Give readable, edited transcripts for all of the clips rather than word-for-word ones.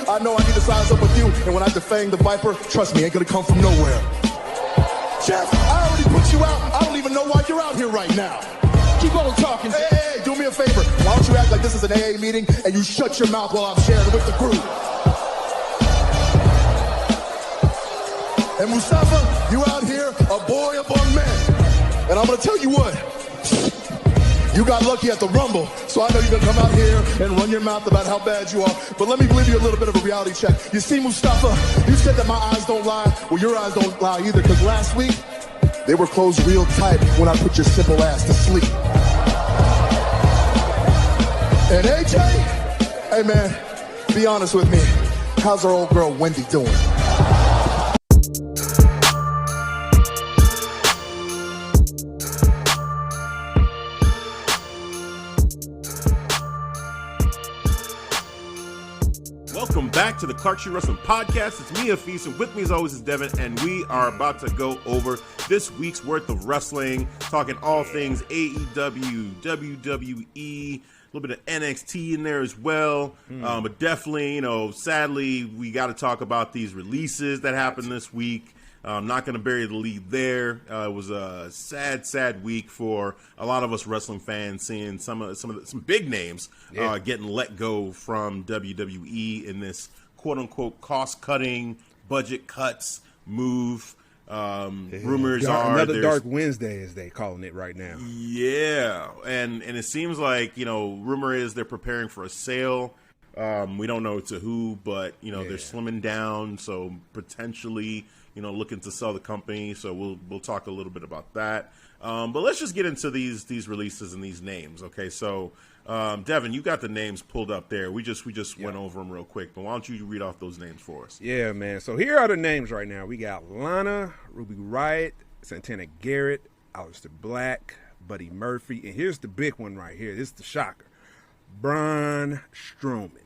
I know I need to size up with you, and when I defang the Viper, trust me, ain't gonna come from nowhere. Jeff, I already put you out. I don't even know why you're out here right now. Keep on talking. Hey, do me a favor. Why don't you act like this is an AA meeting and you shut your mouth while I'm sharing with the group? And Mustafa, you out here, a boy among men. And I'm gonna tell you what, you got lucky at the Rumble, so I know you're gonna come out here and run your mouth about how bad you are. But let me give you a little bit of a reality check. You see, Mustafa, you said that my eyes don't lie. Well, your eyes don't lie either, because last week, they were closed real tight when I put your simple ass to sleep. And AJ, hey man, be honest with me. How's our old girl Wendy doing? Welcome back to the Clark Street Wrestling Podcast. It's me, Hafeez, and with me as always is Devin, and we are about to go over this week's worth of wrestling, talking all things AEW, WWE, a little bit of NXT in there as well. But definitely, sadly, we got to talk about these releases that happened this week. I'm not going to bury the lead there. It was a sad week for a lot of us wrestling fans, seeing some big names getting let go from WWE in this quote-unquote cost-cutting, budget cuts move. Rumors are another Dark Wednesday, as they calling it right now. Yeah, and it seems like rumor is they're preparing for a sale. We don't know to who, but they're slimming down, so potentially looking to sell the company. So we'll talk a little bit about that. But let's just get into these releases and these names. Okay, so Devin, you got the names pulled up there. We just went over them real quick, but why don't you read off those names for us? Yeah, man. So here are the names right now. We got Lana, Ruby Riott, Santana Garrett, Aleister Black, Buddy Murphy, and here's the big one right here. This is the shocker. Braun Strowman.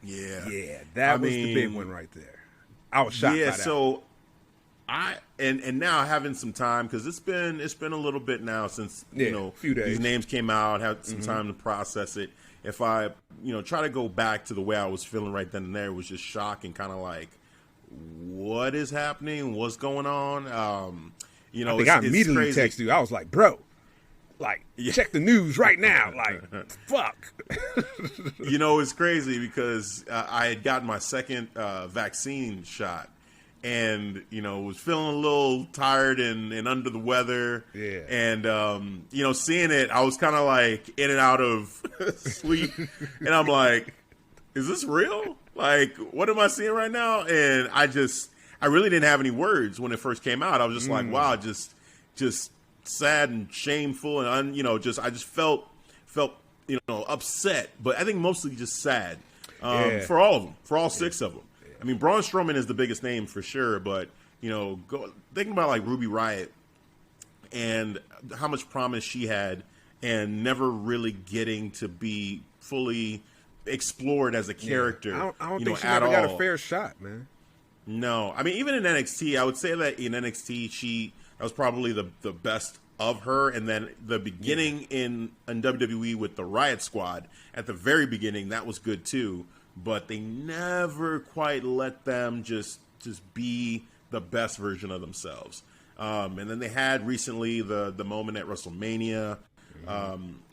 Yeah, that was the big one right there. I was shocked by that. So and now having some time, because it's been a little bit now since a few days. These names came out, had some time to process it. If I try to go back to the way I was feeling right then and there, it was just shock and kind of like, what is happening? What's going on? I think I immediately texted you. I was like, bro, check the news right now. Like, fuck. It's crazy because I had gotten my second vaccine shot and, was feeling a little tired and under the weather. Yeah. And, seeing it, I was kind of like in and out of sleep. And I'm like, is this real? Like, what am I seeing right now? And I really didn't have any words when it first came out. I was just like, wow, just sad and shameful, and I just felt upset, but I think mostly just sad for all of them, for all six of them. I mean, Braun Strowman is the biggest name for sure, but thinking about like Ruby Riott and how much promise she had, and never really getting to be fully explored as a character. I don't think she ever got a fair shot, man. No, I mean, even in NXT, I would say that in NXT that was probably the best of her. And then the beginning in WWE with the Riot Squad, at the very beginning, that was good too. But they never quite let them just be the best version of themselves. And then they had recently the moment at WrestleMania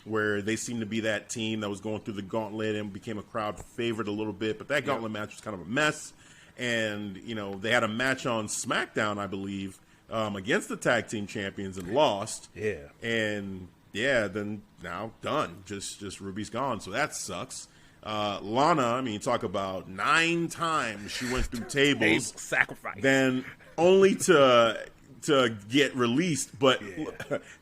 where they seemed to be that team that was going through the gauntlet and became a crowd favorite a little bit. But that gauntlet match was kind of a mess. And, they had a match on SmackDown, I believe, against the tag team champions and lost. Yeah. And then now done. Just Ruby's gone. So that sucks. Lana, I mean, talk about 9 times she went through tables. Sacrifice. Then only to get released. But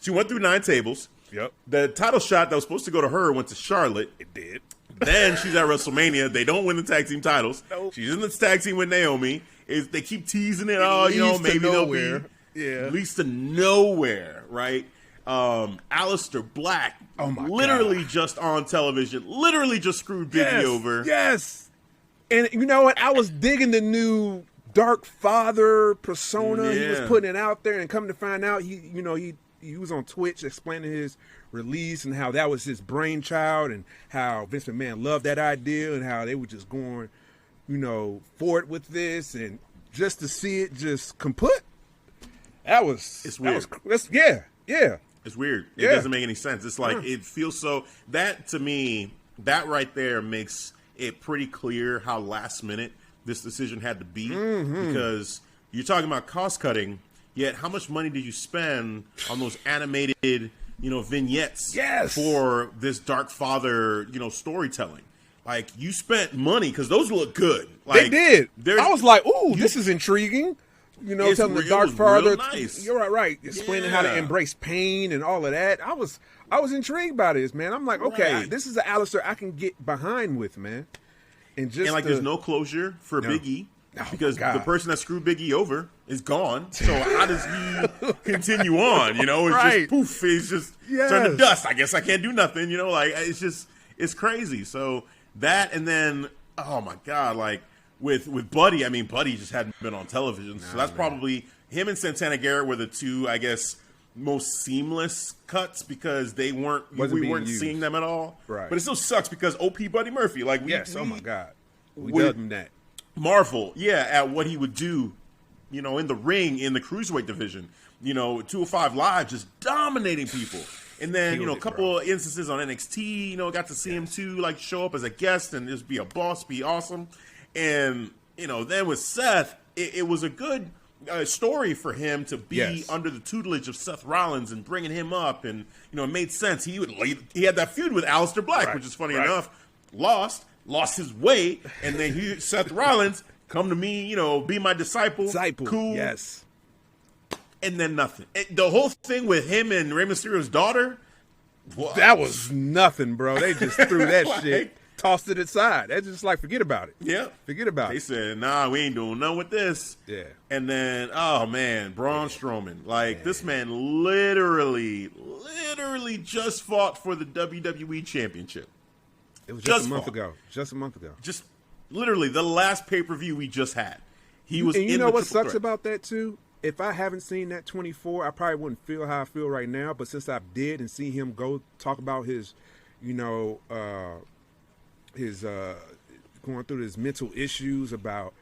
she went through 9 tables. Yep. The title shot that was supposed to go to her went to Charlotte. It did. Then she's at WrestleMania. They don't win the tag team titles. Nope. She's in the tag team with Naomi. They keep teasing it. Maybe they'll be leads to nowhere, right? Aleister Black, literally just on television, literally just screwed Biggie over. Yes. And you know what? I was digging the new Dark Father persona. He was putting it out there, and come to find out, he he was on Twitch explaining his release and how that was his brainchild and how Vince McMahon loved that idea and how they were just going, forward with this, and just to see it just kaput. It's weird. Yeah. It's weird. It doesn't make any sense. It's like it feels so. That to me, that right there makes it pretty clear how last minute this decision had to be, because you're talking about cost cutting. Yet, how much money did you spend on those animated, vignettes for this Dark Father, storytelling? Like, you spent money because those look good. Like, they did. I was like, ooh, this is intriguing. Telling the Dark Father. Nice. You're right. Explaining how to embrace pain and all of that. I was intrigued by this, man. I'm like, okay, this is an Alistair I can get behind with, man. And there's no closure for Big E. Because the person that screwed Big E over is gone. So how does he continue on? It's just poof. It's just turned to dust. I guess I can't do nothing. It's crazy. So that, and then, oh my God, like with Buddy, Buddy just hadn't been on television. So that's probably him and Santana Garrett were the two, I guess, most seamless cuts because we weren't seeing them at all. Right. But it still sucks because OP Buddy Murphy, like oh my God, we did him that. Marvel, at what he would do, in the ring, in the cruiserweight division, 205 Live, just dominating people. And then, a couple of instances on NXT, got to see him too, like show up as a guest and just be a boss, be awesome. And, then with Seth, it was a good story for him to be under the tutelage of Seth Rollins and bringing him up. And, it made sense. He had that feud with Aleister Black, which is funny enough, lost his way, and then Seth Rollins, come to me, be my disciple. Cool. Yes. And then nothing. The whole thing with him and Rey Mysterio's daughter, that was nothing, bro. They just threw that shit, tossed it aside. That's just like, forget about it. Yeah. Forget about it. They said, nah, we ain't doing nothing with this. Yeah. And then, oh, man, Braun Strowman. Like, this man literally just fought for the WWE Championship. It was just a month ago. Just literally the last pay-per-view we just had. He was. And you know what sucks about that too? If I haven't seen that 24, I probably wouldn't feel how I feel right now. But since I did and see him go talk about his, his going through his mental issues about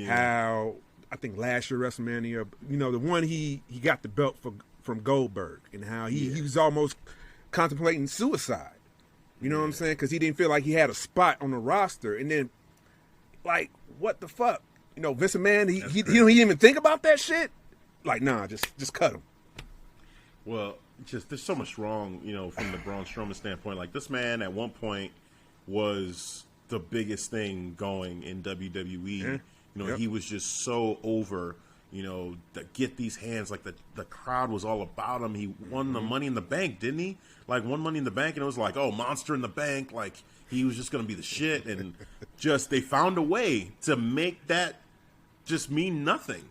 how I think last year WrestleMania, the one he got the belt from Goldberg and how he was almost contemplating suicide. You know what I'm saying? Because he didn't feel like he had a spot on the roster. And then, like, what the fuck? Vince McMahon, he didn't even think about that shit? Like, nah, just cut him. Well, there's so much wrong, from the Braun Strowman standpoint. Like, this man at one point was the biggest thing going in WWE. He was just so over, to get these hands. Like, the crowd was all about him. He won the Money in the Bank, didn't he? Like, won Money in the Bank, and it was like, oh, Monster in the Bank. Like, he was just going to be the shit. And they found a way to make that just mean nothing.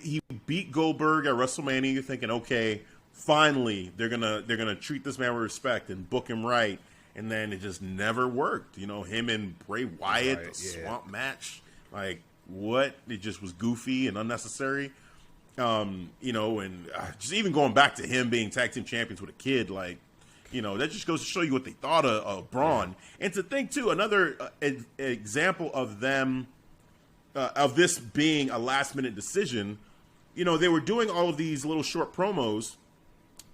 He beat Goldberg at WrestleMania. You're thinking, okay, finally, they're gonna treat this man with respect and book him right. And then it just never worked. Him and Bray Wyatt, the swamp match. Like, what? It just was goofy and unnecessary. And just even going back to him being tag team champions with a kid, like, that just goes to show you what they thought of Braun. And to think, too, another example of them, of this being a last-minute decision, they were doing all of these little short promos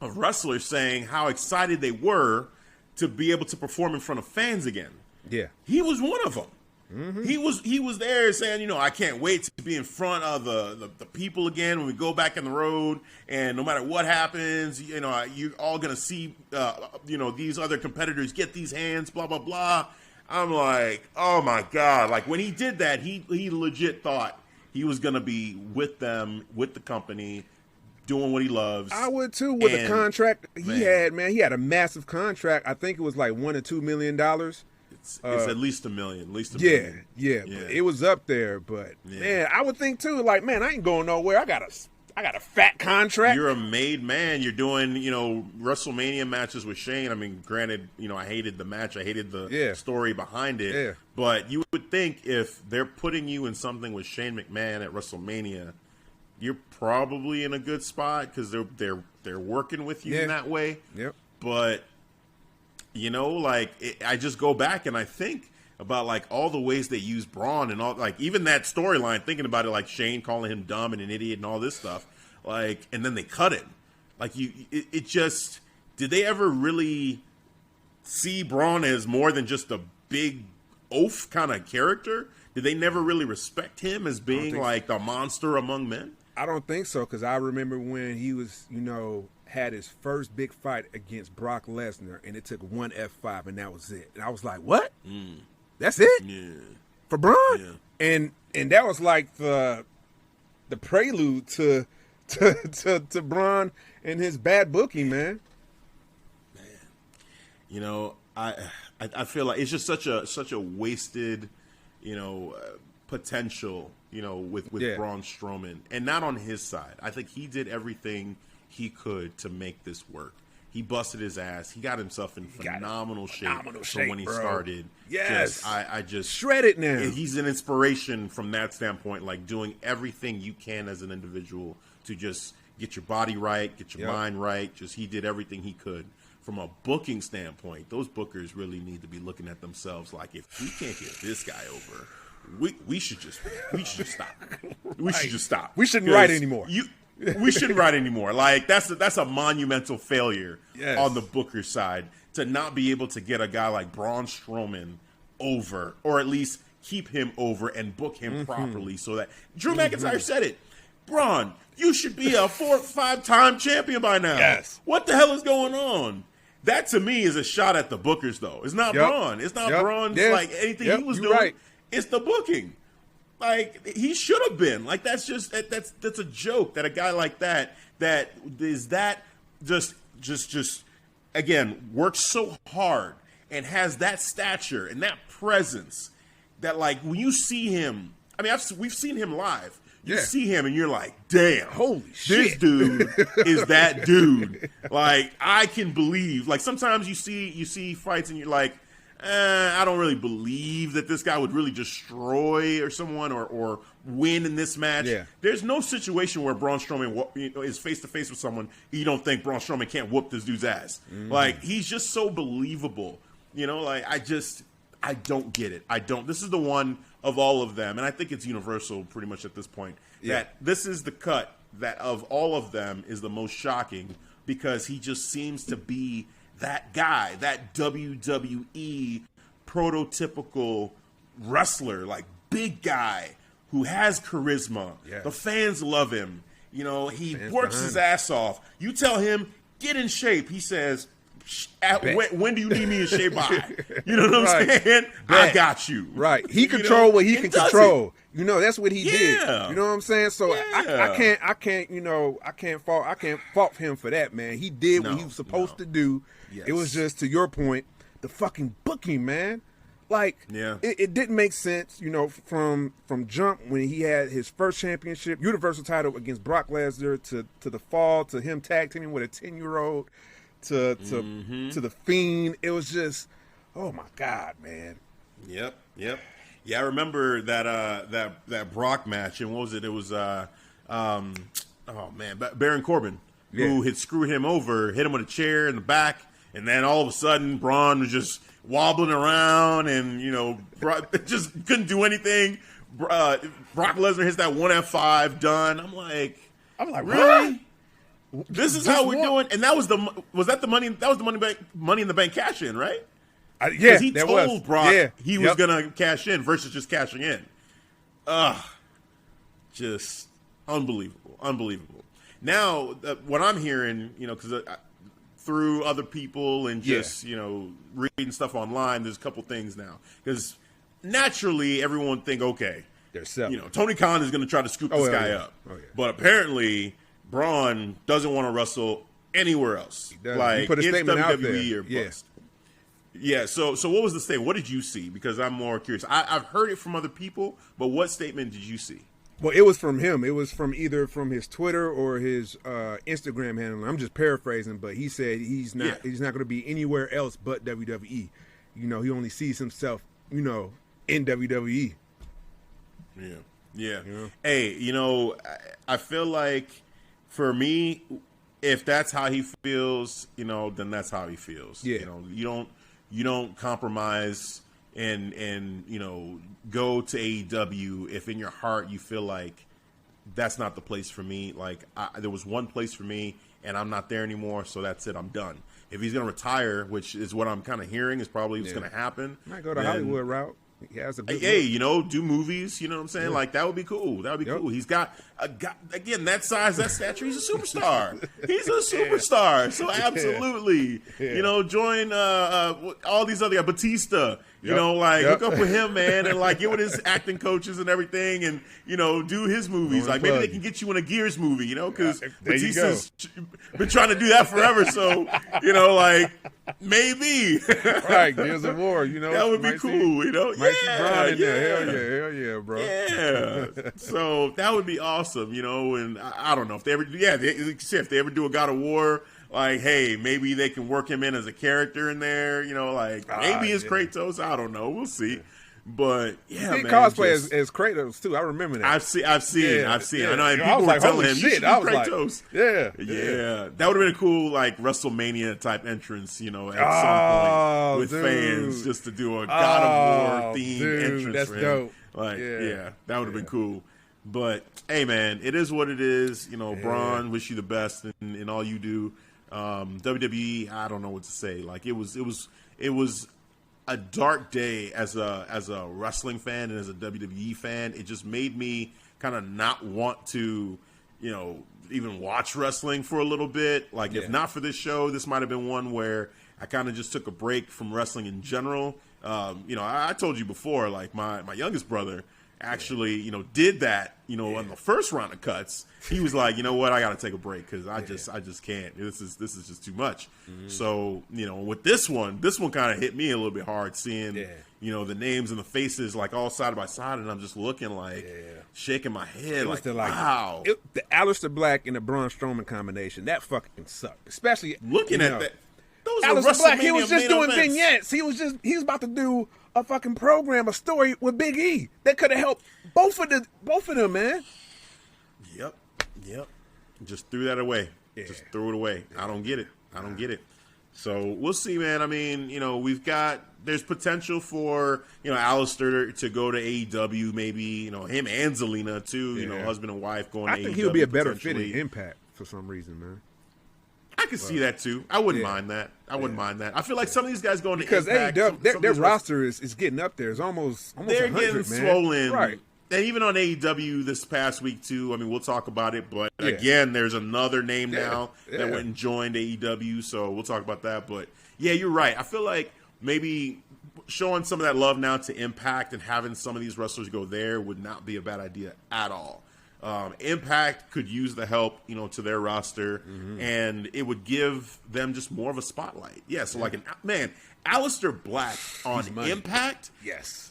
of wrestlers saying how excited they were to be able to perform in front of fans again. Yeah. He was one of them. Mm-hmm. He was there saying, I can't wait to be in front of the people again when we go back on the road, and no matter what happens, you're all gonna see these other competitors get these hands, blah blah blah. I'm like, oh my God! Like, when he did that, he legit thought he was gonna be with them, with the company, doing what he loves. I would too with the contract he had. Man, he had a massive contract. I think it was like $1 or $2 million. It's at least $1 million. At least $1 million. Yeah. It was up there, but man, I would think too. Like, man, I ain't going nowhere. I got a fat contract. You're a made man. You're doing WrestleMania matches with Shane. I mean, granted, I hated the match. I hated the story behind it. Yeah. But you would think if they're putting you in something with Shane McMahon at WrestleMania, you're probably in a good spot because they're working with you in that way. Yep. But I just go back and I think about like all the ways they use Braun and all, like even that storyline, thinking about it, like Shane calling him dumb and an idiot and all this stuff, like, and then they cut him. Like it just, did they ever really see Braun as more than just a big oaf kind of character? Did they never really respect him as being like the monster among men? I don't think so, because I remember when he was, had his first big fight against Brock Lesnar, and it took one F5, and that was it. And I was like, what? That's it? Yeah. For Braun? Yeah. And that was like the prelude to Braun and his bad booking, man. I feel like it's just such a wasted, potential, with Braun Strowman, and not on his side. I think he did everything he could to make this work. He busted his ass. He got himself in phenomenal shape from when he started. Yes. I just shredded now. He's an inspiration from that standpoint, like doing everything you can as an individual to just get your body right, get your mind right. Just he did everything he could. From a booking standpoint, those bookers really need to be looking at themselves like, if we can't get this guy over, we should just stop. We should just stop. We shouldn't write anymore. We shouldn't write anymore. Like that's a monumental failure on the booker side to not be able to get a guy like Braun Strowman over, or at least keep him over and book him properly, so that Drew McIntyre said it. Braun, you should be a 4 or 5-time champion by now. Yes. What the hell is going on? That to me is a shot at the bookers, though. It's not Braun. It's not Braun's like anything he was doing. Right. It's the booking. Like he should have been. Like that's a joke that a guy like that just again works so hard and has that stature and that presence that, like, when you see him, I mean, we've seen him live. You see him and you're like, damn, holy this shit, dude is that dude. Like, I can believe. Like, sometimes you see fights and you're like, I don't really believe that this guy would really destroy someone or win in this match. Yeah. There's no situation where Braun Strowman is face to face with someone you don't think Braun Strowman can't whoop this dude's ass. Like, he's just so believable. Like, I don't get it. I don't. This is the one of all of them, and I think it's universal pretty much at this point, that this is the cut that of all of them is the most shocking, because he just seems to be that guy, that WWE prototypical wrestler, like big guy who has charisma. The fans love him. He works his ass off. You tell him, get in shape. He says, when do you need me in shape by? You know what I'm saying? I got you. Right. He control what he can control. That's what he did. You know what I'm saying? So I can't fault him for that, man. He did what he was supposed to do. It was just, to your point, the fucking booking, man. Like, it didn't make sense, from jump when he had his first championship, Universal title against Brock Lesnar, to the fall, to him tag teaming with a 10-year-old, to the Fiend. It was just, oh my God, man. Yep. Yeah, I remember that Brock match, and what was it? It was Baron Corbin, who had screwed him over, hit him with a chair in the back, and then all of a sudden Braun was just wobbling around and just couldn't do anything. Brock Lesnar hits that 1 F5, done. I'm like, really? This is how we're doing, and that was the money in the bank cash in, right? Yeah, he told Brock he was gonna cash in versus just cashing in. Just unbelievable. Now, what I'm hearing, because through other people and just reading stuff online, there's a couple things now, because naturally everyone would think, okay, Tony Khan is going to try to scoop this guy up, but apparently Braun doesn't want to wrestle anywhere else. Like, he put a statement it's out WWE there. or bust. Yeah. So what was the statement? What did you see? Because I'm more curious. I've heard it from other people, but what statement did you see? Well, it was from him. It was from either from his Twitter or his Instagram handle. I'm just paraphrasing, but he said he's not going to be anywhere else but WWE. He only sees himself, in WWE. Yeah. Yeah. You know? Hey, I feel like for me, if that's how he feels, then that's how he feels. Yeah. You don't compromise and go to AEW if in your heart you feel like that's not the place for me. Like there was one place for me and I'm not there anymore, so that's it. I'm done. If he's going to retire, which is what I'm kind of hearing is probably what's going to happen. Might go the Hollywood route. He has a good look. Do movies. You know what I'm saying? Yeah. Like that would be cool. That would be cool. He's got again that size, that stature. He's a superstar. He's a superstar. So absolutely, join all these other guys. Batista. Hook up with him, man, and like get with his acting coaches and everything, and do his movies. Like maybe they can get you in a Gears movie, because Batista's been trying to do that forever. So maybe right, Gears of War. That would be cool. Might see Braun in there. Hell yeah, bro. Yeah. So that would be awesome. And I don't know if they ever, if they ever do a God of War. Like, hey, maybe they can work him in as a character in there, maybe it's Kratos. I don't know. We'll see. But yeah, he cosplay as Kratos too. I remember that. I've seen. I know. And people were telling him, you should be Kratos. Yeah. That would have been a cool WrestleMania type entrance, at some point with fans, just to do a God of War themed entrance. That's for him. dope. That would have been cool. But hey, man, it is what it is. Braun, wish you the best in all you do. WWE, I don't know what to say. Like it was a dark day as a wrestling fan and as a WWE fan. It just made me kind of not want to, even watch wrestling for a little bit. Like if not for this show, this might have been one where I kind of just took a break from wrestling in general. I told you before, like my youngest brother actually, did that, on the first round of cuts. He was like, you know what, I got to take a break because I just can't. This is just too much. Mm-hmm. So, with this one kind of hit me a little bit hard seeing, the names and the faces like all side by side, and I'm just looking like shaking my head like, wow. The Aleister Black and the Braun Strowman combination, that fucking sucked. Especially looking at that. Those Aleister Black, he was just doing vignettes. He was about to do a fucking program, a story with Big E that could have helped both of them, man. Yep. Just threw that away. Yeah. Just threw it away. I don't get it. So we'll see, man. I mean, there's potential for, Aleister to go to AEW, maybe, him and Zelina too, husband and wife going to AEW. I think he would be a better fit in Impact for some reason, man. I could see that too. I wouldn't mind that. I feel like some of these guys going to because Impact, AEW, their roster is getting up there. It's almost they're 100, getting man. swollen. Right. And even on AEW this past week too. I mean, we'll talk about it, but again, there's another name now that went and joined AEW, so we'll talk about that. But yeah, you're right. I feel like maybe showing some of that love now to Impact and having some of these wrestlers go there would not be a bad idea at all. Impact could use the help, to their roster, and it would give them just more of a spotlight. Yeah, so Aleister Black on Impact. Yes,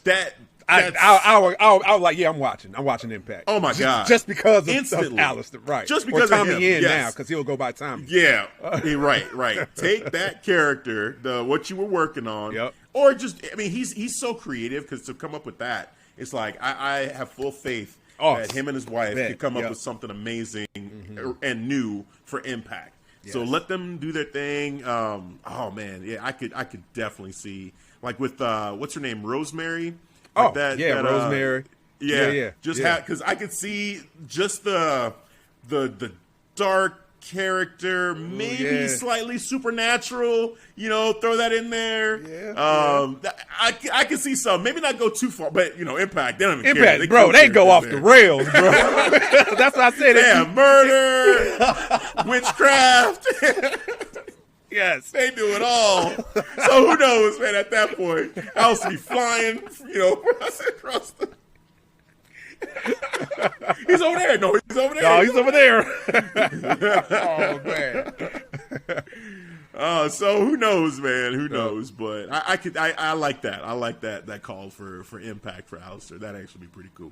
I was like, I'm watching Impact. Oh my god, just because of Aleister, right? Just because or Tommy of him, now, because he'll go by Tommy. Yeah, right. Take that character, what you were working on, or just, he's so creative because to come up with that, it's like I have full faith. That him and his wife could come up with something amazing and new for Impact. Yes. So let them do their thing. I could definitely see with what's her name, Rosemary. Rosemary. Because I could see just the dark character, maybe slightly supernatural, throw that in there. I can see some, maybe not go too far, but Impact, they don't even care. They go off the rails, bro. That's what I said. Yeah, murder, witchcraft. Yes, they do it all. So who knows, man? At that point, I'll be flying, across the. He's over there. No, he's over there. No, he's over there. Oh man. So who knows, man? Who knows? But I like that. I like that call for Impact for Aleister. That'd actually be pretty cool.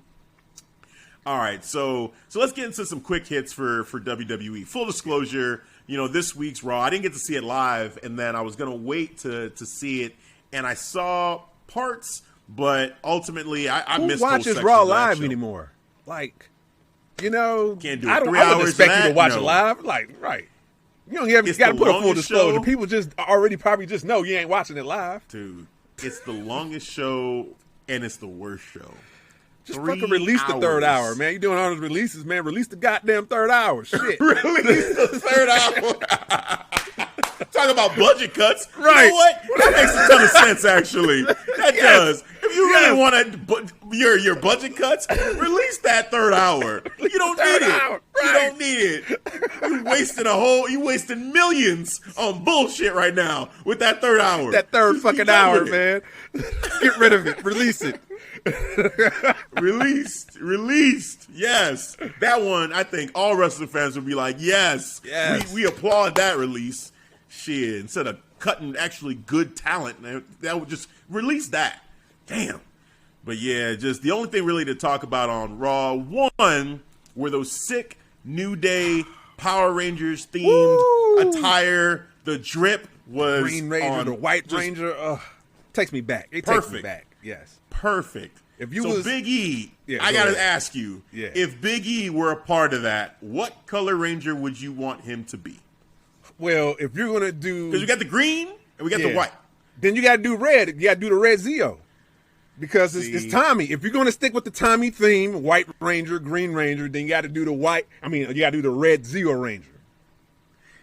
All right, so let's get into some quick hits for WWE. Full disclosure, this week's Raw, I didn't get to see it live, and then I was gonna wait to see it, and I saw parts. But ultimately, I missed who watches Raw live anymore? Like, Can't do it. I 3 wouldn't hours expect of you that? to watch No. it live. Like, right. You don't got to put a full disclosure. Show. People just already probably just know you ain't watching it live. Dude, it's the longest show and it's the worst show. Just 3 fucking release the third hours. hour, man. You doing all those releases, man. Release the goddamn third hour. Shit. Release the third hour. Talk about budget cuts. Right. You know what? That makes a ton of sense, actually. That does. If you really want your budget cuts, release that third hour. You don't need it. Hour. You Right. don't need it. You wasting millions on bullshit right now with that third hour. That third You fucking done hour, with man. Get rid of it. Release it. Released. Yes. That one, I think all wrestling fans would be like, yes. We applaud that release. Shit. Instead of cutting actually good talent, that would just release that. Damn. But yeah, just the only thing really to talk about on Raw, one, were those sick New Day Power Rangers themed attire. The drip was Green Ranger, the White Ranger. Takes me back. It takes me back. Yes. Perfect. If you so was Big E, Yeah, I go gotta ahead. ask you, Yeah. if Big E were a part of that, what color Ranger would you want him to be? Well, if you're gonna do, Because we got the green and we got the white. then you got to do red. You got to do the red Zeo because it's See. Tommy. If you're gonna stick with the Tommy theme, White Ranger, Green Ranger, then you got to do the white. I mean, you got to do the red Zeo Ranger.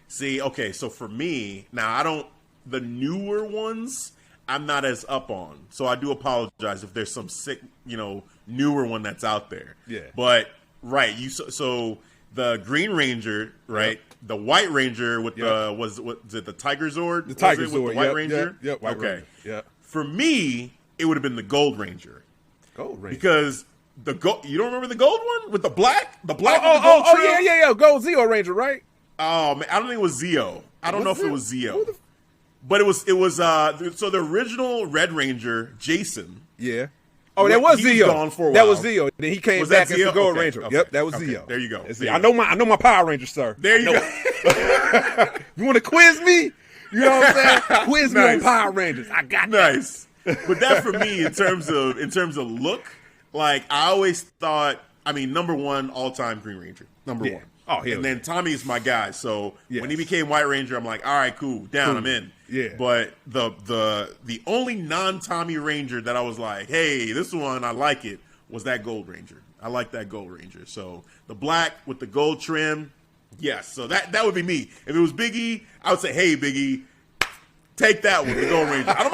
See, okay, so for me, now the newer ones, I'm not as up on. So I do apologize if there's some sick, newer one that's out there. Yeah. But, right, so the Green Ranger, right? Yep. The White Ranger with Yep. was it the Tiger Zord? The Tiger Was it with Zord, the White yep, Ranger? yep, White okay. Ranger, yep. For me, it would have been the Gold Ranger. Gold Ranger. Because you don't remember the gold one with the black? The black with the gold trim? yeah. Gold Zeo Ranger, right? Oh man, I don't think it was Zeo. I don't know if it was Zeo. Who the But it was so the original Red Ranger, Jason. Yeah. Oh, that was He was Zeo. gone for a That while. was Zeo. Then he came Was that back as the Zeo? Gold Okay, Ranger. okay, Yep, that was okay. Zeo. There you go. That's There it. you I know my Power Ranger, sir. There you go. You want to quiz me? You know what I'm saying? Quiz me on Nice. Power Rangers. I got that. Nice. But that for me, in terms of look, like I always thought. I mean, number one all time Green Ranger. Number Yeah. one. Oh, hell and then Tommy is my guy. So Yes. when he became White Ranger, I'm like, all right, cool, down, I'm in. Yeah. But the only non-Tommy Ranger that I was like, hey, this one I like it, was that Gold Ranger. I like that Gold Ranger. So the black with the gold trim, yes. So that would be me. If it was Big E, I would say, hey, Big E, take that one, the Gold Ranger. I don't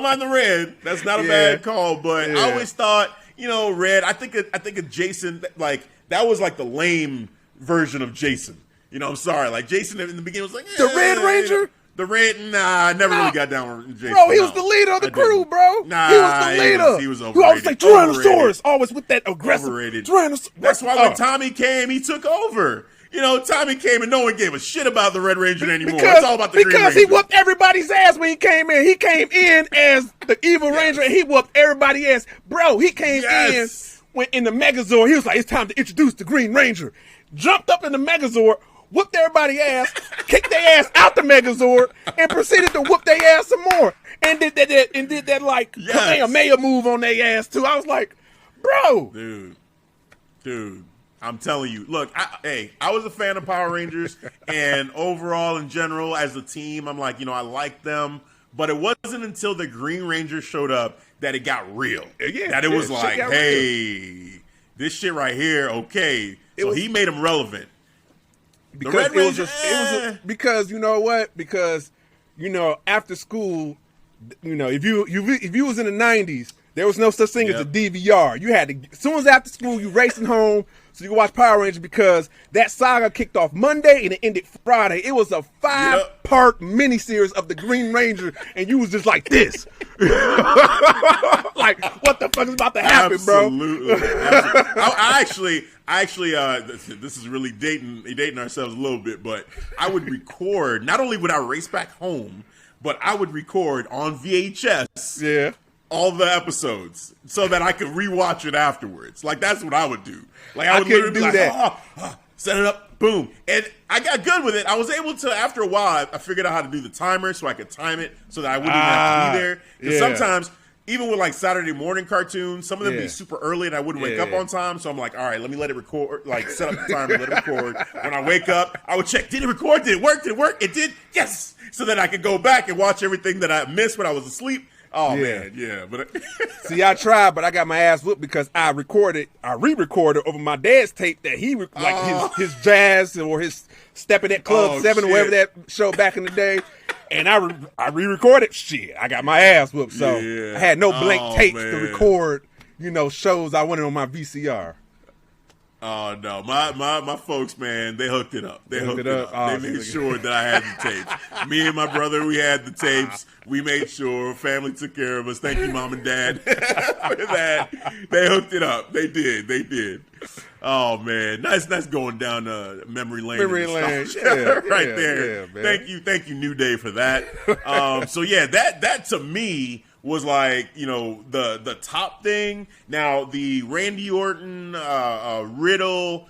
mind the red. That's not a bad call. But I always thought, red. I think of Jason, like that was like the lame version of Jason. I'm sorry. Like Jason in the beginning was like The Red Ranger? The red, nah, I never really got down with Jason. Bro, he was the leader of the crew, bro. Nah, he was the leader. He was He overrated. always like Tyrannosaurus, always with that aggressive. Overrated. Tyrannosaurus. That's why when Tommy came, he took over. Tommy came and no one gave a shit about the Red Ranger anymore. It's all about the Green Ranger. Because he whooped everybody's ass when he came in. He came in as the evil Ranger and he whooped everybody's ass. Bro, he came in when in the Megazord. He was like, it's time to introduce the Green Ranger. Jumped up in the Megazord, whooped everybody's ass, kicked their ass out the Megazord, and proceeded to whoop their ass some more. And did that like Kamehameha move on their ass too. I was like, bro. Dude. I'm telling you. Look, I was a fan of Power Rangers, and overall, in general, as a team, I'm like, I like them. But it wasn't until the Green Ranger showed up that it got real. That it was like, hey, this shit right here, okay. So he made him relevant. Because the Red Ranger, because you know what? Because after school, if you was in the 90s, there was no such thing as a DVR. You had to, as soon as after school, you racing home so you could watch Power Rangers because that saga kicked off Monday and it ended Friday. It was a 5-part miniseries of the Green Ranger, and you was just like this. Like, what the fuck is about to happen, bro? Absolutely. I actually, this is really dating ourselves a little bit, but I would record, not only would I race back home, but I would record on VHS all the episodes so that I could rewatch it afterwards. Like, that's what I would do. Like, I would literally do that. Set it up, boom. And I got good with it. I was able to, after a while, I figured out how to do the timer so I could time it so that I wouldn't even have to be there. Because sometimes even with like Saturday morning cartoons, some of them be super early and I wouldn't wake up on time. So I'm like, all right, let me let it record, like set up the timer, let it record. When I wake up, I would check, did it record? Did it work? Did it work? It did? Yes. So then I could go back and watch everything that I missed when I was asleep. Oh man, yeah. But see, I tried, but I got my ass whooped because I re-recorded over my dad's tape that he his jazz or his Stepping at Club 7 or whatever that show back in the day. And I re-recorded shit. I got my ass whooped, so I had no blank tapes to record, shows I wanted on my VCR. Oh no, my folks, man, they hooked it up. They hooked it up. They made sure that I had the tapes. Me and my brother, we had the tapes. We made sure. Family took care of us. Thank you, Mom and Dad, for that. They hooked it up. They did. Oh man, nice going down memory lane. Memory lane, right there. Yeah, thank you, New Day, for that. So yeah, that to me was like, the top thing. Now the Randy Orton, Riddle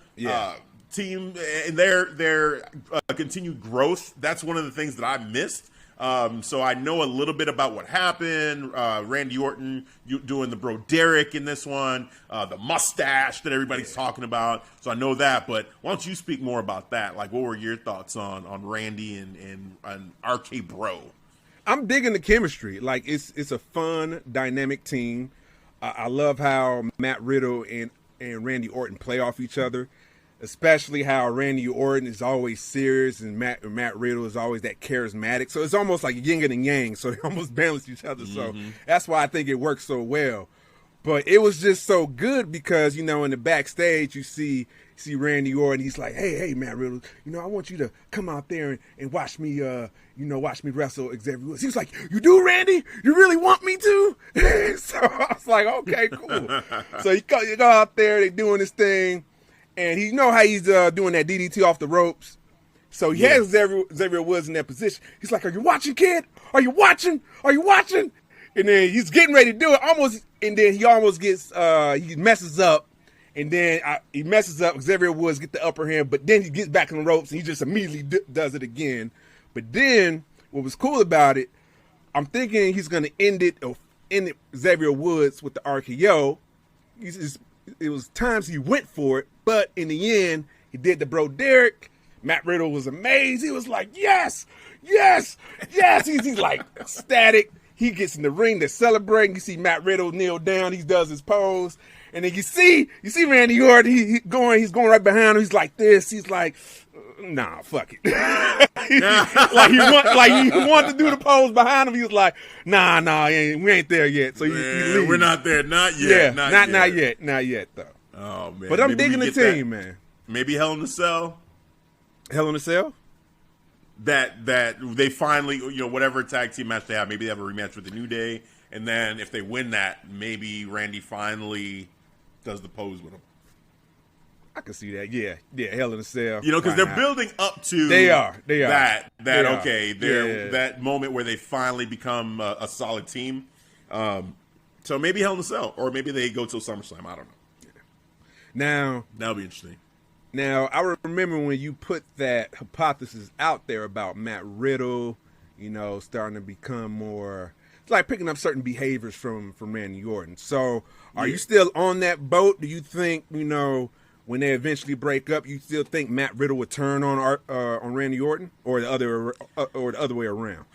team and their continued growth. That's one of the things that I missed. So I know a little bit about what happened. Randy Orton doing the Bro Derek in this one, the mustache that everybody's talking about. So I know that, but why don't you speak more about that? Like, what were your thoughts on Randy and RK Bro? I'm digging the chemistry. Like, it's a fun, dynamic team. I love how Matt Riddle and Randy Orton play off each other, especially how Randy Orton is always serious and Matt Riddle is always that charismatic. So it's almost like yin and yang. So they almost balance each other. So that's why I think it works so well. But it was just so good because, in the backstage you see Randy Orton. He's like, hey, Matt Riddle, I want you to come out there and watch me, watch me wrestle Xavier Woods. He was like, you do, Randy? You really want me to? So I was like, okay, cool. So you go out there, they doing this thing, and how he's doing that DDT off the ropes. So he has Xavier Woods in that position. He's like, are you watching, kid? Are you watching? And then he's getting ready to do it and then he almost gets, he messes up. And then he messes up. Xavier Woods get the upper hand, but then he gets back on the ropes and he just immediately does it again. But then what was cool about it, I'm thinking he's going to end it Xavier Woods with the RKO. It was times he went for it, but in the end, he did the Bro Derek. Matt Riddle was amazed. He was like, yes. He's like ecstatic. He gets in the ring, they're celebrating. You see Matt Riddle kneel down. He does his pose. And then you see Randy Orton, he's going right behind him. He's like this. He's like, nah, fuck it. he wanted to do the pose behind him. He was like, nah, we ain't there yet. So we're not there, not yet. Yeah, not yet though. Oh man, but I'm digging the team, man. Maybe Hell in a Cell. Hell in a Cell. That they finally, whatever tag team match they have, maybe they have a rematch with the New Day, and then if they win that, maybe Randy finally does the pose with him. I can see that. Yeah, Hell in a Cell. Because they're building up to they are that moment where they finally become a solid team. So maybe Hell in a Cell, or maybe they go to Summerslam. I don't know. Now that'll be interesting. Now I remember when you put that hypothesis out there about Matt Riddle, starting to become more. It's like picking up certain behaviors from Randy Orton. So are you still on that boat? Do you think, when they eventually break up, you still think Matt Riddle would turn on Randy Orton, or the other way around?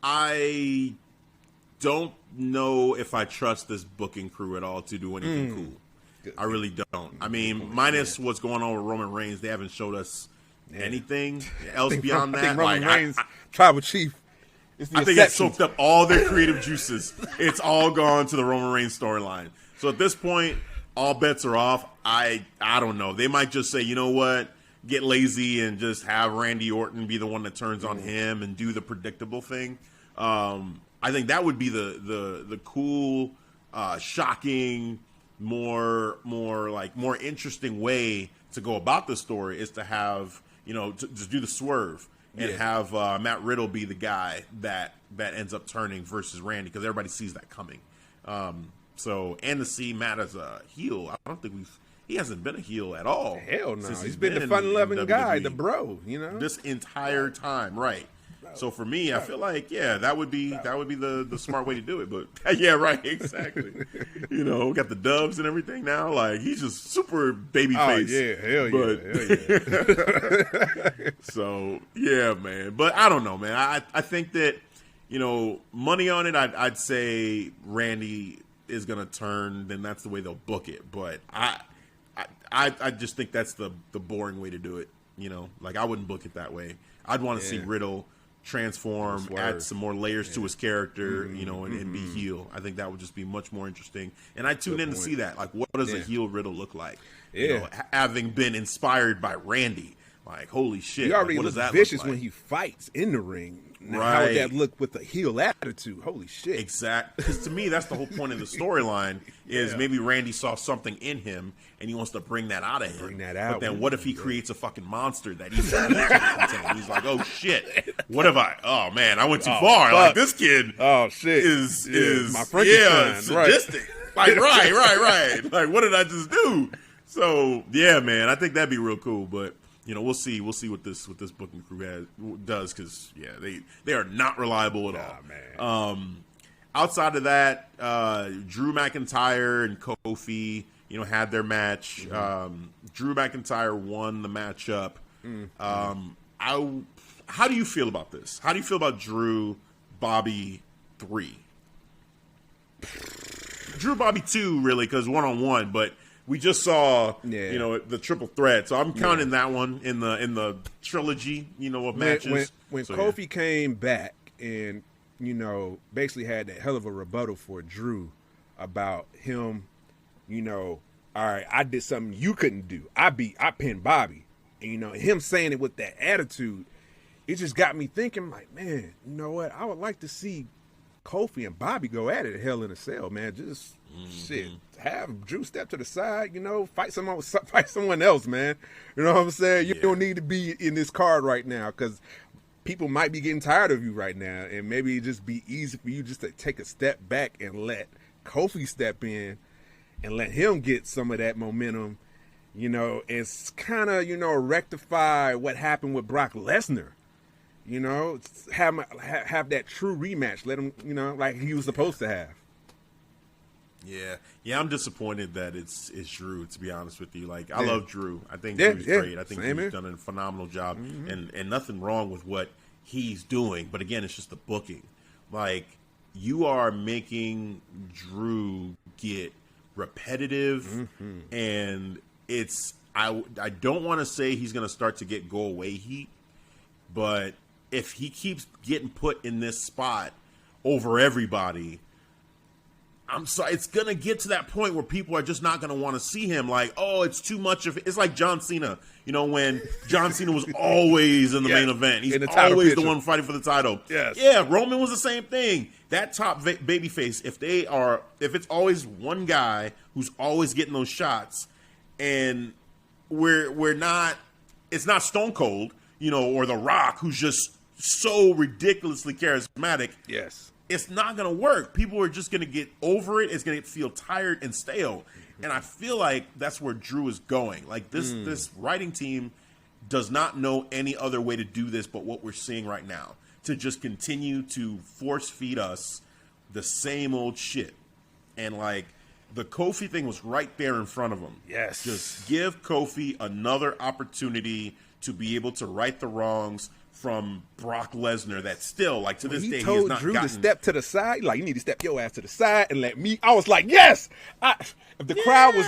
I don't know if I trust this booking crew at all to do anything cool. Good. I really don't. I mean, minus what's going on with Roman Reigns, they haven't showed us anything else beyond that. I think Roman Reigns, Tribal Chief. I think it soaked up all their creative juices. It's all gone to the Roman Reigns storyline. So at this point, all bets are off. I don't know. They might just say, you know what, get lazy and just have Randy Orton be the one that turns on him and do the predictable thing. I think that would be the cool, shocking, more interesting way to go about the story is to have, to just do the swerve and have Matt Riddle be the guy that ends up turning versus Randy, because everybody sees that coming. And to see Matt as a heel, I don't think he hasn't been a heel at all. Hell no. He's been the fun-loving guy, the bro, This entire time, right. So for me, I feel like that would be the smart way to do it. But yeah, right, exactly. Got the dubs and everything now. Like he's just super baby face. Oh yeah, hell yeah. So yeah, man. But I don't know, man. I think that money on it. I'd say Randy is gonna turn. Then that's the way they'll book it. But I just think that's the boring way to do it. Like I wouldn't book it that way. I'd want to see Riddle transform, add some more layers to his character, and be heel. I think that would just be much more interesting. And I tune in to see that. Like, what does a heel Riddle look like? Yeah. Having been inspired by Randy. Like, holy shit. He already what looks does that vicious look like? when he fights in the ring. Now, Right. how would that look with a heel attitude? Holy shit. Exactly. Because to me, that's the whole point of the storyline is maybe Randy saw something in him and he wants to bring that out of him. Bring that out. But then what if he creates a fucking monster that he can't contain? He's like, oh shit. What have oh man, I went too far. Fuck. Like this kid Oh shit. is my Frankenstein. sadistic. Like right. Like what did I just do? So yeah, man, I think that'd be real cool. But we'll see what this booking crew does because they are not reliable at all. Man. Outside of that, Drew McIntyre and Kofi, had their match. Drew McIntyre won the matchup. How do you feel about this? How do you feel about Drew Bobby 3? Drew Bobby 2, really, because 1-on-1, but we just saw, the triple threat. So I'm counting that one in the trilogy, of matches. When Kofi came back and, basically had that hell of a rebuttal for Drew about him, all right, I did something you couldn't do. I pinned Bobby. And, him saying it with that attitude, it just got me thinking, like, man, you know what? I would like to see Kofi and Bobby go at it Hell in a Cell, man. Just shit. Have Drew step to the side, fight someone else, man. You know what I'm saying? You don't need to be in this card right now because people might be getting tired of you right now, and maybe it just be easy for you just to take a step back and let Kofi step in and let him get some of that momentum, and kind of, rectify what happened with Brock Lesnar. Have that true rematch. Let him, like he was supposed to have. Yeah. I'm disappointed that it's Drew. To be honest with you, like I love Drew. I think Drew's great. I think he's done a phenomenal job, and nothing wrong with what he's doing. But again, it's just the booking. Like you are making Drew get repetitive, and it's I don't want to say he's going to start to get go away heat, but if he keeps getting put in this spot over everybody, I'm sorry, it's going to get to that point where people are just not going to want to see him. Like, oh, it's too much of it. It's like John Cena, when John Cena was always in the main event. He's always the one fighting for the title. Yes. Yeah, Roman was the same thing. That top babyface, if it's always one guy who's always getting those shots, and we're not, it's not Stone Cold, or The Rock, who's just so ridiculously charismatic. Yes. It's not going to work. People are just going to get over it. It's going to feel tired and stale. And I feel like that's where Drew is going. Like this writing team does not know any other way to do this but what we're seeing right now. To just continue to force feed us the same old shit. And like the Kofi thing was right there in front of him. Yes. Just give Kofi another opportunity to be able to right the wrongs from Brock Lesnar that still, like, to this day, he has not Drew gotten... to step to the side, like, you need to step your ass to the side and let me... I was like, yes! If the crowd was...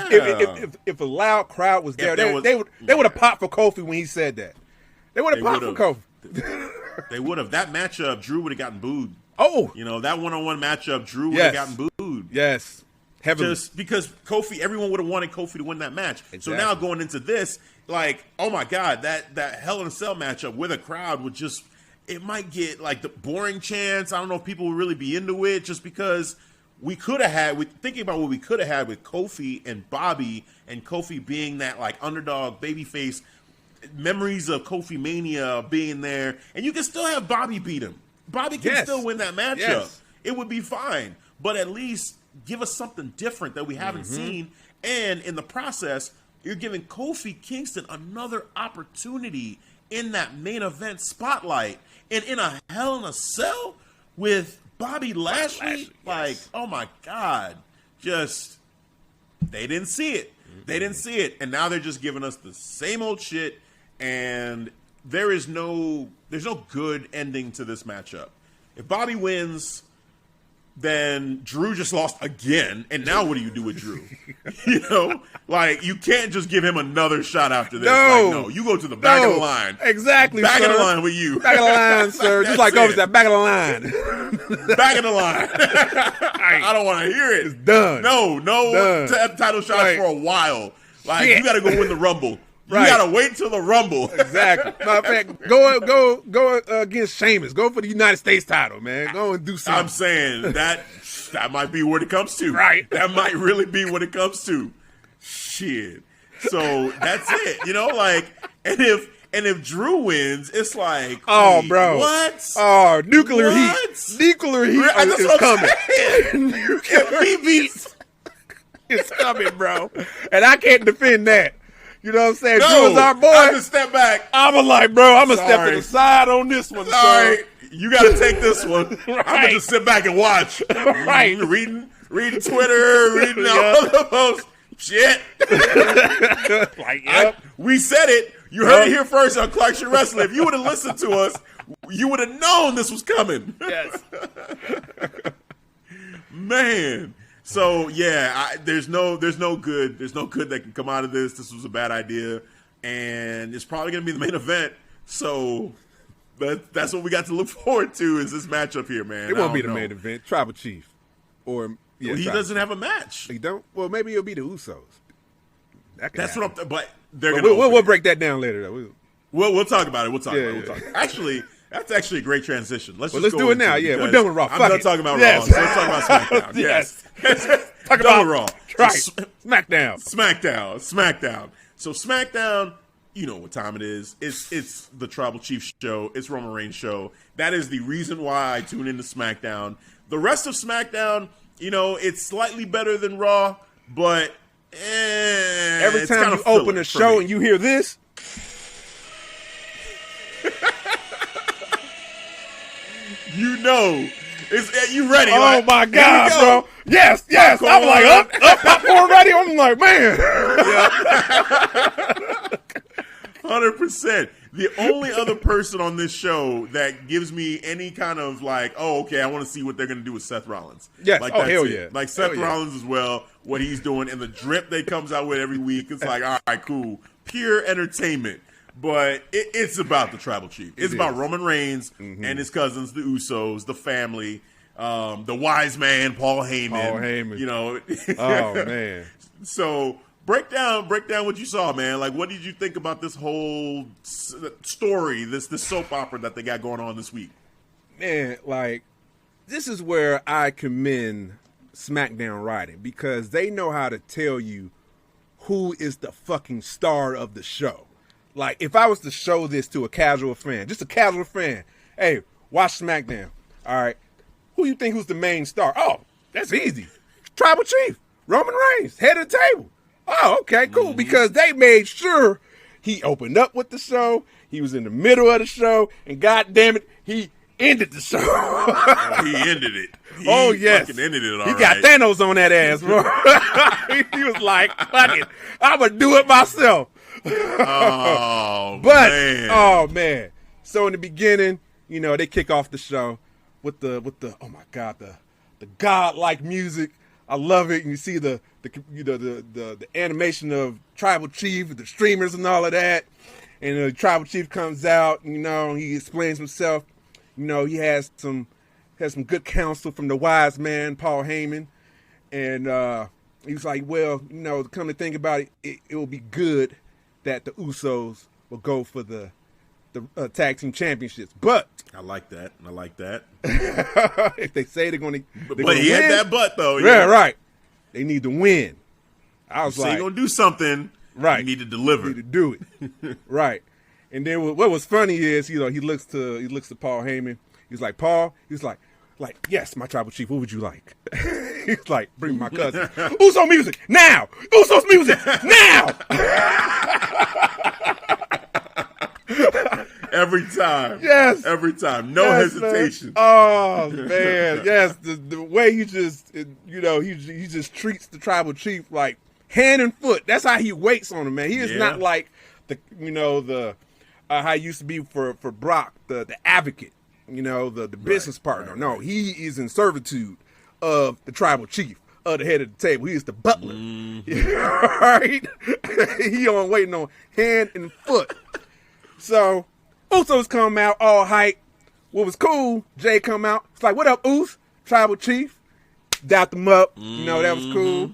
If a loud crowd was there, they would have popped for Kofi when he said that. They would have popped for Kofi. They would have. That matchup, Drew would have gotten booed. Oh! That one-on-one matchup, Drew would have gotten booed. Yes. Heavily. Just because Kofi, everyone would have wanted Kofi to win that match. Exactly. So now going into this, like, oh my God, that Hell in a Cell matchup with a crowd would just, it might get like the boring chance. I don't know if people would really be into it just because we could have had, thinking about what we could have had with Kofi and Bobby and Kofi being that like underdog babyface, memories of Kofi Mania being there, and you can still have Bobby beat him. Bobby can still win that matchup. Yes. It would be fine. But at least give us something different that we haven't seen. And in the process, you're giving Kofi Kingston another opportunity in that main event spotlight. and in a Hell in a Cell with Bobby Lashley. Like, oh my God. Just, they didn't see it. They didn't see it. And now they're just giving us the same old shit. And there's no good ending to this matchup. If Bobby wins, then Drew just lost again. And now what do you do with Drew? You know? Like, you can't just give him another shot after this. No, you go to the back of the line. Exactly, back sir. of the line with you. Back of the line, sir. Just like over that back of the line. Back of the line. I don't want to hear it. It's done. No done. Title shots for a while. Like, you got to go win the Rumble. You Right. got to wait till the Rumble. Exactly. Matter of fact, go against Sheamus. Go for the United States title, man. Go and do something. I'm saying that might be what it comes to. Right. That might really be what it comes to. Shit. So that's it. You know, like, and if Drew wins, it's like, oh, wait, bro, what? Oh, nuclear What? heat. Nuclear heat That's is what I'm coming. saying. If he beats, It's coming, bro. And I can't defend that. You know what I'm saying? no, Drew is our boy. I'm gonna step back. I'm like, bro, I'm going to step to Sorry. the side on this one. Sorry, Sir. you got to take this one. Right. I'm gonna just sit back and watch. Right. Reading Twitter, reading all the posts. Shit. Like, yep. We said it. You heard it here first on Clarkson Wrestling. If you would have listened to us, you would have known this was coming. Yes. Man. So yeah, there's no good that can come out of this. This was a bad idea, and it's probably gonna be the main event. So that's what we got to look forward to is this matchup here, man. It won't be the main event. Tribal Chief. Or Well, he doesn't have a match. He don't? Well, maybe it'll be the Usos. That's what I'm. But they're But gonna. we'll break that down later, though. We'll talk about it. We'll talk about it. Yeah. We'll talk. Actually, that's actually a great transition. Let's Let's do it now. Yeah, we're done with Raw. I'm Fuck done it. talking about Yes. Raw. So let's talk about SmackDown. Yes. Talk Done about with Raw. Right. So, SmackDown. SmackDown. So SmackDown, you know what time it is. It's the Tribal Chief show. It's Roman Reigns show. That is the reason why I tune into SmackDown. The rest of SmackDown, you know, it's slightly better than Raw, but Every time you open a show and you hear this, you know, you ready? oh like, my here we God, go. bro. Yes. Popcorn. I'm like, up, popcorn ready. I'm like, man. 100%. The only other person on this show that gives me any kind of like, oh, okay, I want to see what they're going to do with Seth Rollins. Yes. Like, Oh, that's hell it. yeah. Like Seth Hell yeah. Rollins as well, what he's doing, and the drip that comes out with every week. It's like, all right, cool. Pure entertainment. But it's about the Tribal Chief. It's about Roman Reigns and his cousins, the Usos, the family, the wise man, Paul Heyman. You know. Oh, man. So break down what you saw, man. Like, what did you think about this whole story, this soap opera that they got going on this week? Man, like, this is where I commend SmackDown writing because they know how to tell you who is the fucking star of the show. Like, if I was to show this to a casual fan, just a casual fan, hey, watch SmackDown. All right, who you think who's the main star? Oh, that's easy. Tribal Chief, Roman Reigns, head of the table. Oh, okay, cool. Because they made sure he opened up with the show, he was in the middle of the show, and God damn it, he ended the show. He ended it. Oh, yes. Fucking ended it all He got Thanos on that ass, bro. He was like, fuck it, I'm going to do it myself. Oh, But, man. oh, man. So in the beginning, you know, they kick off the show with the oh, my God, the godlike music. I love it. And you see the animation of Tribal Chief, the streamers and all of that. And the Tribal Chief comes out, you know, and he explains himself. You know, he has some good counsel from the wise man, Paul Heyman. And he was like, well, you know, come to think about it, it will be good that the Usos will go for the tag team championships. But I like that. if they say they're going to But he had that butt, though. Yeah, right. They need to win. I was So like, you're going to do something. right. You need to deliver. You need to do it. Right. And then what was funny is, you know, he looks to Paul Heyman. He's like, Paul, he's like, yes, my Tribal Chief, what would you like? He's like, bring my cousin. Uso music, now! Uso's music, now! Every time. Yes. Every time. No Yes, hesitation. Man. Oh, man. Yes. The way he just, he just treats the tribal chief like hand and foot. That's how he waits on him, man. He is not like how he used to be for Brock, the advocate, the business partner. No, he is in servitude of the tribal chief, of the head of the table. He is the butler. Right? He on waiting on hand and foot. So Usos come out all hype. What was cool, Jay come out. It's like, what up, Us? Tribal chief. Dapped him up. That was cool.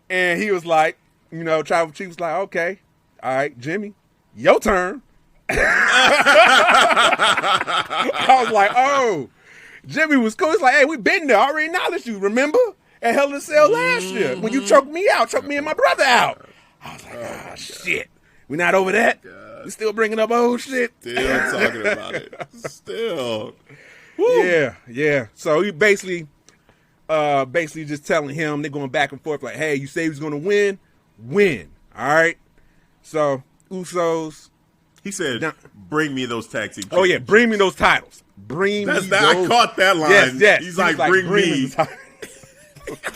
And he was like, tribal chief was like, okay, all right, Jimmy, your turn. I was like, oh, Jimmy was cool. He's like, hey, we been there. I already acknowledged you, remember? At Hell in a Cell last year when you choked me and my brother out. I was like, oh, shit. We not over that? We still bringing up old shit? Still talking about it. Still. Woo. Yeah. So he basically just telling him, they're going back and forth like, hey, you say he was going to win. All right? So, Usos. He said, bring me those tag team. Oh, yeah, bring me those titles. I caught that line. Yes. He's like, bring me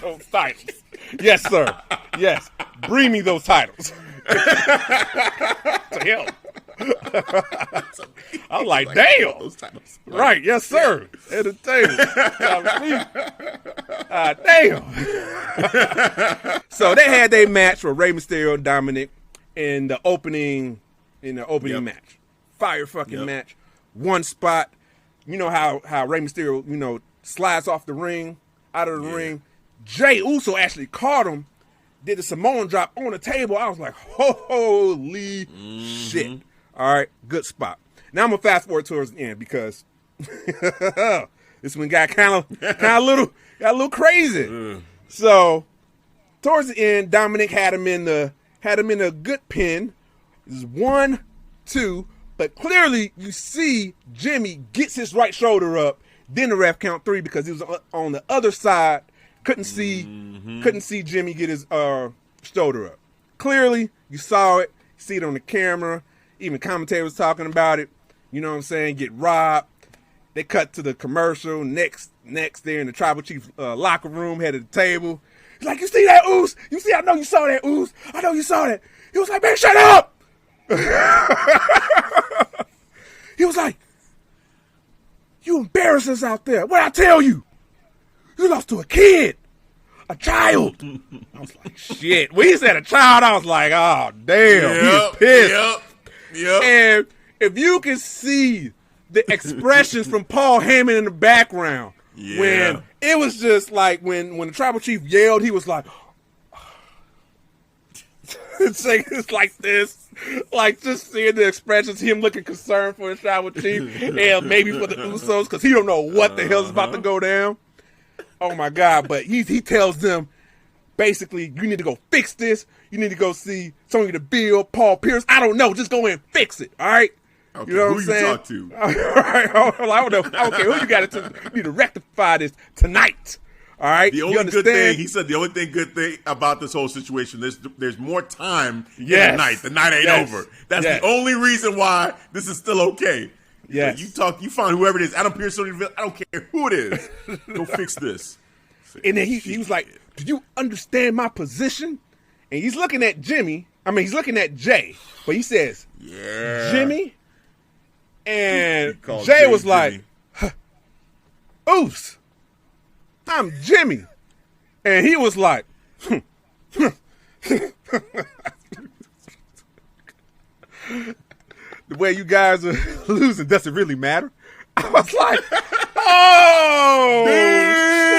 those titles. Yes, sir. Yes. Bring me those titles. To him. I was like, damn. Those titles. Right, yes, sir. Entertainment. Damn. So they had their match with Rey Mysterio and Dominic in the opening match. Fire fucking match. One spot. You know how Rey Mysterio, slides off the ring, out of the ring. Jay Uso actually caught him, did the Samoan drop on the table. I was like, holy shit. All right, good spot. Now I'm going to fast forward towards the end because this one got kind of a little crazy. So towards the end, Dominic had him in a good pin. This is 1, 2, but clearly you see Jimmy gets his right shoulder up. Then the ref count 3 because he was on the other side. Couldn't see Jimmy get his shoulder up. Clearly, you saw it. You see it on the camera. Even commentator was talking about it. You know what I'm saying? Get robbed. They cut to the commercial. Next, they're in the tribal chief locker room, head of the table. He's like, you see that, Oos? I know you saw that, Oos. I know you saw that. He was like, man, shut up. He was like, you embarrass us out there. What'd I tell you? You lost to a kid. A child. I was like, shit. When he said a child, I was like, oh, damn. He's pissed. Yep. And if you can see the expressions from Paul Heyman in the background, when it was just like when the tribal chief yelled, he was like, it's like this. Like just seeing the expressions, him looking concerned for the tribal chief and maybe for the Usos because he don't know what the hell's about to go down. Oh my God! But he tells them basically, you need to go fix this. You need to go see Sonya Deville, Paul Pierce. I don't know. Just go in and fix it. All right. Okay, you know what who I'm saying? You talk to? All right. I don't know. Okay, who you got to? You need to rectify this tonight. All right. The only good thing he said. The only good thing about this whole situation. There's more time in the night. The night ain't over. That's the only reason why this is still okay. Yes. You find whoever it is. Adam Pierce, Sonya Deville. I don't care who it is. Go fix this. And then he was like, "Do you understand my position?" And he's looking at Jimmy. I mean, he's looking at Jay, but he says, "Yeah, Jimmy." And Jay was like, "Oops, I'm Jimmy," and he was like, "The way you guys are losing doesn't really matter." I was like, "Oh, shit!"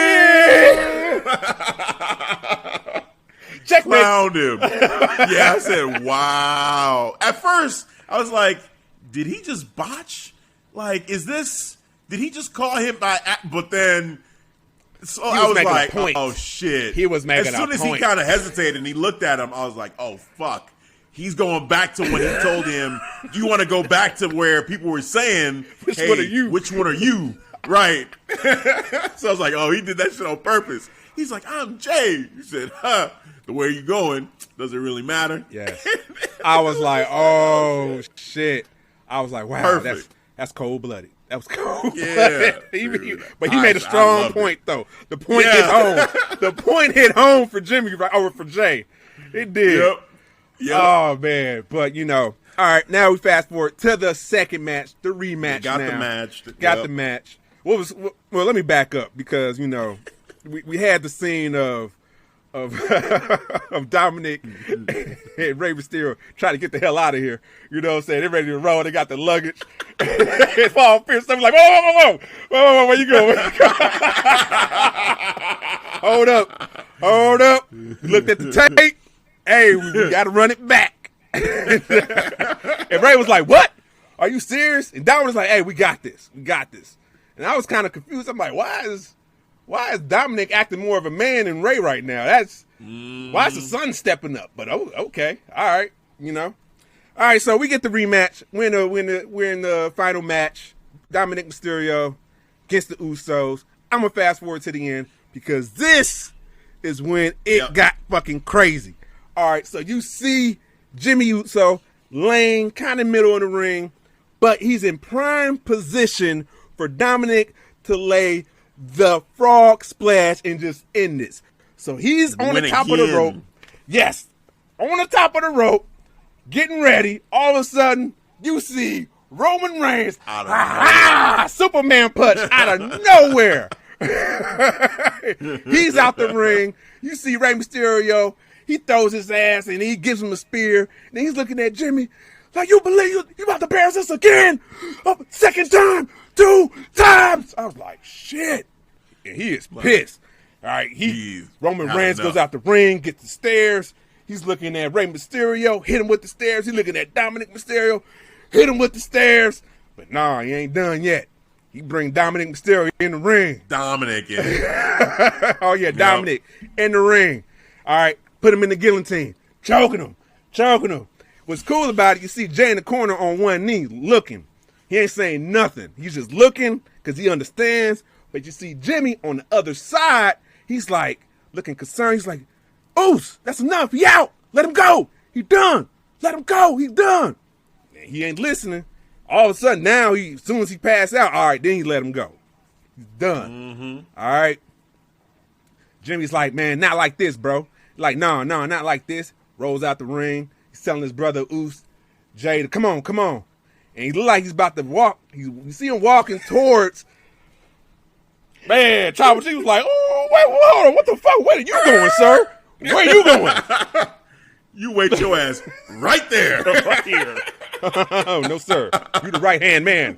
Checkmate. Found him. Yeah, I said, "Wow." At first, I was like, "Did he just botch? Like, did he just call him by?" But then, so I was like, "Oh shit!" He was making a point. As soon as he kind of hesitated and he looked at him, I was like, "Oh fuck." He's going back to when he told him, "Do you want to go back to where people were saying, which one are you? Which one are you?" Right. So I was like, "Oh, he did that shit on purpose." He's like, "I'm Jay." He said, "The way you going doesn't really matter." Yes. I was like, "Oh shit." I was like, wow, Perfect. that's cold-blooded. That was cold-blooded. Yeah, but he made a strong point, though. The point hit home. The point hit home for Jimmy over for Jay. It did. Yep. Oh, man. But, all right, now we fast forward to the second match, the rematch Got now. the match. Got the match. Well, let me back up because, we had the scene of Dominic and Rey Mysterio trying to get the hell out of here. You know what I'm saying? They're ready to roll. They got the luggage. And Paul Pierce, I'm like, whoa, where you going? Hold up. We looked at the tape. Hey, we got to run it back. And Rey was like, what? Are you serious? And Dominic was like, hey, we got this. And I was kind of confused. I'm like, why is Dominic acting more of a man than Rey right now? Why is the son stepping up? But okay, all right, All right, so we get the rematch. We're in the final match. Dominic Mysterio against the Usos. I'm gonna fast forward to the end because this is when it got fucking crazy. All right, so you see Jimmy Uso laying kind of middle of the ring, but he's in prime position for Dominic to lay the frog splash and just end this. So he's on the top of the rope. Yes, on the top of the rope, getting ready. All of a sudden, you see Roman Reigns, Superman punch out of nowhere. He's out the ring. You see Rey Mysterio. He throws his ass and he gives him a spear. And he's looking at Jimmy like, you believe you about to embarrass us again? Second time, 2 times. I was like, shit. And he is pissed. All right, Roman Reigns goes out the ring, gets the stairs. He's looking at Rey Mysterio, hit him with the stairs. He's looking at Dominic Mysterio, hit him with the stairs. But nah, he ain't done yet. He bring Dominic Mysterio in the ring. Dominic in it. Oh, yeah, Dominic in the ring. All right, put him in the guillotine. Choking him. What's cool about it, you see Jay in the corner on one knee looking. He ain't saying nothing. He's just looking because he understands. But you see Jimmy on the other side, he's like looking concerned. He's like, Oos, that's enough. He out. Let him go. He done. Let him go. He done. And he ain't listening. All of a sudden now, as soon as he passed out, all right, then he let him go. He's done. Mm-hmm. All right. Jimmy's like, man, not like this, bro. Like, no, not like this. Rolls out the ring. He's telling his brother Oos, Jay, come on. And he look like he's about to walk. You see him walking towards. Man, Tribal Chief was like, oh, wait, hold on. What the fuck? Where are you going, sir? Where are you going? You wait your ass right there. Right here. Oh, no, sir. You the right-hand man.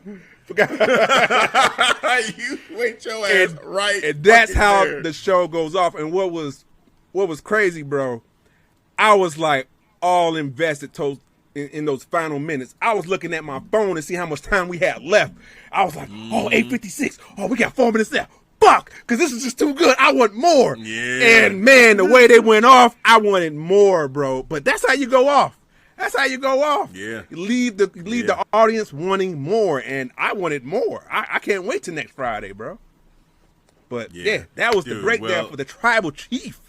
You wait your ass right. And that's how there. the show goes off. And what was crazy, bro, I was like all invested in those final minutes. I was looking at my phone to see how much time we had left. I was like, 8:56. Oh, we got 4 minutes left. Fuck, because this is just too good. I want more. Yeah. And, man, the way they went off, I wanted more, bro. But that's how you go off. Yeah. You leave the audience wanting more, and I wanted more. I can't wait till next Friday, bro. But, that was the breakdown for the Tribal Chief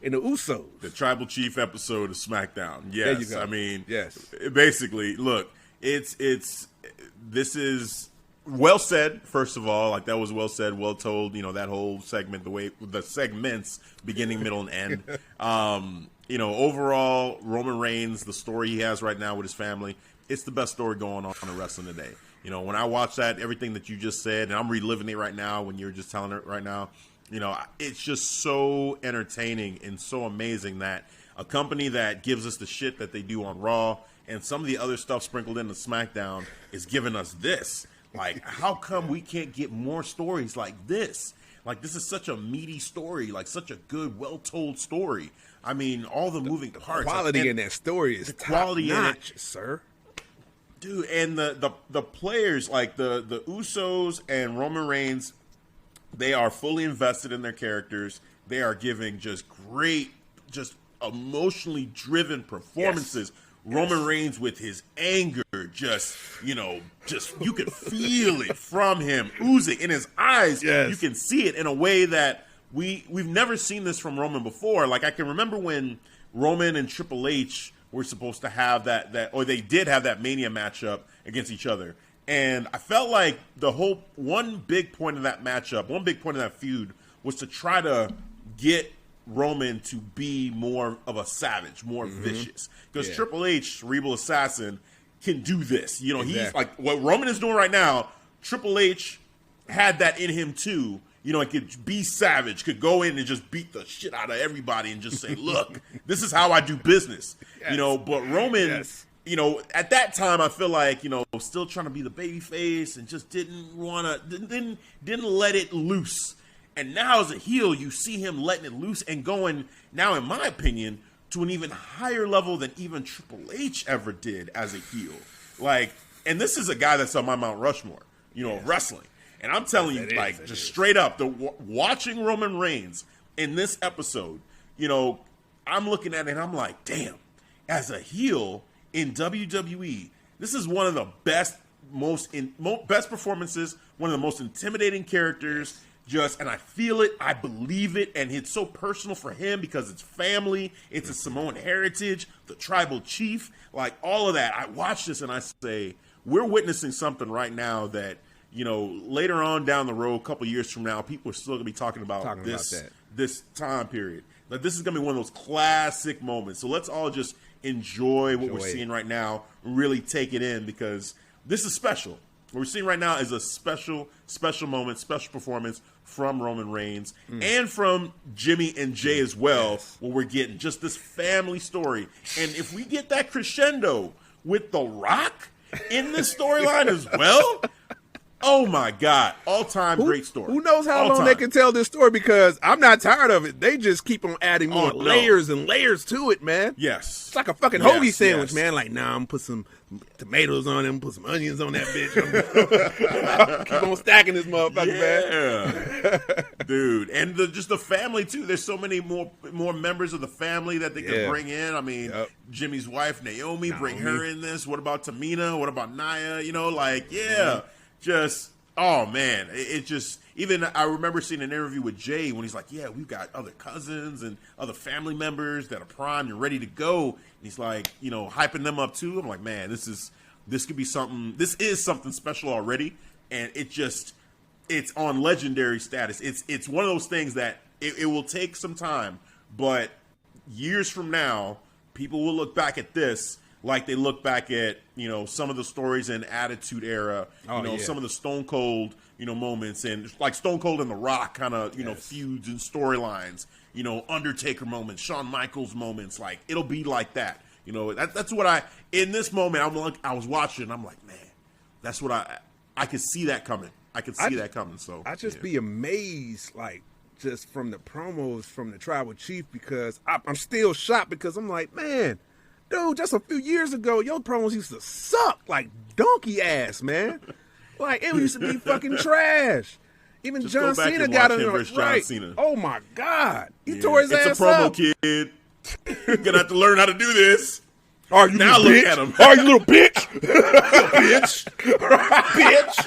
and the Usos. The Tribal Chief episode of SmackDown. Yes. There you go. I mean, yes. Basically, look, this is well said, first of all. Like, that was well said, well told, that whole segment, the segments, beginning, middle, and end. Overall, Roman Reigns, the story he has right now with his family, it's the best story going on in wrestling today. When I watch that, everything that you just said, and I'm reliving it right now when you're just telling it right now, it's just so entertaining and so amazing that a company that gives us the shit that they do on Raw and some of the other stuff sprinkled into SmackDown is giving us this. Like, how come we can't get more stories like this? Like, this is such a meaty story, like such a good, well-told story. I mean, all the moving parts. Quality in that story is top-notch, sir. Dude, and the players, like the Usos and Roman Reigns, they are fully invested in their characters. They are giving just great, just emotionally driven performances. Yes. Roman Reigns with his anger, just you can feel it from him oozing in his eyes. Yes. You can see it in a way that we've never seen this from Roman before. Like, I can remember when Roman and Triple H were supposed to have that, or they did have that Mania matchup against each other. And I felt like one big point of that matchup, one big point of that feud was to try to get Roman to be more of a savage, more vicious. Because Triple H, Cerebral Assassin, can do this. You know, he's like, what Roman is doing right now, Triple H had that in him too. You know, it could be savage, could go in and just beat the shit out of everybody and just say, look, this is how I do business. You know, but Roman, you know, at that time, I feel like, you know, still trying to be the baby face and just didn't let it loose. And now as a heel, you see him letting it loose and going, now in my opinion, to an even higher level than even Triple H ever did as a heel. Like, and this is a guy that's on my Mount Rushmore, you know, of wrestling. And I'm telling you, like, just straight up, watching Roman Reigns in this episode, you know, I'm looking at it and I'm like, damn, as a heel in WWE, this is one of the best performances, one of the most intimidating characters. And I feel it, I believe it, and it's so personal for him because it's family, it's a Samoan heritage, the tribal chief, like all of that. I watch this and I say, we're witnessing something right now that, you know, later on down the road, a couple years from now, people are still going to be talking about this time period. Like, this is going to be one of those classic moments. So let's all just enjoy what we're seeing right now, really take it in, because this is special. What we're seeing right now is a special moment, special performance from Roman Reigns and from Jimmy and Jay as well, where we're getting just this family story. And if we get that crescendo with The Rock in this storyline as well, oh my God, all-time great story. Who knows how long they can tell this story, because I'm not tired of it. They just keep on adding more layers and layers to it, man. Yes. It's like a fucking hoagie sandwich, man. Like, nah, I'm going to put some tomatoes on it, put some onions on that bitch. Keep on stacking this motherfucker, man. Dude. And just the family, too. There's so many more members of the family that they can bring in. I mean, Jimmy's wife, Naomi, bring her in this. What about Tamina? What about Nia? You know, like, just, oh, man. It just, even I remember seeing an interview with Jay when he's like, yeah, we've got other cousins and other family members that are primed and ready to go. And he's like, you know, hyping them up too. I'm like, man, this could be something, this is something special already. And it's on legendary status. It's one of those things that it will take some time, but years from now, people will look back at this like they look back at, you know, some of the stories in Attitude Era, some of the Stone Cold, you know, moments, and like Stone Cold and The Rock kind of, you know, feuds and storylines, you know, Undertaker moments, Shawn Michaels moments, like it'll be like that. You know, that's what in this moment, I was watching and I'm like, man, that's what I could see that coming. I could see that coming. So I just be amazed, like, just from the promos from the Tribal Chief, because I'm still shocked, because I'm like, man, dude, just a few years ago, your promos used to suck like donkey ass, man. Like, it used to be fucking trash. Even just John Cena got in there, right? Cena. Oh my God, he tore his ass up. It's a promo, kid. You're gonna have to learn how to do this. Are you now? Look at him. Are you little bitch? Bitch. Bitch.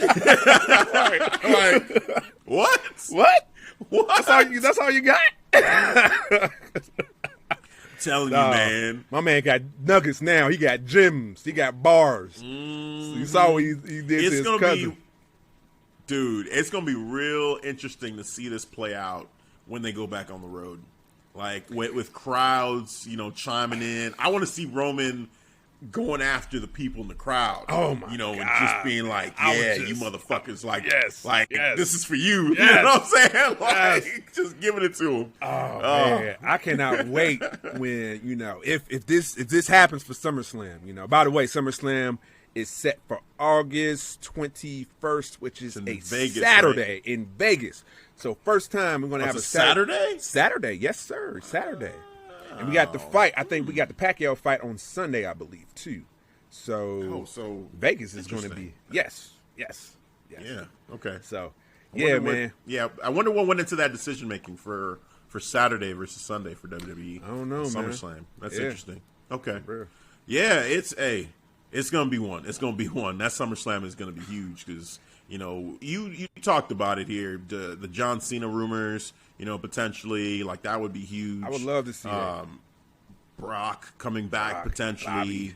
Like, what? What? That's all you got? Telling you, man. My man got nuggets now. He got gems. He got bars. So you saw what he did to his cousin. Dude, it's going to be real interesting to see this play out when they go back on the road. Like, with crowds, you know, chiming in. I want to see Roman going after the people in the crowd. Oh, my God. And just being like, you motherfuckers. Like, this is for you. Yes. You know what I'm saying? Like, just giving it to him. Oh, man. I cannot wait when, you know, if this happens for SummerSlam, you know. By the way, SummerSlam is set for August 21st, which is a Saturday in Vegas. So first time we're going to have a Saturday? Saturday, yes, sir. Saturday. And we got the fight. I think we got the Pacquiao fight on Sunday, I believe, too. So Vegas is going to be yes. Yeah. Okay. So man. I wonder what went into that decision making for Saturday versus Sunday for WWE. I don't know, SummerSlam. That's interesting. Okay. Bro. Yeah, it's going to be one. It's going to be one. That SummerSlam is going to be huge because, you know, you talked about it here, the John Cena rumors, you know, potentially, like, that would be huge. I would love to see that. Brock coming back potentially. Bobby.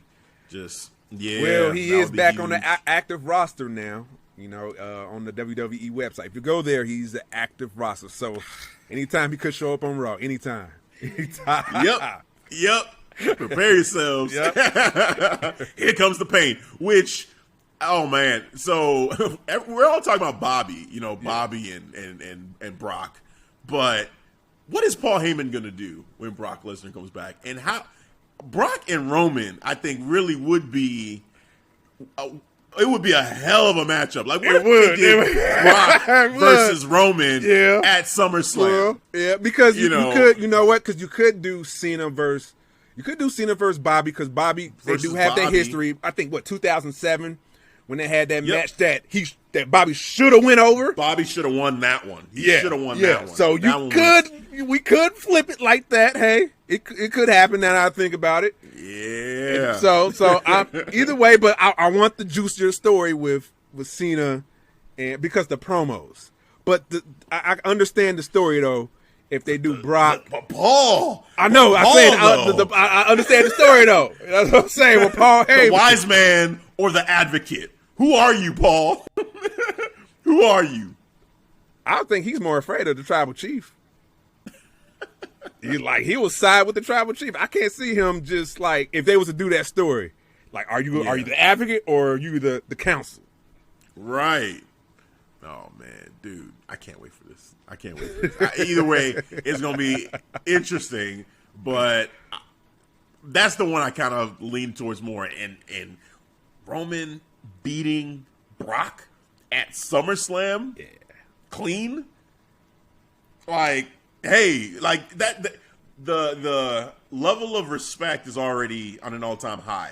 Just yeah. Well, he is back huge. on the active roster now. You know, on the WWE website. If you go there, he's the active roster. So anytime he could show up on Raw, anytime. Yep. Prepare yourselves. Yep. Here comes the pain. Which, oh man. So we're all talking about Bobby. You know, Bobby and Brock. But what is Paul Heyman gonna do when Brock Lesnar comes back? And how Brock and Roman, I think, really would be. It would be a hell of a matchup. Like, what if they did Brock versus Roman at SummerSlam? Well, yeah, because you could, you know what? Because you could do Cena versus Bobby, because Bobby, they do have that history. I think 2007 when they had that match that Bobby should have went over. Bobby should have won that one. He should have won that one. So we could flip it like that. Hey, it could happen. Now that I think about it. Yeah. So either way, but I want the juicier story with Cena, and because the promos. But I understand the story though. If they do Brock, but Paul, I know. I understand the story though. That's what I'm saying. With Paul Heyman, the wise man or the advocate. Who are you, Paul? Who are you? I think he's more afraid of the tribal chief. He will side with the tribal chief. I can't see him just like if they was to do that story. Like, are you the advocate or are you the counsel? Right. Oh man, dude, I can't wait for this. Either way, it's gonna be interesting. But that's the one I kind of lean towards more. And Roman beating Brock at SummerSlam, clean. Like, hey, like that. The level of respect is already on an all-time high.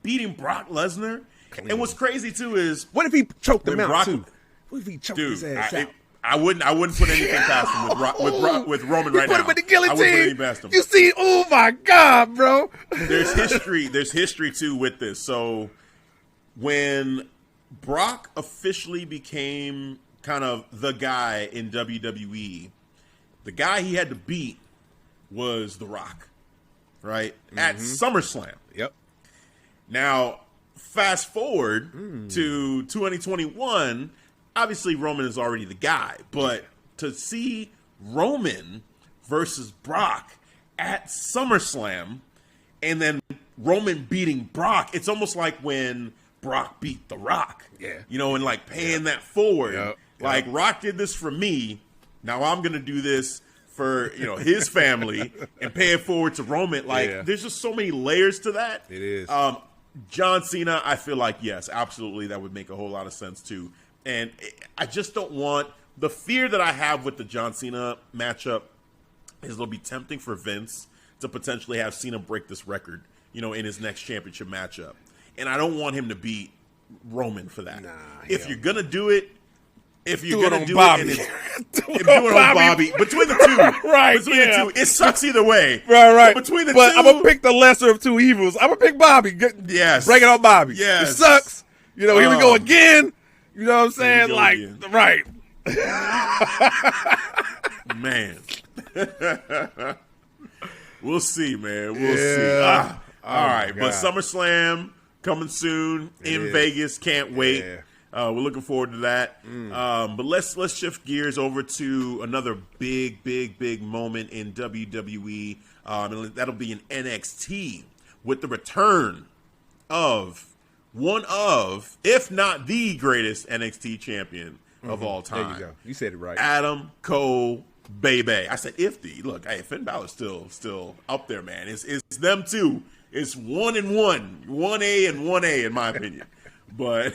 Beating Brock Lesnar, and what's crazy too is what if he choked him out too? What if he choked his ass out? I wouldn't put anything past him with Roman right now. Put him in the guillotine. I wouldn't put anything past him. You see, oh my God, bro. There's history too with this. So when Brock officially became kind of the guy in WWE, the guy he had to beat was The Rock, right? At SummerSlam. Yep. Now, fast forward to 2021, obviously Roman is already the guy, but to see Roman versus Brock at SummerSlam and then Roman beating Brock, it's almost like when Brock beat The Rock. Yeah. You know, and like paying that forward. Yep. Like, Rock did this for me. Now I'm going to do this for, you know, his family and pay it forward to Roman. Like, there's just so many layers to that. It is. John Cena, I feel like, yes, absolutely, that would make a whole lot of sense too. And I just don't want the fear that I have with the John Cena matchup is it'll be tempting for Vince to potentially have Cena break this record, you know, in his next championship matchup. And I don't want him to beat Roman for that. If you're gonna do it, and it's do it on Bobby. Between the two, right? Between the two, it sucks either way. Right. But between the but two, I'm gonna pick the lesser of two evils. I'm gonna pick Bobby. Yes, break it on Bobby. Yes, it sucks. You know, here we go again. You know what I'm saying? Like, right. Man. We'll see, man. We'll see. All right. But SummerSlam coming soon in Vegas. Can't wait. We're looking forward to that. But let's shift gears over to another big moment in WWE. And that'll be in NXT with the return of one of, if not the greatest NXT champion of all time. There you go. You said it right. Adam Cole, baby. I said if the. Look, hey, Finn Balor's still up there, man. It's them two. It's 1 and 1. 1A and 1A in my opinion. But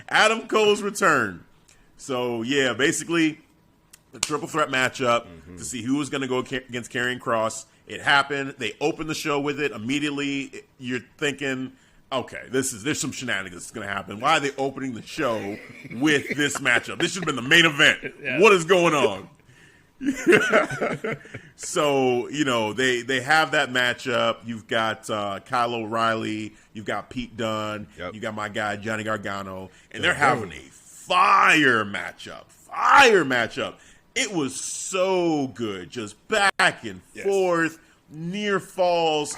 Adam Cole's return. So, yeah, basically the triple threat matchup to see who was going to go against Karrion Kross. It happened. They opened the show with it. Immediately, you're thinking, okay, there's some shenanigans that's going to happen. Why are they opening the show with this matchup? This should have been the main event. Yeah. What is going on? So, you know, they have that matchup. You've got Kyle O'Reilly. You've got Pete Dunne. Yep. You got my guy, Johnny Gargano. And they're having a fire matchup. It was so good. Just back and forth. near falls,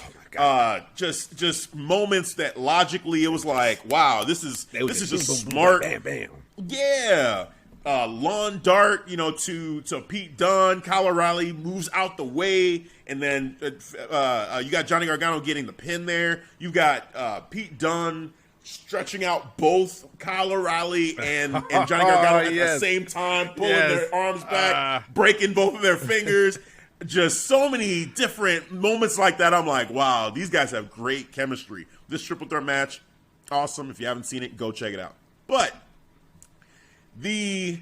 just moments that logically it was like, wow, this is just smart. Bam, bam. Yeah. Lawn dart, to Pete Dunne. Kyle O'Reilly moves out the way, and then you got Johnny Gargano getting the pin there. You got Pete Dunne stretching out both Kyle O'Reilly and Johnny Gargano at the same time, pulling their arms back, breaking both of their fingers. Just so many different moments like that. I'm like, wow, these guys have great chemistry. This triple threat match, awesome. If you haven't seen it, go check it out. But the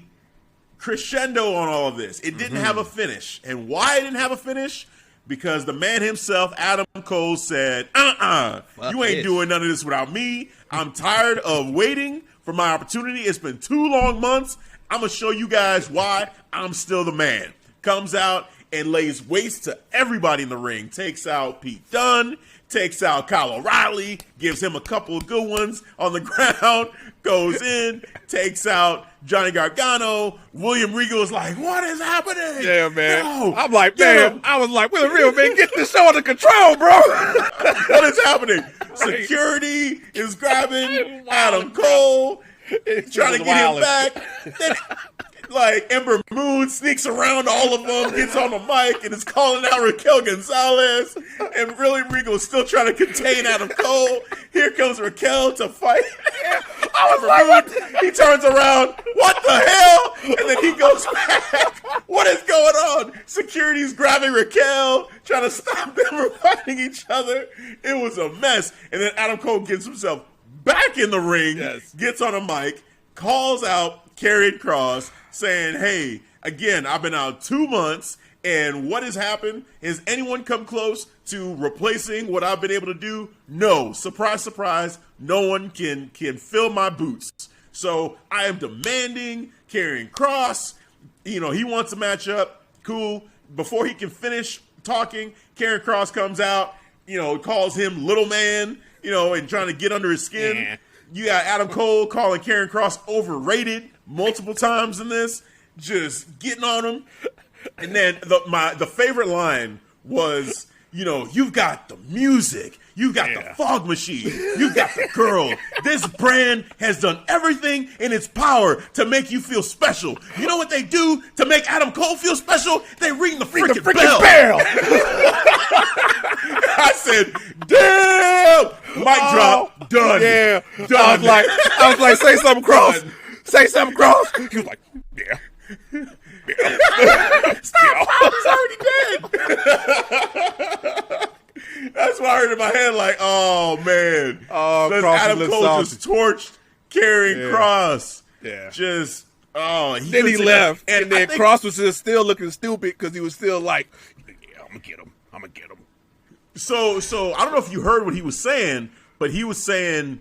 crescendo on all of this, it didn't have a finish. And why it didn't have a finish? Because the man himself, Adam Cole, said, you ain't doing none of this without me. I'm tired of waiting for my opportunity. It's been 2 long months. I'm going to show you guys why I'm still the man. Comes out and lays waste to everybody in the ring. Takes out Pete Dunne, takes out Kyle O'Reilly, gives him a couple of good ones on the ground, goes in, takes out Johnny Gargano. William Regal is like, what is happening? Yeah, man. No, I'm like, man, I was like, William Regal, man, get this show under control, bro. What is happening? Security is grabbing Adam Cole, trying to get him back. Then, like, Ember Moon sneaks around all of them, gets on the mic, and is calling out Raquel Gonzalez. And William Regal is still trying to contain Adam Cole. Here comes Raquel to fight. I was like, he turns around, what the hell? And then he goes back. What is going on? Security's grabbing Raquel, trying to stop them from fighting each other. It was a mess. And then Adam Cole gets himself back in the ring, gets on a mic, calls out Karrion Kross, saying, hey, again, I've been out 2 months, and what has happened? Has anyone come close to replacing what I've been able to do? No. Surprise, surprise, no one can fill my boots. So I am demanding Karrion Kross. He wants a matchup. Cool. Before he can finish talking, Karrion Kross comes out, calls him little man, and trying to get under his skin. Yeah. You got Adam Cole calling Karrion Kross overrated multiple times in this, just getting on him. And then the favorite line was, you've got the music, you've got the fog machine, you've got the girl. This brand has done everything in its power to make you feel special. You know what they do to make Adam Cole feel special? They ring the freaking bell. I said, damn! Mic drop, done. Yeah. Done. I was like, say something, Cross. Say something, Cross. He was like, yeah. Stop! I was already dead. That's what I heard in my head. Like, oh man, Adam Cole just torched Karrion Kross. Yeah, just then he left, and then Kross was just still looking stupid because he was still like, yeah, I'm gonna get him. So I don't know if you heard what he was saying, but he was saying,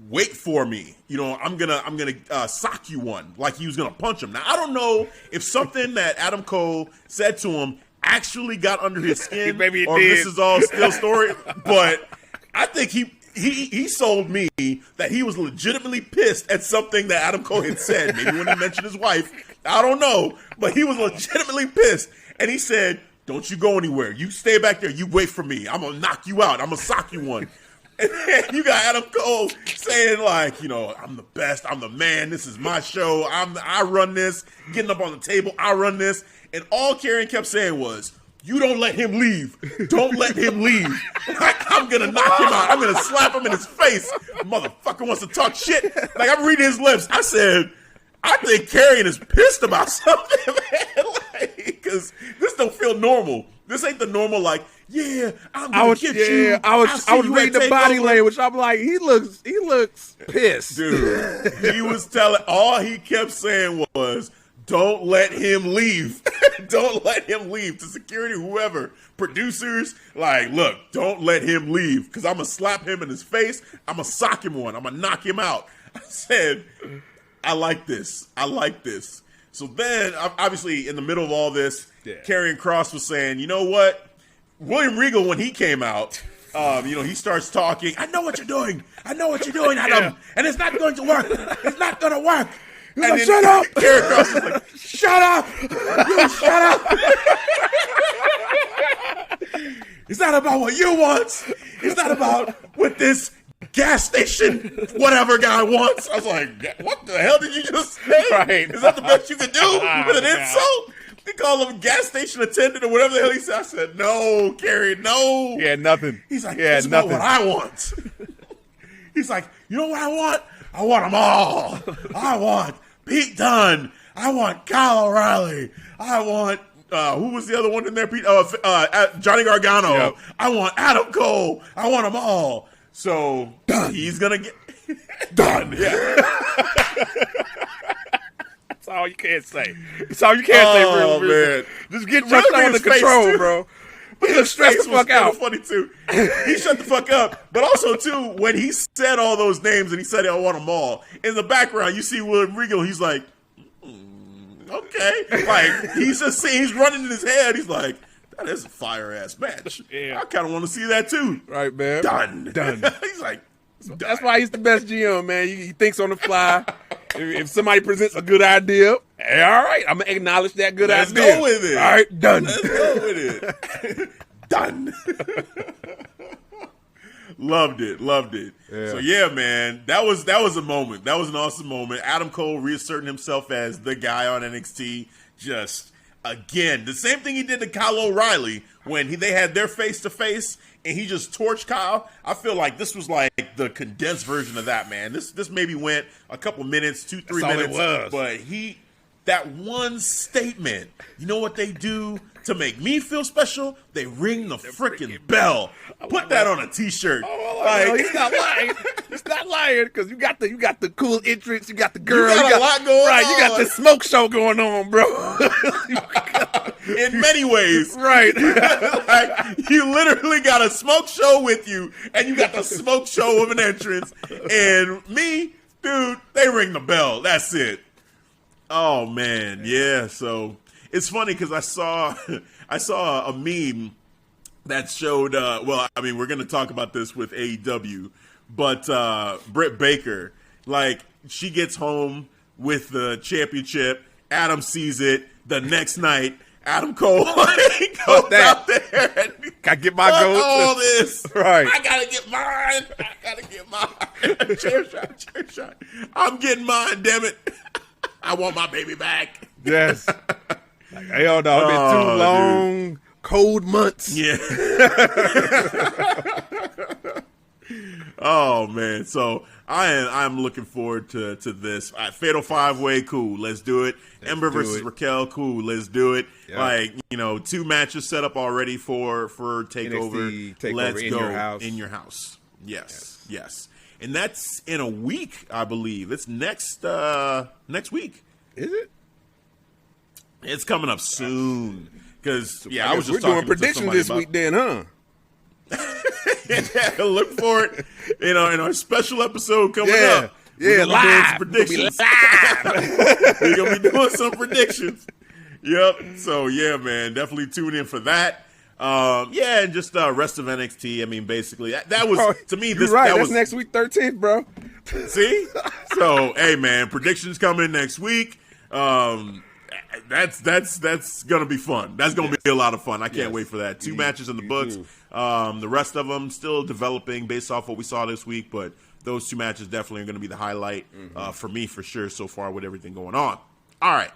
wait for me. I'm gonna sock you one, like he was gonna punch him. Now I don't know if something that Adam Cole said to him actually got under his skin, maybe it or did. This is all still story. But I think he sold me that he was legitimately pissed at something that Adam Cole had said. Maybe when he mentioned his wife, I don't know, but he was legitimately pissed, and he said, "Don't you go anywhere. You stay back there. You wait for me. I'm gonna knock you out. I'm gonna sock you one." And then you got Adam Cole saying, like, I'm the best. I'm the man. This is my show. I run this. Getting up on the table. I run this. And all Karrion kept saying was, you don't let him leave. Don't let him leave. Like, I'm going to knock him out. I'm going to slap him in his face. Motherfucker wants to talk shit. Like, I'm reading his lips. I said, I think Karrion is pissed about something, man. Like, because this don't feel normal. This ain't the normal, like, yeah, I'm gonna get you. I was reading the body language. I'm like, he looks pissed. Dude, he was telling, all he kept saying was, don't let him leave. Don't let him leave. To security, whoever, producers, like, look, don't let him leave, because I'm going to slap him in his face. I'm going to sock him one. I'm going to knock him out. I said, I like this. So then, obviously, in the middle of all this, Karrion Kross was saying, you know what? William Regal, when he came out, he starts talking. I know what you're doing, Adam, and it's not going to work. It's not going to work. And then shut up. Karrion Kross is like, shut up. You shut up. It's not about what you want. It's not about what this gas station whatever guy wants. I was like, what the hell did you just say? Right. Is that the best you could do with an insult? They call him gas station attendant or whatever the hell he said. I said, no, Kerry, no. He had nothing. He's like, Yeah, it's about what I want. He's like, you know what I want? I want them all. I want Pete Dunne. I want Kyle O'Reilly. I want, who was the other one in there? Pete, Johnny Gargano. Yep. I want Adam Cole. I want them all. So he's going to get done. Yeah. That's all you can't say. That's all you can't say, bro. Man. Just get your shit under control, bro. But he stressed the fuck out. Funny too. He shut the fuck up. But also too, when he said all those names and he said, I want them all, in the background you see William Regal. He's like, okay. Like he's just saying, he's running in his head. He's like, that is a fire ass match. Yeah. I kind of want to see that too. Right, man. Done. He's like, that's why he's the best GM, man. He thinks on the fly. If somebody presents a good idea, hey, all right, I'm gonna acknowledge that good idea. Let's go with it. All right, done. Let's go with it. Done. Loved it. Yeah. So yeah, man, that was a moment. That was an awesome moment. Adam Cole reasserting himself as the guy on NXT. Just again, the same thing he did to Kyle O'Reilly when they had their face to face. And he just torched Kyle. I feel like this was like the condensed version of that, man. This maybe went a couple minutes, 2-3 minutes. But that one statement, you know what they do to make me feel special? They ring the freaking bell. Put that on a t-shirt. No, he's not lying. He's not lying because you got the cool entrance, you got the girl, you got a lot going on. You got the smoke show going on, bro. In many ways. Right. Like, you literally got a smoke show with you, and you got the smoke show of an entrance. And me, dude, they ring the bell. That's it. Oh, man. Yeah, so it's funny because I saw a meme that showed, we're going to talk about this with AEW, but Britt Baker, like, she gets home with the championship. Adam sees it the next night. Adam Cole goes out there and gotta get my gold. All this, right? I gotta get mine. Chair shot. I'm getting mine. Damn it! I want my baby back. Yes. Like, hell no, it's been 2 long, dude. Cold months. Yeah. Oh man, so I'm looking forward to this. Fatal 5-Way, cool, let's do it. Ember versus Raquel, cool, let's do it. Yep. Like, 2 matches set up already for Takeover. Let's go in your house. Yes. And that's in a week, I believe. It's next week. Is it? It's coming up soon. Because I was just we're doing predictions this week, then, huh? Yeah, look for it, in our special episode coming up. Yeah, live predictions. We're gonna be doing some predictions. Yep. So yeah, man, definitely tune in for that. And just rest of NXT. I mean, basically, that was to me. You're right. That's next week, 13th, bro. See? So hey, man, predictions coming next week. That's gonna be fun. That's gonna be a lot of fun. I can't wait for that. 2 matches in the books. The rest of them still developing based off what we saw this week, but those 2 matches definitely are going to be the highlight for me for sure so far with everything going on. All right,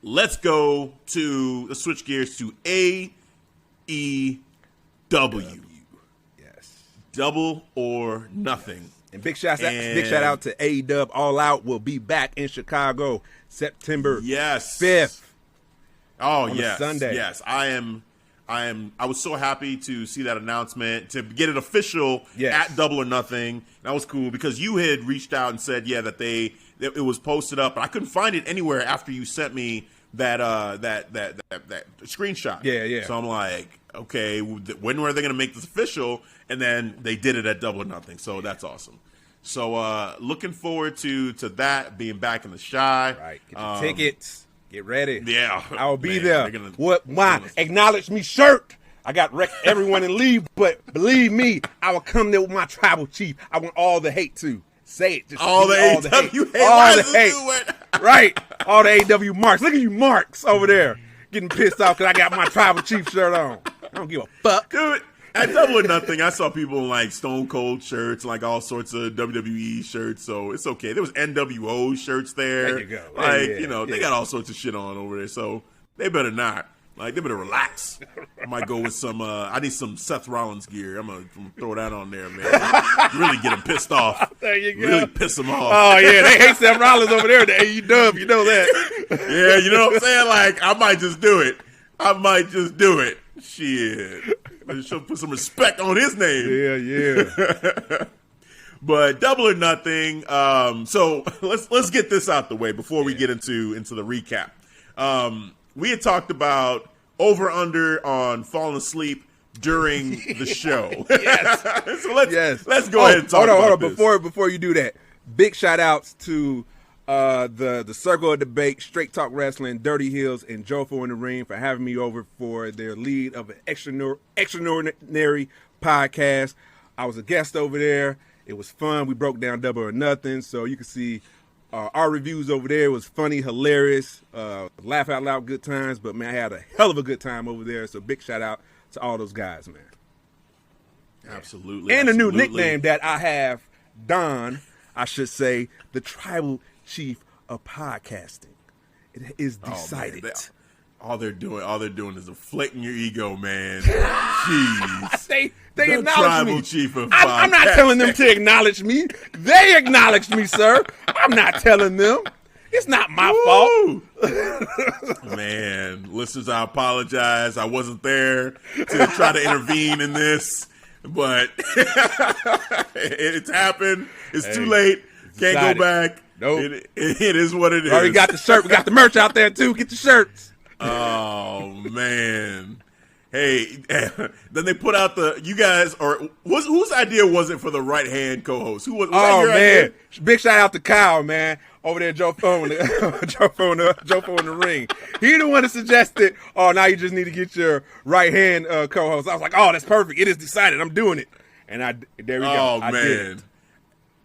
let's switch gears to AEW. Yes, Double or Nothing. And big shout out to AEW All Out. Will be back in Chicago September 5th. Oh yes, Sunday. Yes, I was so happy to see that announcement, to get it official at Double or Nothing. That was cool because you had reached out and said, that it was posted up, but I couldn't find it anywhere after you sent me that screenshot. Yeah. So I'm like, okay, when were they going to make this official? And then they did it at Double or Nothing. So that's awesome. So looking forward to that, being back in the Shy. Right. Get your tickets. Get ready. Yeah. I will be there. My acknowledge me shirt. I got everyone in leave, but believe me, I will come there with my tribal chief. I want all the hate too. Say it. Just all the AEW hate. All the hate. Right. All the AEW marks. Look at you marks over there getting pissed off because I got my tribal chief shirt on. I don't give a fuck. Dude, at Double or Nothing, I saw people in like Stone Cold shirts, like all sorts of WWE shirts, so it's okay. There was NWO shirts there. There you go. Like, they got all sorts of shit on over there, so they better not. Like, they better relax. I might go with some, I need some Seth Rollins gear. I'm going to throw that on there, man. Really get him pissed off. There you go. Really piss him off. Oh, yeah, they hate Seth Rollins over there at the AEW. You know that. Yeah, you know what I'm saying? Like, I might just do it. Shit. She'll put some respect on his name. Yeah. But Double or Nothing. So let's get this out the way before we get into the recap. We had talked about over under on falling asleep during the show. Yes. So let's go ahead and talk about this. Before you do that, big shout outs to the Circle of Debate, Straight Talk Wrestling, Dirty Hills, and Jofo in the Ring for having me over for their lead of an extraordinary podcast. I was a guest over there. It was fun. We broke down Double or Nothing, so you can see our reviews over there. It was funny, hilarious, laugh out loud, good times. But man, I had a hell of a good time over there. So big shout out to all those guys, man. Absolutely. And a new nickname that I have, Don, I should say, the Tribal Chief of Podcasting. It is decided. All they're doing is inflating your ego, man. Jeez. They the acknowledge Tribal me. Chief of I'm not telling them to acknowledge me. They acknowledged me, sir. I'm not telling them. It's not my fault. Man, listeners, I apologize. I wasn't there to try to intervene in this, but it's happened. It's too late. Can't go back. Nope. It is what it is. Already got the shirt. We got the merch out there, too. Get the shirts. Oh, man. Hey, then they put out you guys, or whose idea was it for the right-hand co-host? Who was that your idea? Big shout out to Kyle, man. Over there, Joe Phone in the ring. He the one that suggested, now you just need to get your right-hand co-host. I was like, that's perfect. It is decided. I'm doing it. And there we go. Oh, I man. did it.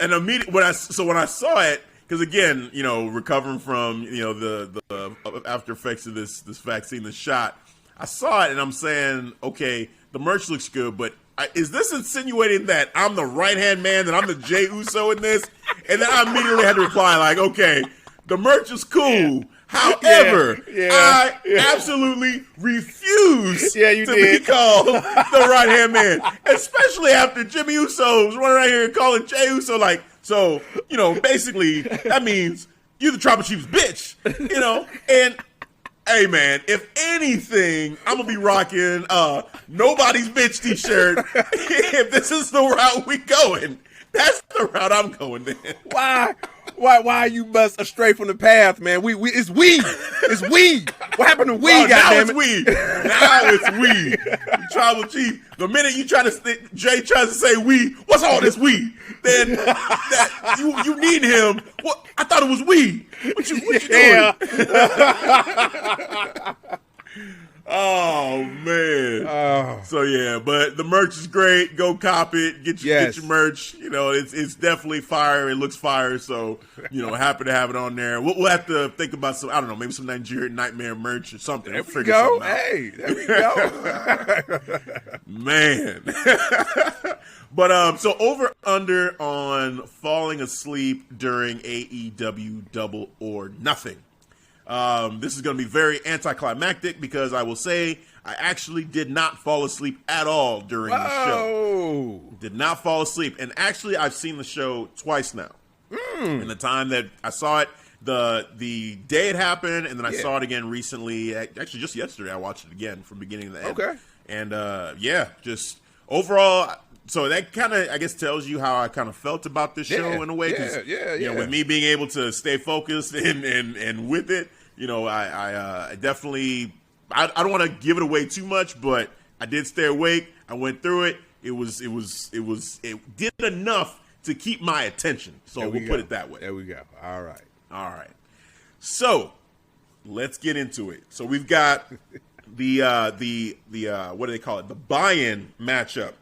And immediately, when I saw it, because again, recovering from, the after effects of this vaccine, the shot, I saw it and I'm saying, okay, the merch looks good, but is this insinuating that I'm the right-hand man, that I'm the Jey Uso in this? And then I immediately had to reply like, okay, the merch is cool. However, I absolutely refuse to be called the right-hand man, especially after Jimmy Uso was running around here and calling Jey Uso like, so, basically that means you're the Tribal Chief's bitch, and hey, man, if anything, I'm going to be rocking Nobody's Bitch t-shirt if this is the route we going. That's the route I'm going then. Why you bust astray from the path, man? It's we. It's we. What happened to we, goddammit? Now it's we. Tribal Chief. The minute you Jay tries to say we, what's all this we? Then you need him. What? I thought it was we. What you doing? Oh, man. So, yeah, but the merch is great. Go cop it. Get your merch. It's definitely fire. It looks fire. So, happy to have it on there. We'll have to think about some, I don't know, maybe some Nigerian Nightmare merch or something. There we go. Hey, there we go. Man. But, so over under on falling asleep during AEW Double or Nothing. This is going to be very anticlimactic because I will say I actually did not fall asleep at all during the show. Did not fall asleep. And actually, I've seen the show twice now. In the time that I saw it, the day it happened, and then I saw it again recently. Actually, just yesterday, I watched it again from beginning to end. Okay. And, just overall, so that kind of, I guess, tells you how I kind of felt about this show in a way. With me being able to stay focused and with it, I definitely, I don't want to give it away too much, but I did stay awake. I went through it. It did enough to keep my attention. So we'll put it that way. There we go. All right. So let's get into it. So we've got the what do they call it? The buy-in matchup.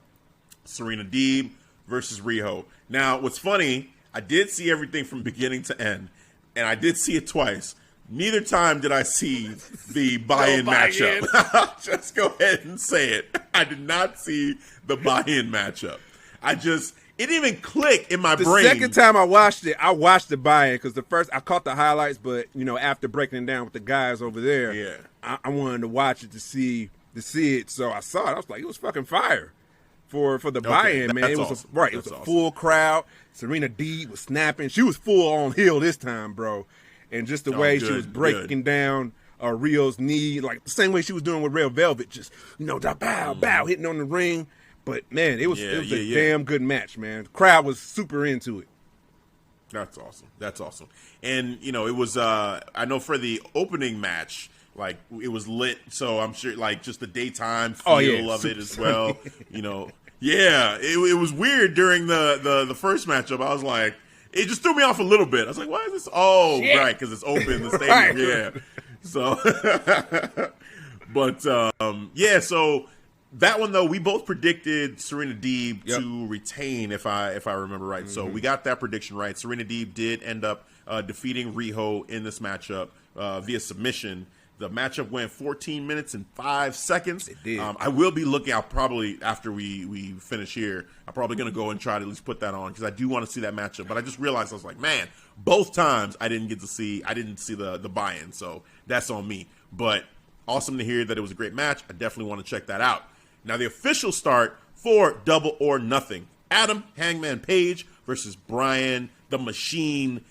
Serena Deeb versus Rhio. Now, what's funny, I did see everything from beginning to end, and I did see it twice. Neither time did I see the buy-in matchup. Just go ahead and say it. I did not see the buy-in matchup. It didn't even click in my brain. The second time I watched the buy-in because the first I caught the highlights, but after breaking it down with the guys over there, I wanted to watch it to see it. So I saw it. I was like, it was fucking fire for the buy-in, man. It was awesome. It was a full crowd. Serena Deeb was snapping. She was full on heel this time, bro. And just the way she was breaking down Rio's knee, like the same way she was doing with Red Velvet, just bow, hitting on the ring. But man, it was a damn good match, man. The crowd was super into it. That's awesome. And it was I know for the opening match, like it was lit, so I'm sure like just the daytime feel of it as well. It was weird during the first matchup. I was like, it just threw me off a little bit. I was like, why is this? Oh, shit. Right, because it's open, the stadium. Right. Yeah. So, but, so that one, though, we both predicted Serena Deeb to retain, if I remember right. Mm-hmm. So we got that prediction right. Serena Deeb did end up defeating Rhio in this matchup via submission. The matchup went 14 minutes and 5 seconds. It did. I will be looking out probably after we finish here. I'm probably going to go and try to at least put that on because I do want to see that matchup. But I just realized I was like, man, both times I didn't see the buy-in. So that's on me. But awesome to hear that it was a great match. I definitely want to check that out. Now the official start for Double or Nothing. Adam Hangman Page versus Brian the Machine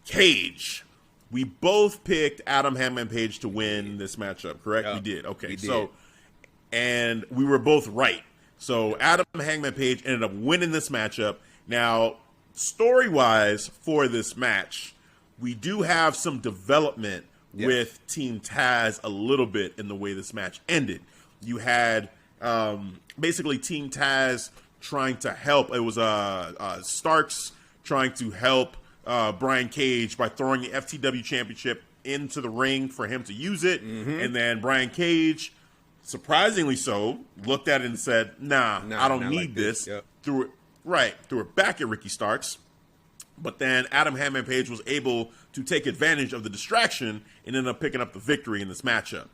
Cage. We both picked Adam Hangman Page to win this matchup, correct? We did. Okay, so and we were both right. So Adam Hangman Page ended up winning this matchup. Now, story-wise for this match, we do have some development with Team Taz a little bit in the way this match ended. You had basically Team Taz trying to help. It was Starks trying to help Brian Cage by throwing the FTW Championship into the ring for him to use it. Mm-hmm. And then Brian Cage, surprisingly so, looked at it and said, nah I don't need like this. Yep. Threw it back at Ricky Starks. But then Adam Hangman Page was able to take advantage of the distraction and ended up picking up the victory in this matchup.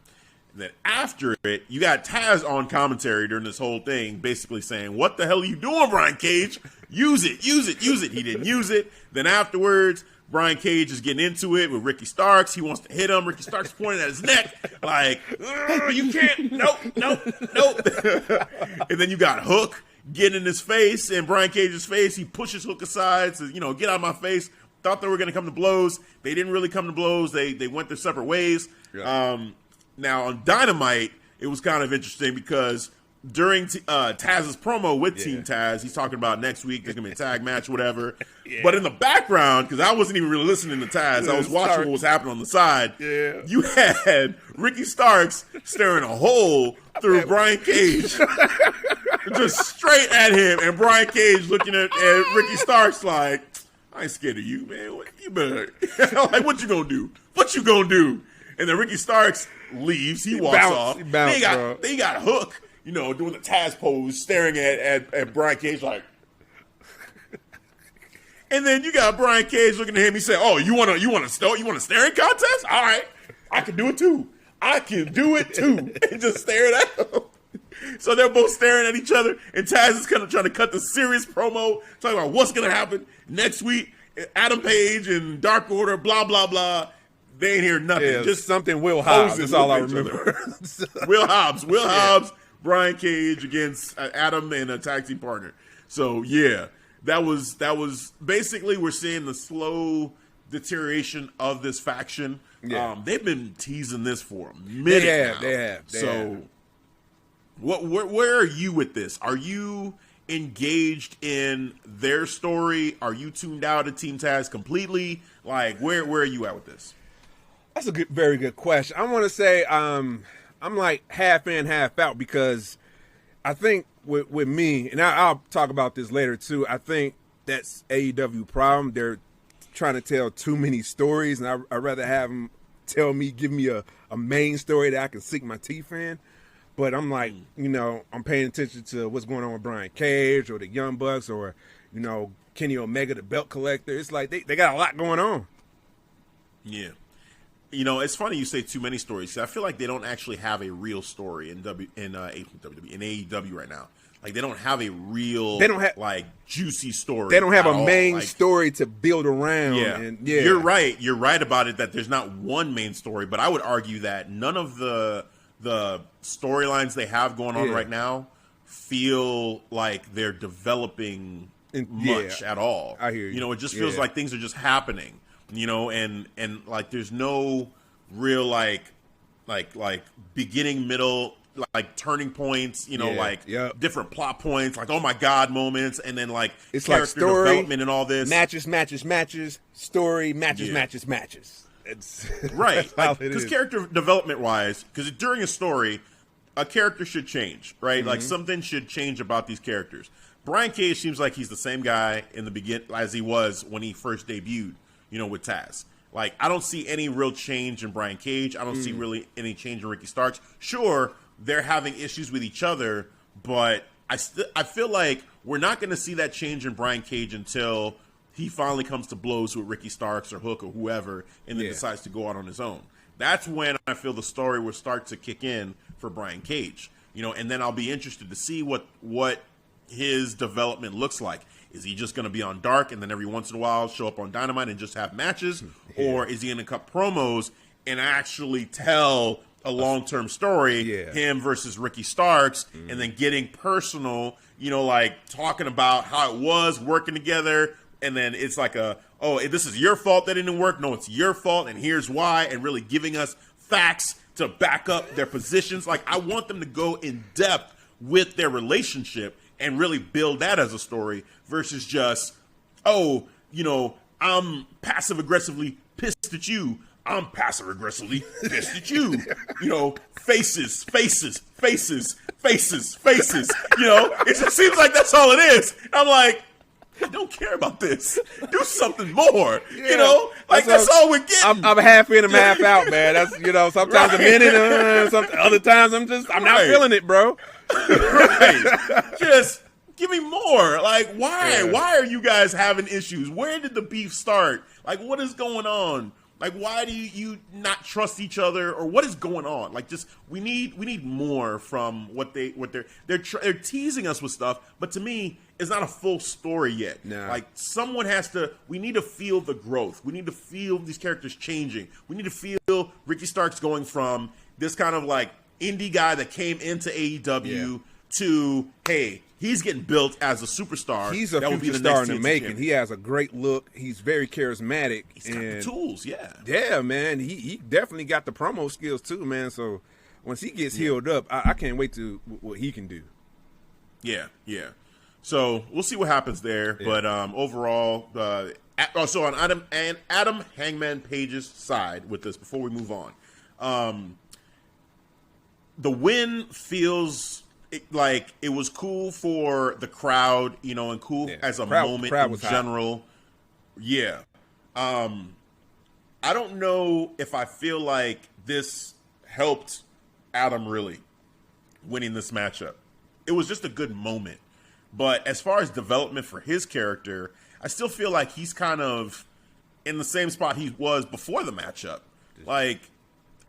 And then after it, you got Taz on commentary during this whole thing, basically saying, what the hell are you doing, Brian Cage? Use it. He didn't use it. Then afterwards, Brian Cage is getting into it with Ricky Starks. He wants to hit him. Ricky Starks is pointing at his neck like, you can't. Nope. And then you got Hook getting in his face, and Brian Cage's face. He pushes Hook aside, says, get out of my face. Thought they were going to come to blows. They didn't really come to blows. They went their separate ways. Yeah. Now, on Dynamite, it was kind of interesting because during Taz's promo with Team Taz, he's talking about next week, there's going to be a tag match, whatever. Yeah. But in the background, because I wasn't even really listening to Taz, I was watching what was happening on the side. Yeah. You had Ricky Starks staring a hole through Brian Cage, just straight at him, and Brian Cage looking at Ricky Starks like, I ain't scared of you, man. You better. Like, what you going to do? What you going to do? And then Ricky Starks leaves. He walks off. Then you got Hook, doing the Taz pose, staring at Brian Cage like. And then you got Brian Cage looking at him. He said, "Oh, you want a staring contest? All right, I can do it too. And just staring at him. So they're both staring at each other, and Taz is kind of trying to cut the serious promo, talking about what's going to happen next week. Adam Page and Dark Order, blah blah blah. They ain't hear nothing. Yeah, just something Will Hobbs. That's all I remember. Will Hobbs, Brian Cage against Adam and a tag team partner. So yeah, that was basically we're seeing the slow deterioration of this faction. Yeah. They've been teasing this for a minute. They have. So where are you with this? Are you engaged in their story? Are you tuned out of Team Taz completely? Like where are you at with this? That's a very good question. I want to say I'm like half in, half out because I think with me, and I'll talk about this later too, I think that's AEW problem. They're trying to tell too many stories, and I'd rather have them give me a main story that I can sink my teeth in. But I'm like, I'm paying attention to what's going on with Brian Cage or the Young Bucks or, Kenny Omega, the belt collector. It's like they got a lot going on. Yeah. You know, it's funny you say too many stories. I feel like they don't actually have a real story in AEW right now. Like, they don't have a real, like, juicy story. They don't have a main like, story to build around. Yeah. And, You're right. You're right about it that there's not one main story, but I would argue that none of the storylines they have going on right now feel like they're developing much at all. I hear you. You know, it just feels like things are just happening, you know, and like there's no real like beginning, middle, like turning points, you know, different plot points, like oh my god moments, and then like it's character like story, development and all this matches, story, matches. It's right, because character development wise, because during a story, a character should change, right? Mm-hmm. Like something should change about these characters. Brian Cage seems like he's the same guy in the beginning as he was when he first debuted, you know, with Taz. Like, I don't see any real change in Brian Cage. I don't see really any change in Ricky Starks. Sure, they're having issues with each other, but I feel like we're not going to see that change in Brian Cage until he finally comes to blows with Ricky Starks or Hook or whoever and then decides to go out on his own. That's when I feel the story will start to kick in for Brian Cage. You know, and then I'll be interested to see what his development looks like. Is he just going to be on Dark and then every once in a while show up on Dynamite and just have matches? Or is he going to cut promos and actually tell a long-term story, him versus Ricky Starks, and then getting personal, you know, like talking about how it was working together, and then it's like this is your fault that it didn't work. No, it's your fault, and here's why, and really giving us facts to back up their positions. Like, I want them to go in depth with their relationship and really build that as a story versus just, you know, I'm passive-aggressively pissed at you. I'm passive-aggressively pissed at you. You know, faces. You know, it just seems like that's all it is. I'm like, I don't care about this. Do something more. You know, like that's all we're getting. I'm half in, I'm half out, man. That's, you know, sometimes I'm in it, other times I'm not feeling it, bro. Right. Just give me more. Like, why? Why are you guys having issues? Where did the beef start? Like, what is going on? Like, why do you not trust each other, or what is going on? Like, just we need more from what they're teasing us with stuff, but to me, it's not a full story yet. No. Like, we need to feel the growth. We need to feel these characters changing. We need to feel Ricky Starks going from this kind of like indie guy that came into AEW to, hey, he's getting built as a superstar. He's a future star in the making. He has a great look. He's very charismatic. He's got the tools, Yeah, man. He definitely got the promo skills too, man. So once he gets healed up, I can't wait to what he can do. Yeah. So we'll see what happens there. Yeah. But overall, so on Adam Hangman Page's side with this, before we move on, the win feels like it was cool for the crowd, you know, and cool as a moment in general. Hot. Yeah. I don't know if I feel like this helped Adam really winning this matchup. It was just a good moment. But as far as development for his character, I still feel like he's kind of in the same spot he was before the matchup. Like,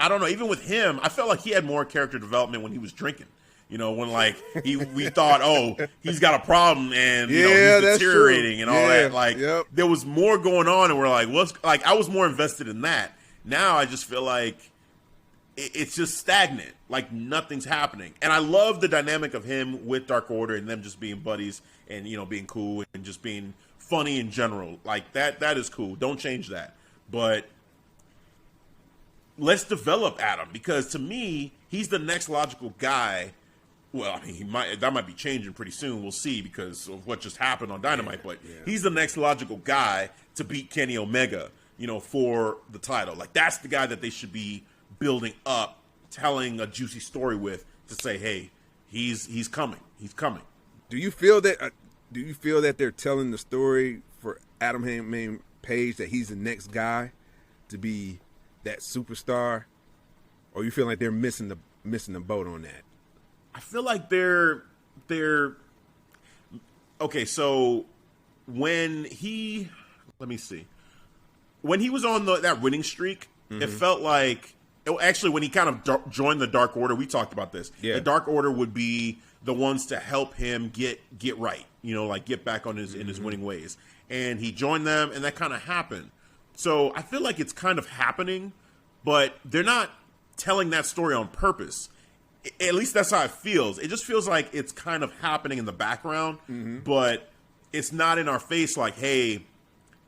I don't know, even with him, I felt like he had more character development when he was drinking. You know, when like we thought, he's got a problem and you know he's deteriorating and all that. Like there was more going on, and we're like, I was more invested in that. Now I just feel like it's just stagnant, like nothing's happening. And I love the dynamic of him with Dark Order and them just being buddies and, you know, being cool and just being funny in general. Like that is cool. Don't change that. But let's develop Adam, because to me, he's the next logical guy. Well, I mean, that might be changing pretty soon. We'll see because of what just happened on Dynamite. But he's the next logical guy to beat Kenny Omega, you know, for the title. Like, that's the guy that they should be building up, telling a juicy story with, to say, hey, he's coming. He's coming. Do you feel that? Do you feel that they're telling the story for Adam Hangman Page, that he's the next guy to be that superstar, or you feel like they're missing the boat on that? I feel like they're okay. So when he was on that winning streak, It felt like, actually, when he kind of joined the Dark Order, we talked about this. Yeah. The Dark Order would be the ones to help him get right, like get back on in his winning ways. And he joined them, and that kind of happened. So I feel like it's kind of happening, but they're not telling that story on purpose. At least that's how it feels. It just feels like it's kind of happening in the background, but it's not in our face like, hey,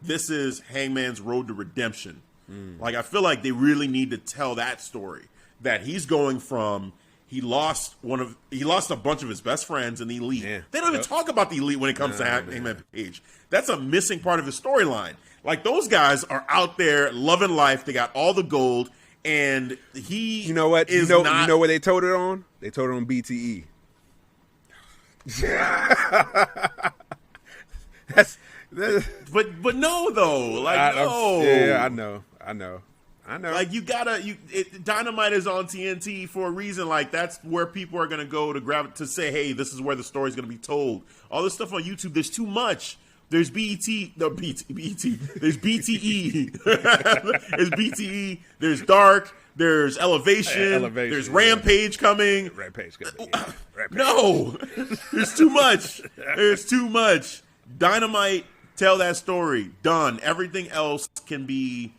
this is Hangman's road to redemption. Like, I feel like they really need to tell that story, that he's going from, he lost a bunch of his best friends in the Elite. Yeah. They don't even talk about the Elite when it comes to Hangman Page. That's a missing part of his storyline. Like, those guys are out there loving life. They got all the gold, and he You know what? is you not... know where they told it on? They told it on BTE. That's But no, though. Like, no. Yeah, I know. Like, Dynamite is on TNT for a reason. Like, that's where people are going to go to grab to say, hey, this is where the story's going to be told. All this stuff on YouTube, there's too much. There's BET. No, BET. There's BTE. There's BTE. There's Dark. There's Elevation. There's Rampage coming. Rampage coming. Yeah. Rampage. No. There's too much. There's too much. Dynamite, tell that story. Done. Everything else can be,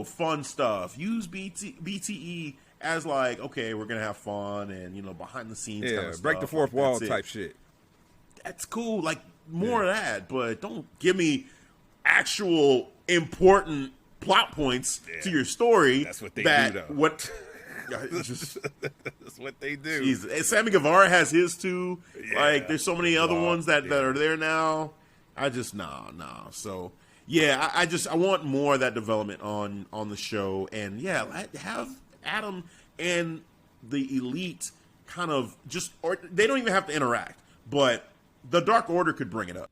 fun stuff. Use BTE as like, okay, we're going to have fun and, behind the scenes kind of stuff. Break the fourth wall type shit. That's cool. Like, more of that, but don't give me actual important plot points to your story. That's what they do, though. That's what they do. Jesus. Sammy Guevara has his too. Yeah, like, there's so many other ones that are there now. I just nah. So yeah, I want more of that development on the show, and have Adam and the Elite kind of or they don't even have to interact, but the Dark Order could bring it up.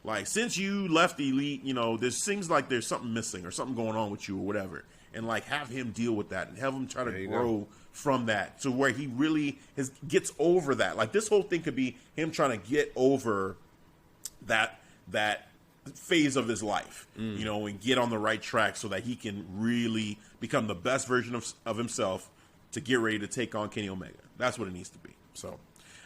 Like, since you left the Elite, there's things like there's something missing or something going on with you or whatever. And, like, have him deal with that and have him try to grow from that to where he really gets over that. Like, this whole thing could be him trying to get over that phase of his life, and get on the right track so that he can really become the best version of himself to get ready to take on Kenny Omega. That's what it needs to be. So,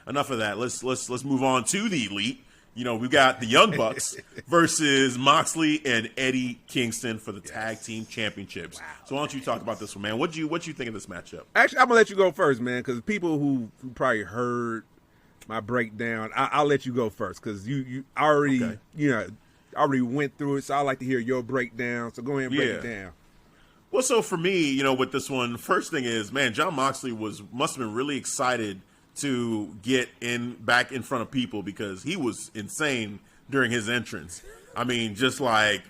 enough of that. Let's move on to the Elite. We've got the Young Bucks versus Moxley and Eddie Kingston for the Tag Team Championships. Wow. So why don't you talk about this one, man? What you think of this matchup? Actually, I'm gonna let you go first, man, because people who probably heard my breakdown, I'll let you go first because you already already went through it. So I like to hear your breakdown. So go ahead and break it down. Well, so for me, with this one, first thing is, man, Jon Moxley must have been really excited to get back in front of people because he was insane during his entrance. I mean, just like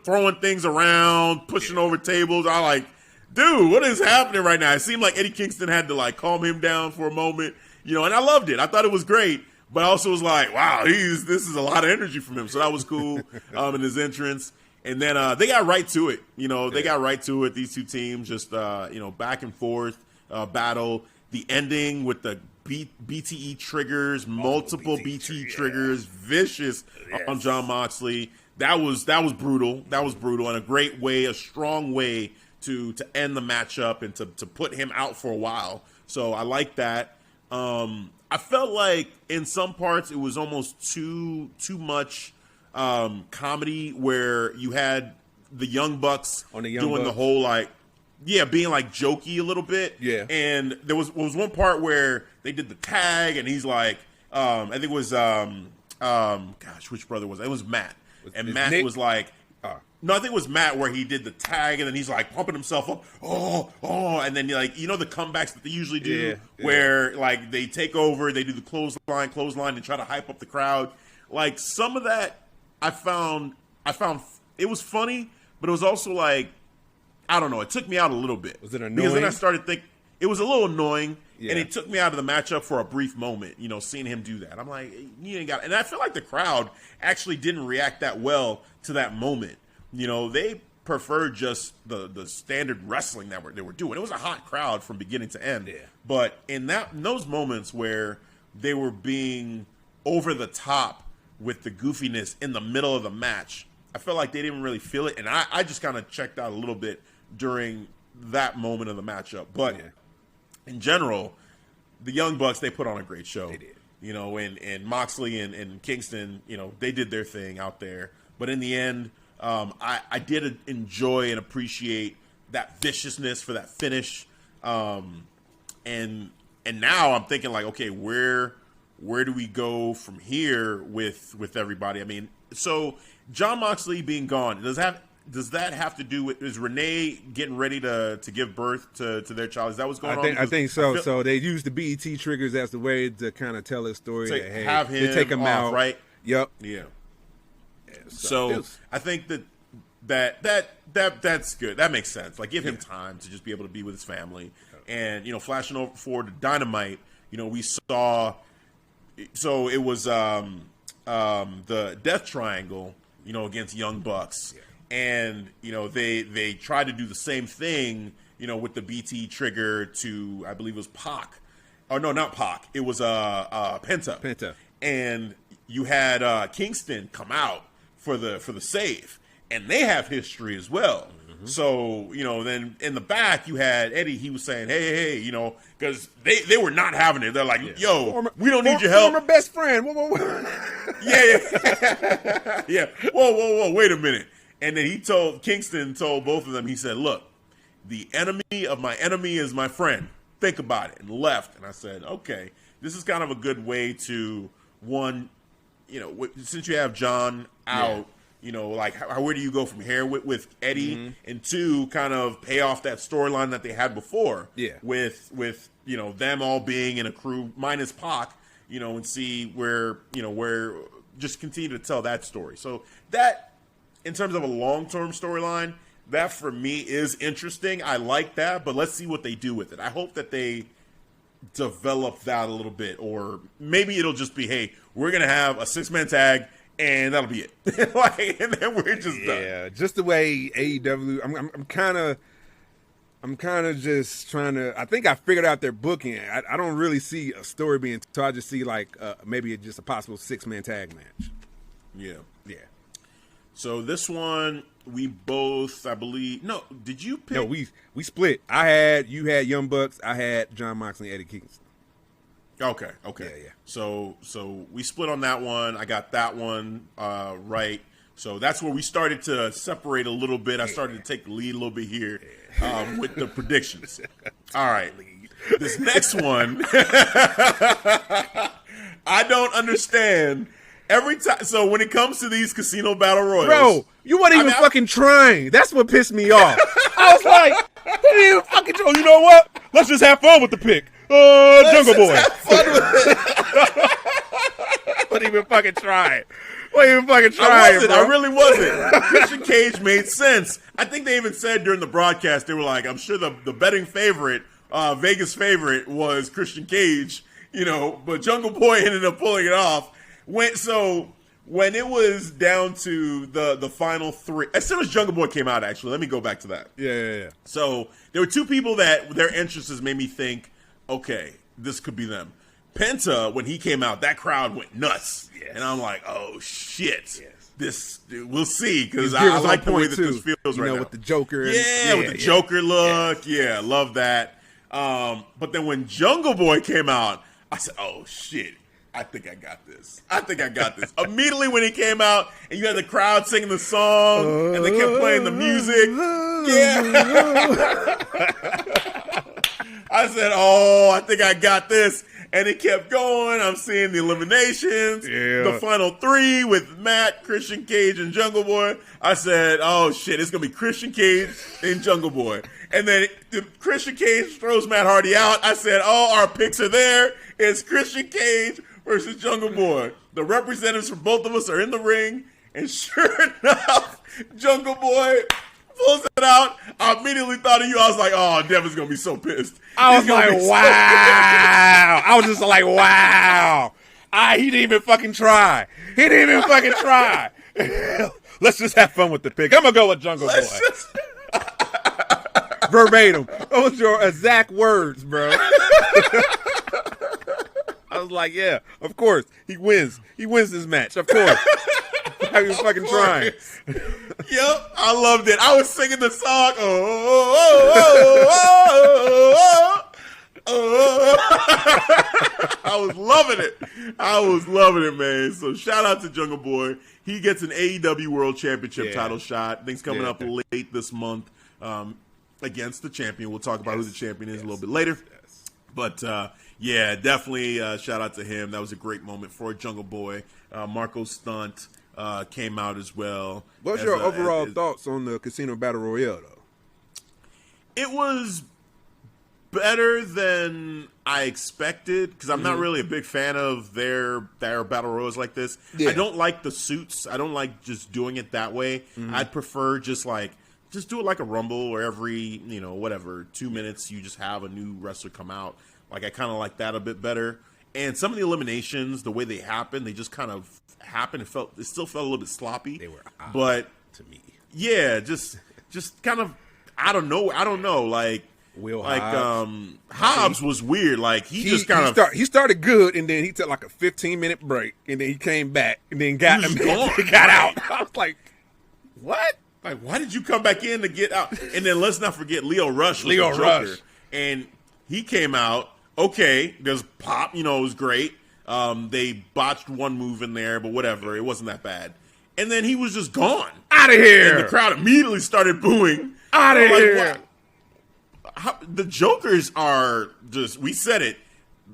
throwing things around, pushing over tables. I like, dude, what is happening right now? It seemed like Eddie Kingston had to like calm him down for a moment, and I loved it. I thought it was great, but I also was like, wow, this is a lot of energy from him. So that was cool in his entrance. And then they got right to it. They got right to it. These two teams just, back and forth battle. The ending with the BTE triggers, multiple BTE triggers, vicious on Jon Moxley. That was brutal. That was brutal, and a great way, a strong way to end the matchup and to put him out for a while. So I like that. I felt like in some parts it was almost too much comedy where you had the Young Bucks doing the whole like. Yeah, being like jokey a little bit. Yeah. And there was one part where they did the tag and he's like, I think it was, which brother was it? It was Matt. And Matt Nick? Was like, no, I think it was Matt where he did the tag and then he's like pumping himself up. And then like, the comebacks that they usually do where like they take over, they do the clothesline and try to hype up the crowd. Like some of that I found it was funny, but it was also like, I don't know. It took me out a little bit. Was it annoying? Because then I started thinking it was a little annoying, and it took me out of the matchup for a brief moment. Seeing him do that, I'm like, you ain't got. And I feel like the crowd actually didn't react that well to that moment. They preferred just the standard wrestling that they were doing. It was a hot crowd from beginning to end. Yeah. But in those moments where they were being over the top with the goofiness in the middle of the match, I felt like they didn't really feel it, and I just kind of checked out a little bit during that moment of the matchup. But in general, the Young Bucks, they put on a great show. They did. You know, and Moxley and Kingston, you know, they did their thing out there. But in the end, I did enjoy and appreciate that viciousness for that finish. And now I'm thinking like, okay, where do we go from here with everybody? I mean, so Jon Moxley being gone, does that have to do with, is Renee getting ready to give birth to their child? Is that what's going on? I think so. So they use the BET triggers as the way to kind of tell a story. To that, hey, have him they take him off, out, right? Yep. Yeah. So I think that's good. That makes sense. Like, give him time to just be able to be with his family. And, you know, flashing forward to Dynamite, you know, we saw, so it was the Death Triangle, you know, against Young Bucks. Yeah. And, you know, they tried to do the same thing, you know, with the BT trigger to, I believe it was Pac. Oh, no, not Pac. It was Penta. Penta. And you had Kingston come out for the save. And they have history as well. Mm-hmm. So, you know, then in the back you had Eddie. He was saying, hey, you know, because they were not having it. They're like, yo, we don't need your help. Former best friend. Whoa. Yeah. Whoa, wait a minute. And then Kingston told both of them, he said, look, the enemy of my enemy is my friend. Think about it. And left. And I said, okay, this is kind of a good way to, one, you know, since you have John out, you know, like, where do you go from here with Eddie? Mm-hmm. And two, kind of pay off that storyline that they had before. Yeah. With you know, them all being in a crew minus Pac, you know, and see where just continue to tell that story. So that, in terms of a long-term storyline, that for me is interesting. I like that, but let's see what they do with it. I hope that they develop that a little bit, or maybe it'll just be, hey, we're going to have a 6-man tag, and that'll be it. Like, and then we're just done. Yeah, just the way AEW. I'm kind of just trying to. I think I figured out their booking. I don't really see a story being told. I just see like maybe just a possible 6-man tag match. Yeah. So this one we both, I believe. No, did you pick? No, we split. You had Young Bucks. I had Jon Moxley and Eddie Kingston. Okay. Yeah. So we split on that one. I got that one right. So that's where we started to separate a little bit. I started to take the lead a little bit here with the predictions. All right. This next one, I don't understand. Every time, so when it comes to these casino battle royals, bro, you weren't even fucking trying. That's what pissed me off. I was like, they didn't even fucking try. You know what? Let's just have fun with the pick. Jungle Boy. Have fun with it. Wasn't even fucking trying. I really wasn't. Christian Cage made sense. I think they even said during the broadcast, they were like, I'm sure the betting favorite, Vegas favorite, was Christian Cage, you know, but Jungle Boy ended up pulling it off. When it was down to the final three, as soon as Jungle Boy came out, actually, let me go back to that. Yeah. So there were two people that their interests made me think, okay, this could be them. Penta, when he came out, that crowd went nuts. Yes. And I'm like, oh, shit. Yes. We'll see, because I like the way that this feels right now. With the Joker. With the Joker look. Yeah, love that. But then when Jungle Boy came out, I said, oh, shit. I think I got this. Immediately when he came out and you had the crowd singing the song and they kept playing the music. I said, oh, I think I got this. And it kept going. I'm seeing the eliminations, the final three with Matt, Christian Cage, and Jungle Boy. I said, oh, shit, it's going to be Christian Cage and Jungle Boy. And then Christian Cage throws Matt Hardy out. I said, oh, our picks are there. It's Christian Cage versus Jungle Boy. The representatives from both of us are in the ring, and sure enough, Jungle Boy pulls it out. I immediately thought of you. I was like, oh, Devin's going to be so pissed. I was like, wow. I was just like, wow. He didn't even fucking try. Let's just have fun with the pick. I'm going to go with Jungle Boy. Verbatim. Those are your exact words, bro. I was like, yeah, of course. He wins. He wins this match, of course. he was fucking trying. Yep, I loved it. I was singing the song. Oh. I was loving it, man. So shout out to Jungle Boy. He gets an AEW World Championship title shot. Things coming up late this month against the champion. We'll talk about who the champion is a little bit later. But definitely shout out to him. That was a great moment for Jungle Boy. Marco Stunt came out as well. What's your overall thoughts on the Casino Battle Royale, though? It was better than I expected because I'm not really a big fan of their battle royals like this. I don't like the suits. I don't like just doing it that way. I'd prefer just do it like a Rumble where every 2 minutes you just have a new wrestler come out. Like I kind of like that a bit better. And some of the eliminations, the way they happened, they just kind of happened. It still felt a little bit sloppy. They were odd but to me. Yeah, just kind of I don't know like. Hobbs was weird. Like he started good, and then he took like a 15-minute break, and then he came back, and then got out. I was like, what? Like, why did you come back in to get out? And then let's not forget Leo Rush was the Joker, and he came out. Okay, there's pop. It was great. They botched one move in there, but whatever. It wasn't that bad. And then he was just gone. Out of here. And the crowd immediately started booing. Out of here. The Jokers are just, we said it,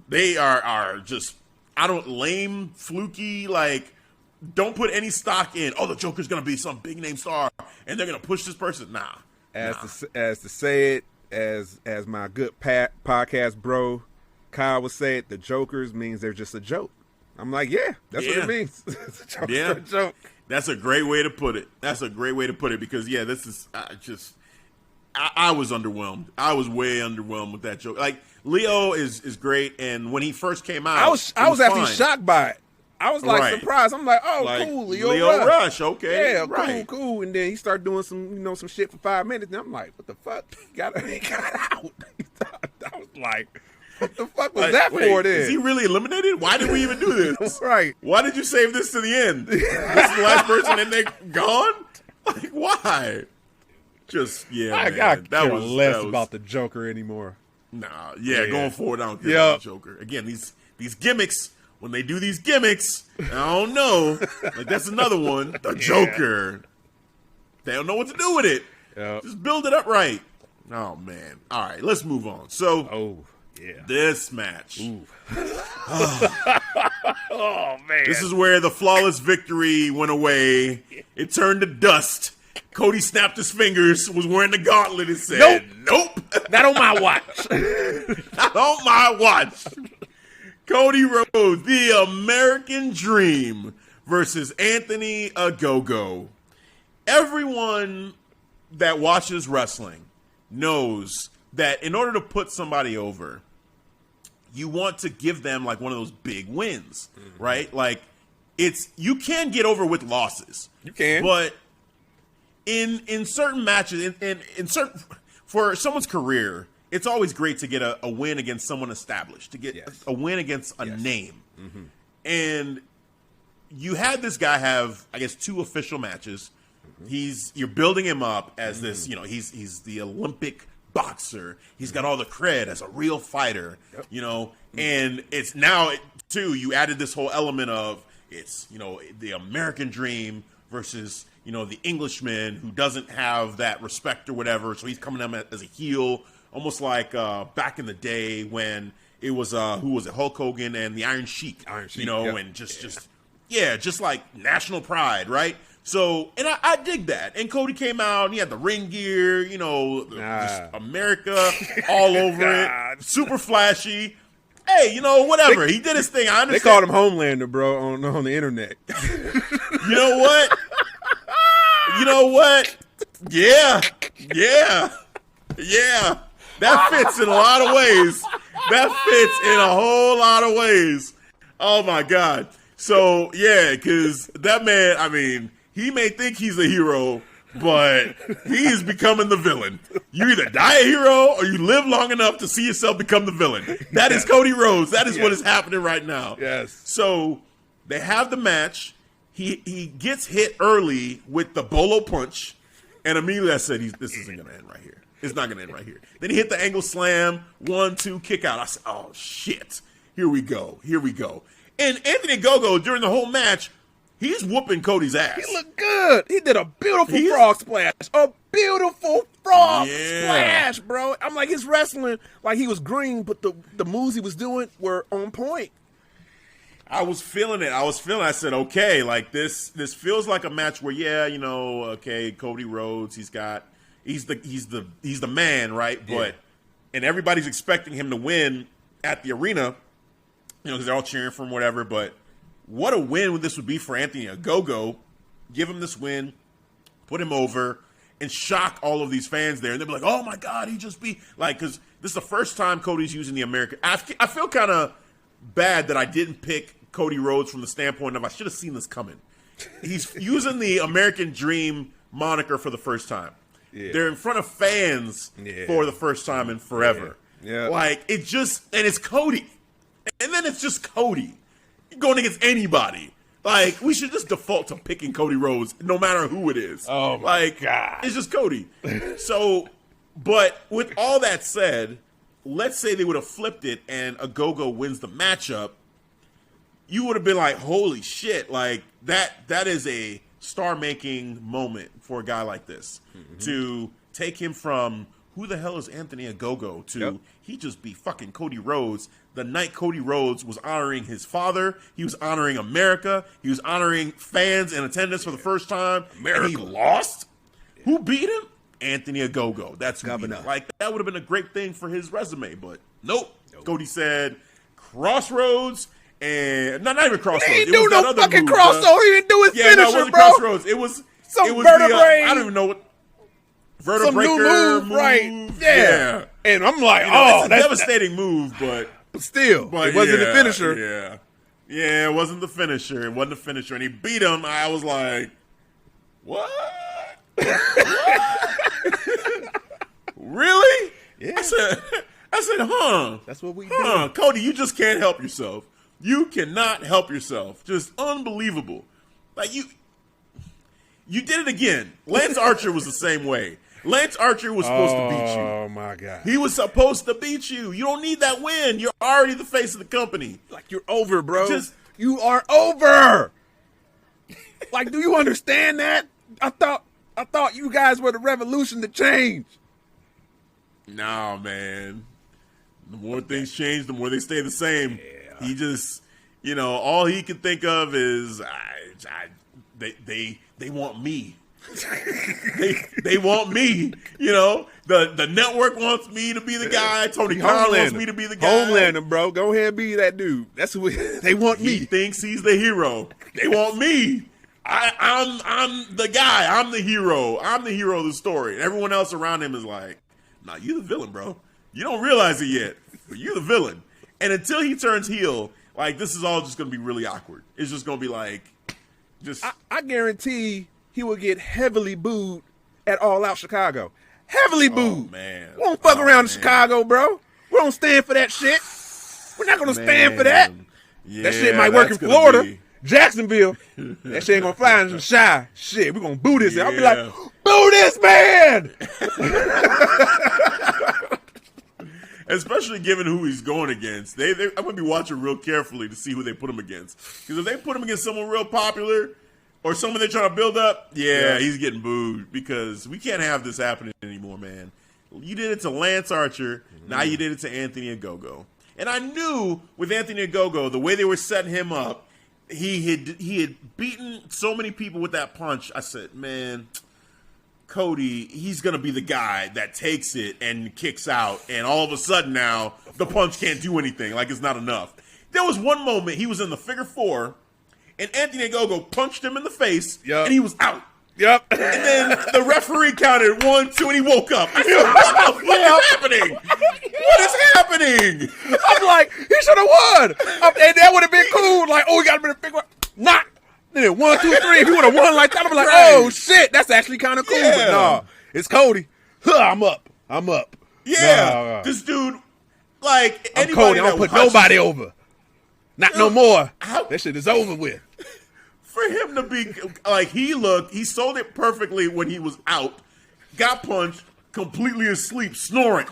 they are just, lame, fluky, like, don't put any stock in, the Joker's going to be some big name star, and they're going to push this person. Nah. As to say it, as my good podcast bro, Kyle would say it, the Jokers means they're just a joke. I'm like, that's what it means. Jokers are a joke. That's a great way to put it. Because, this is I was underwhelmed. I was way underwhelmed with that joke. Like Leo is great, and when he first came out, I was actually shocked by it. I was surprised. I'm like, cool, Leo Rush, okay, yeah, cool. And then he started doing some shit for 5 minutes, and I'm like, what the fuck? He got out. I was like, what the fuck was that for? Then is he really eliminated? Why did we even do this? Right? Why did you save this to the end? This is the last person, and they gone. Like why? I care less about the Joker anymore. Nah, going forward, I don't care about the Joker. Again, these gimmicks, when they do these gimmicks, I don't know. Like, that's another one. The Joker. They don't know what to do with it. Yep. Just build it up right. Oh, man. All right, let's move on. So, this match. Oh, man. This is where the flawless victory went away. It turned to dust. Cody snapped his fingers, was wearing the gauntlet, and said, Nope. Not on my watch. Not on my watch. Cody Rhodes, the American Dream, versus Anthony Ogogo. Everyone that watches wrestling knows that in order to put somebody over, you want to give them like one of those big wins, right? Like, you can get over with losses. You can. But in certain matches, in certain for someone's career, it's always great to get a win against someone established, to get a win against a name. Mm-hmm. And you had this guy have, I guess, 2 official matches. You're building him up as this, he's the Olympic boxer. He's got all the cred as a real fighter, and it's now too, you added this whole element of it's, the American Dream versus, the Englishman who doesn't have that respect or whatever. So he's coming up as a heel, almost like back in the day when it was, who was it? Hulk Hogan and the Iron Sheik, and just like national pride, right? So, and I dig that. And Cody came out and he had the ring gear, just America all over it, super flashy. Hey, whatever. He did his thing. I understand. They called him Homelander, bro, on the internet. You know what? Yeah. That fits in a lot of ways. That fits in a whole lot of ways. Oh, my God. So, because that man, he may think he's a hero, but he is becoming the villain. You either die a hero or you live long enough to see yourself become the villain. That is Cody Rhodes. That is what is happening right now. Yes. So they have the match, he gets hit early with the bolo punch, and immediately I said, this isn't going to end right here. It's not going to end right here. Then he hit the angle slam, 1-2, kick out. I said, oh, shit. Here we go. And Anthony Ogogo, during the whole match, he's whooping Cody's ass. He looked good. He did a beautiful frog splash. A beautiful frog splash, bro. I'm like, his wrestling, like he was green, but the moves he was doing were on point. I was feeling it. I said, okay, like this feels like a match where, okay, Cody Rhodes, he's the man, right? Yeah. But and everybody's expecting him to win at the arena, because they're all cheering for him, whatever. But what a win this would be for Anthony Ogogo. Give him this win, put him over, and shock all of these fans there. And they'll be like, oh my God, he just beat, like, because this is the first time Cody's using the American. I feel kind of bad that I didn't pick Cody Rhodes from the standpoint of I should have seen this coming. He's using the American Dream moniker for the first time. Yeah. They're in front of fans for the first time in forever. Yeah. Like, it just, and it's Cody. And then it's just Cody going against anybody. Like, we should just default to picking Cody Rhodes no matter who it is. Oh, my God. It's just Cody. So, but with all that said, let's say they would have flipped it and Ogogo wins the matchup, you would have been like, holy shit, like that is a star-making moment for a guy like this. Mm-hmm. To take him from who the hell is Anthony Ogogo to he just beat fucking Cody Rhodes the night Cody Rhodes was honoring his father. He was honoring America. He was honoring fans in attendance for the first time. America. And he lost? Yeah. Who beat him? Anthony Ogogo. That's who beat him. Like, that would have been a great thing for his resume, but nope. Cody said Crossroads. And not even Crossroads. He didn't do no fucking crossover. He didn't do his finisher, no, it wasn't bro. Crossroads. It was vertebrae. I don't even know what vertebrae. Some new move, right? Yeah. And I'm like, that's a devastating move, but still, it wasn't the finisher. Yeah, it wasn't the finisher. It wasn't the finisher, and he beat him. I was like, what? Really? Yeah. I said, huh? That's what we do. Cody, you just can't help yourself. You cannot help yourself. Just unbelievable. Like, you did it again. Lance Archer was the same way. Lance Archer was supposed to beat you. Oh, my God. He was supposed to beat you. You don't need that win. You're already the face of the company. Like, you're over, bro. You are over. Like, do you understand that? I thought you guys were the revolution to change. Nah, man. The more things change, the more they stay the same. Yeah. He just, all he can think of is they want me. they want me. The network wants me to be the guy. Tony Khan wants me to be the guy. Homelander, bro. Go ahead and be that dude. That's who they want me. He thinks he's the hero. They want me. I'm the guy. I'm the hero. I'm the hero of the story. And everyone else around him is like, nah, you the villain, bro. You don't realize it yet, but you're the villain. And until he turns heel, like, this is all just going to be really awkward. It's just going to be like, I guarantee he will get heavily booed at All Out Chicago. Heavily booed. Oh, man. We won't fuck around in Chicago, bro. We don't stand for that shit. We're not going to stand for that. Yeah, that shit might work in Florida. Jacksonville. That shit ain't going to fly in some shy. Shit, we're going to boo this. Yeah. I'll be like, boo this man! Especially given who he's going against. I'm going to be watching real carefully to see who they put him against. Because if they put him against someone real popular or someone they're trying to build up, he's getting booed. Because we can't have this happening anymore, man. You did it to Lance Archer. Mm-hmm. Now you did it to Anthony Ogogo. And I knew with Anthony Ogogo, the way they were setting him up, he had beaten so many people with that punch. I said, man, Cody, he's going to be the guy that takes it and kicks out. And all of a sudden now, the punch can't do anything. Like, it's not enough. There was one moment, he was in the figure four, and Anthony Ogogo punched him in the face, and he was out. Yep. And then the referee counted 1, 2, and he woke up. I said, what the fuck is happening? What is happening? I'm like, he should have won. And that would have been cool. Like, we got to be the figure. Not. Then 1, 2, 3. If he would have won like that, I'd be like, oh, shit. That's actually kind of cool. Yeah. But no, it's Cody. I'm up. Yeah. This dude, like, I'm Cody. I don't put nobody over. Not no more. That shit is over with. For him to be like he sold it perfectly when he was out, got punched, completely asleep, snoring.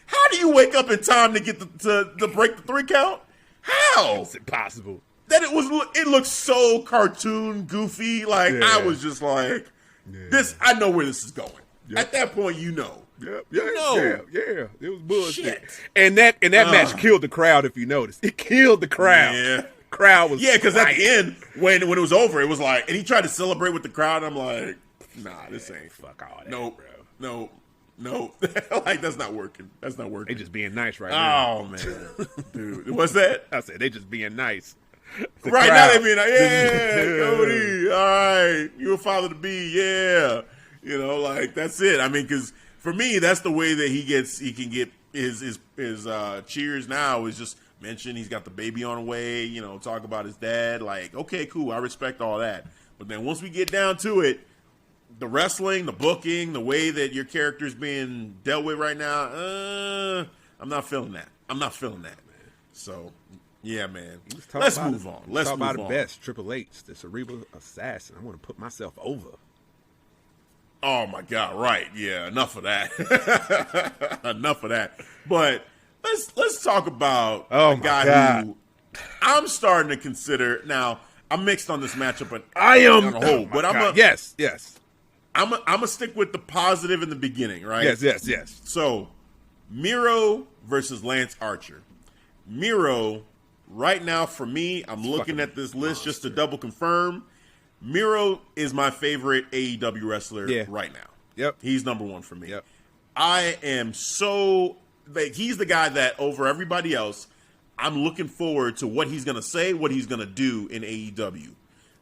How do you wake up in time to get to break the 3 count? How? It's impossible. It looked so cartoon goofy. Like I was just like, this. I know where this is going. Yep. At that point, you know. Yep. Yeah. It was bullshit. Shit. And that match killed the crowd. If you noticed, it killed the crowd. Yeah. Crowd was because at the end when it was over, it was like, and he tried to celebrate with the crowd. I'm like, nah, this ain't fuck all that. Nope, bro. No. Like that's not working. That's not working. They just being nice right now. Oh man, dude, what's that? I said they just being nice. Right now they being like, yeah, Cody, all right, you a father to be, yeah. You know, like that's it. I mean, because for me, that's the way that he can get his cheers now is just mention he's got the baby on the way, you know, talk about his dad. Like, okay, cool, I respect all that. But then once we get down to it, the wrestling, the booking, the way that your character's being dealt with right now, I'm not feeling that. Man. So, yeah, man. Let's move on. Let's talk move about on. the best, Triple H, the cerebral assassin. I want to put myself over. Oh my God! Right? Yeah. Enough of that. Enough of that. But let's talk about a guy who I'm starting to consider. Now I'm mixed on this matchup, but I am on a whole. But yes. I'm gonna stick with the positive in the beginning, right? Yes. So Miro versus Lance Archer. Miro, right now for me, I'm looking at this list just to double confirm. Miro is my favorite AEW wrestler right now. Yep. He's number 1 for me. Yep. I am so like he's the guy that over everybody else, I'm looking forward to what he's gonna say, what he's gonna do in AEW.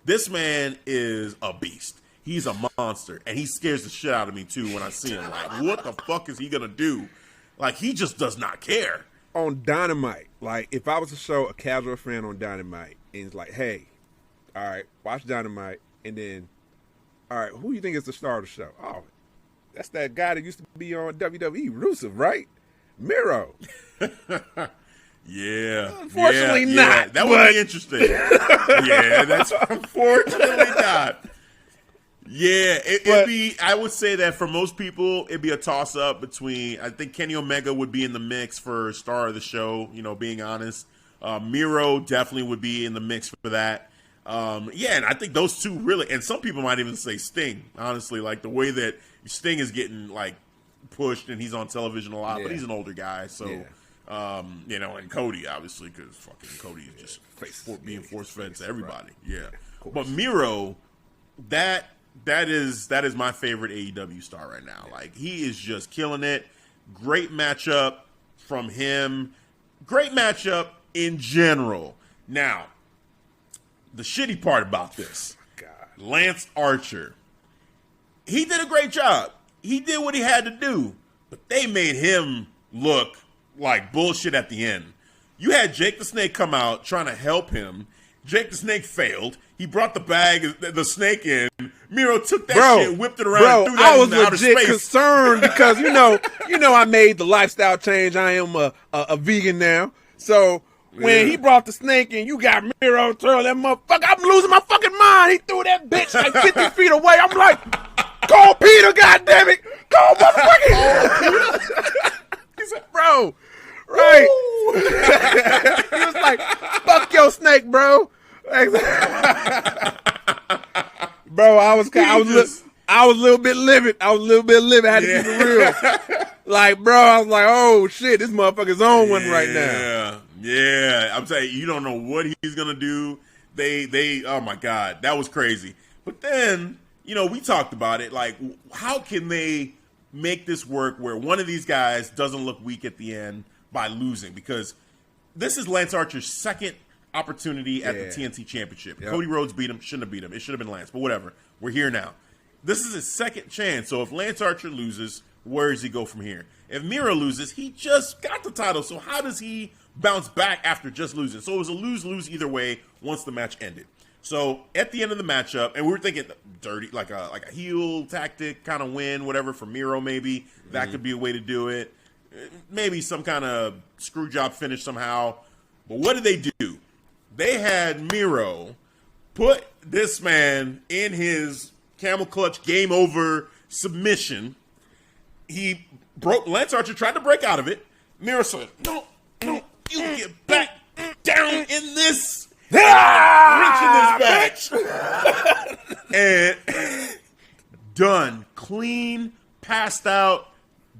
This man is a beast. He's a monster, and he scares the shit out of me too when I see him. Like, what the fuck is he gonna do? Like, he just does not care. On Dynamite, like if I was to show a casual fan on Dynamite, and it's like, hey, all right, watch Dynamite, and then, all right, who you think is the star of the show? Oh, that's that guy that used to be on WWE, Rusev, right? Miro. Yeah. Unfortunately not. That would be interesting. Yeah, that's unfortunately not. Yeah, it'd be, I would say that for most people, it'd be a toss-up between, I think Kenny Omega would be in the mix for star of the show, you know, being honest. Miro definitely would be in the mix for that. Yeah, and I think those two really, and some people might even say Sting, honestly, like the way that Sting is getting like pushed and he's on television a lot, but he's an older guy, so, you know, and Cody, obviously, because fucking Cody is just being force-fed to everybody. Yeah. But Miro, that is my favorite AEW star right now. Like, he is just killing it. Great matchup from him. Great matchup in general. Now, the shitty part about this, Lance Archer, he did a great job. He did what he had to do, but they made him look like bullshit at the end. You had Jake the Snake come out trying to help him. Jake the Snake failed. He brought the snake in. Miro took that shit, whipped it around, and threw that into outer space. I was legit concerned because you know I made the lifestyle change. I am a vegan now. So when he brought the snake in, you got Miro throwing that motherfucker. I'm losing my fucking mind. He threw that bitch like 50 feet away. I'm like, call Peter, goddammit. Call motherfucking He said, bro. Right. He was like, fuck your snake, bro. Bro, I was a little bit livid. I had to keep it real. Like, bro, I was like, oh shit, this motherfucker's on one right now. Yeah. I'm telling you, you don't know what he's gonna do. They oh my God, that was crazy. But then, you know, we talked about it. Like, how can they make this work where one of these guys doesn't look weak at the end by losing? Because this is Lance Archer's second opportunity at the TNT Championship. Yep. Cody Rhodes beat him. Shouldn't have beat him. It should have been Lance. But whatever. We're here now. This is his second chance. So if Lance Archer loses, where does he go from here? If Miro loses, he just got the title. So how does he bounce back after just losing? So it was a lose-lose either way once the match ended. So at the end of the matchup, and we were thinking dirty, like a heel tactic kind of win, whatever, for Miro maybe. That could be a way to do it. Maybe some kind of screw job finish somehow. But what did they do? They had Miro put this man in his camel clutch game over submission. He broke. Lance Archer tried to break out of it. Miro said, "No, you get back down in this." Reaching this back. And done. Clean, passed out,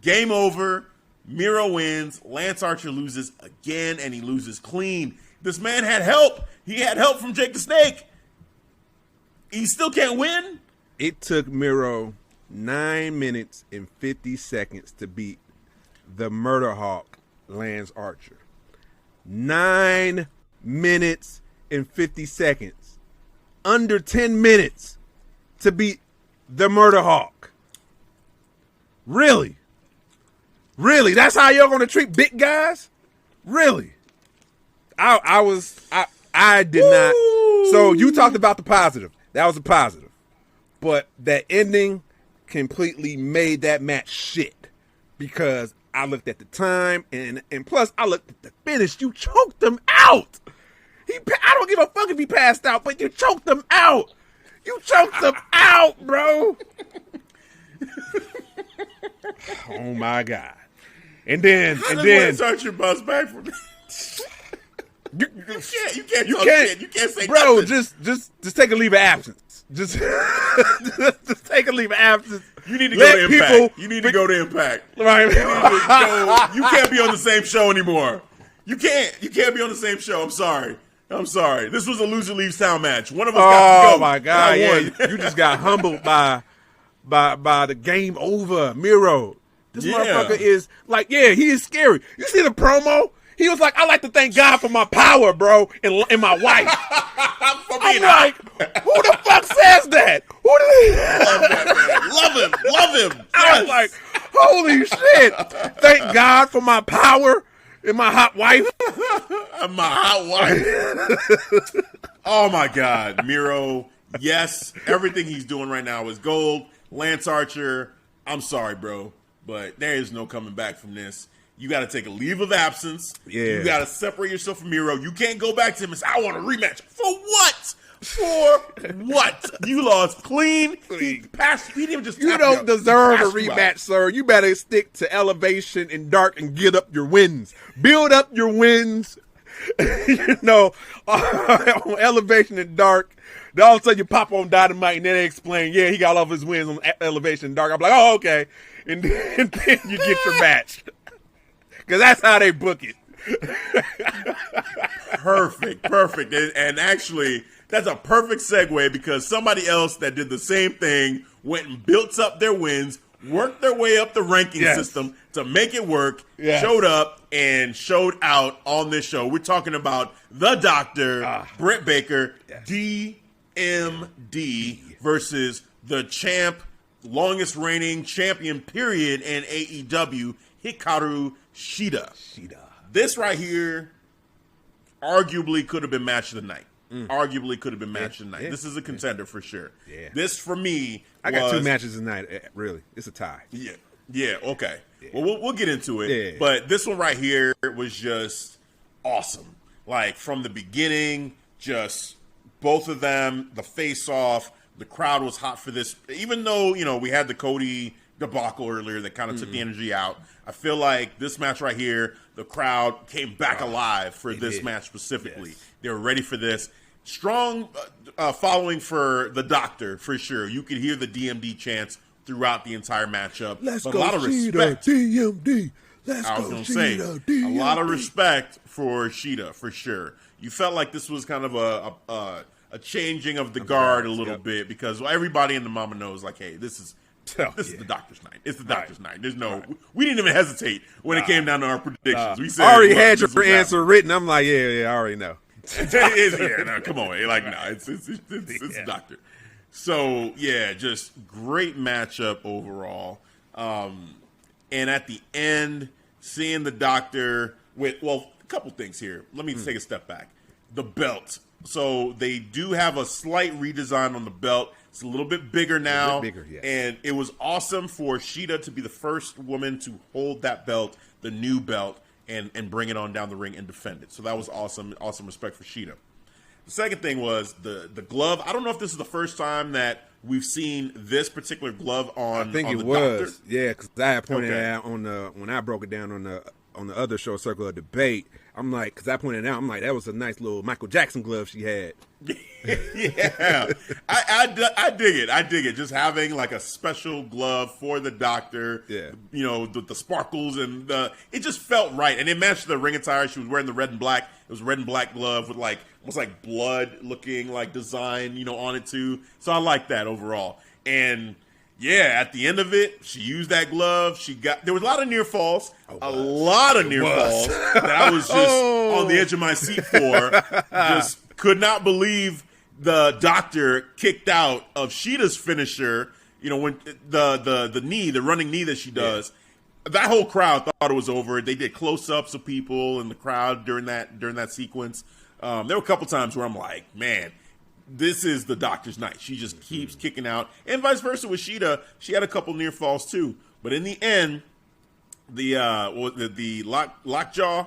game over. Miro wins. Lance Archer loses again, and he loses clean. This man had help. He had help from Jake the Snake. He still can't win. It took Miro 9 minutes and 50 seconds to beat the Murder Hawk, Lance Archer. 9 minutes and 50 seconds. Under 10 minutes to beat the Murder Hawk. Really? Really? That's how you're going to treat big guys? Really? I did not. So you talked about the positive. That was a positive. But that ending completely made that match shit. Because I looked at the time and plus I looked at the finish. You choked him out. I don't give a fuck if he passed out, but you choked him out. You choked him out, bro. Oh my God. And then Lance Archer bounce back from You can't say bro, nothing. just take a leave of absence. Just take a leave of absence. You need to go to Impact. You need to go to Impact. Right. You can't be on the same show anymore. You can't be on the same show. I'm sorry. This was a loser leaves town match. One of us got to go. Oh my God! Yeah, you just got humbled by the game over, Miro. This motherfucker is like, yeah, he is scary. You see the promo? He was like, I like to thank God for my power, bro, and my wife. I'm like, who the fuck says that? Love him. I was like, holy shit! Thank God for my power and my hot wife. Oh my God, Miro. Yes, everything he's doing right now is gold. Lance Archer, I'm sorry, bro, but there is no coming back from this. You got to take a leave of absence. Yeah. You got to separate yourself from Miro. You can't go back to him and say, I want a rematch. For what? For what? You lost clean. He passed. He didn't just. You don't deserve a rematch, sir. You better stick to Elevation and Dark and get up your wins. Build up your wins. On Elevation and Dark. Then all of a sudden you pop on Dynamite and then they explain, yeah, he got all of his wins on Elevation and Dark. I'm like, oh, okay. And then you get your match. Because that's how they book it. Perfect. And actually, that's a perfect segue because somebody else that did the same thing went and built up their wins, worked their way up the ranking system to make it work, showed up and showed out on this show. We're talking about the Doctor, Britt Baker, DMD versus the champ, longest reigning champion period in AEW, Hikaru Shida. This right here arguably could have been match of the night. This is a contender for sure. Yeah. This for me, I got 2 matches tonight. Really, it's a tie. Yeah. Okay. Yeah. Well, we'll get into it. Yeah. But this one right here was just awesome. Like from the beginning, just both of them, the face off. The crowd was hot for this, even though we had the Cody debacle earlier that kind of took the energy out. I feel like this match right here, the crowd came back alive for this match specifically. Yes. They were ready for this. Strong following for the Doctor, for sure. You could hear the DMD chants throughout the entire matchup. Let's but go, a lot of respect. DMD. I was going to say, a lot of respect for Shida, for sure. You felt like this was kind of a changing of the guard a little bit because everybody in the Mama knows, like, hey, this is the Doctor's night. It's the Doctor's night. There's no, we didn't even hesitate when it came down to our predictions. We said, I already had your answer written. I'm like, yeah, I already know. Come on. Like, no, it's the Doctor. So, yeah, just great matchup overall. And at the end, seeing the Doctor with, a couple things here. Let me take a step back. The belt. So they do have a slight redesign on the belt. It's a little bit bigger now. Yes. And it was awesome for Shida to be the first woman to hold that belt, the new belt, and bring it on down the ring and defend it. So that was awesome. Awesome respect for Shida. The second thing was the glove. I don't know if this is the first time that we've seen this particular glove on. I think on it the was. Doctor. Yeah, because I had pointed out when I broke it down on the other show, Circle of Debate. I'm like, because I pointed out, I'm like, that was a nice little Michael Jackson glove she had. Yeah, I dig it. I dig it. Just having like a special glove for the Doctor. Yeah, you know, the sparkles and it just felt right, and it matched the ring attire. She was wearing the red and black. It was a red and black glove with like almost like blood looking like design, you know, on it too. So I like that overall. And yeah, at the end of it, she used that glove. There was a lot of near falls, a lot of near falls that I was just on the edge of my seat for. Just could not believe the Doctor kicked out of Sheeta's finisher. You know, when the running knee that she does. Yeah. That whole crowd thought it was over. They did close-ups of people in the crowd during that sequence. There were a couple times where I'm like, man, this is the Doctor's night. She just keeps kicking out. And vice versa with Sheeta. She had a couple near falls too. But in the end, the lockjaw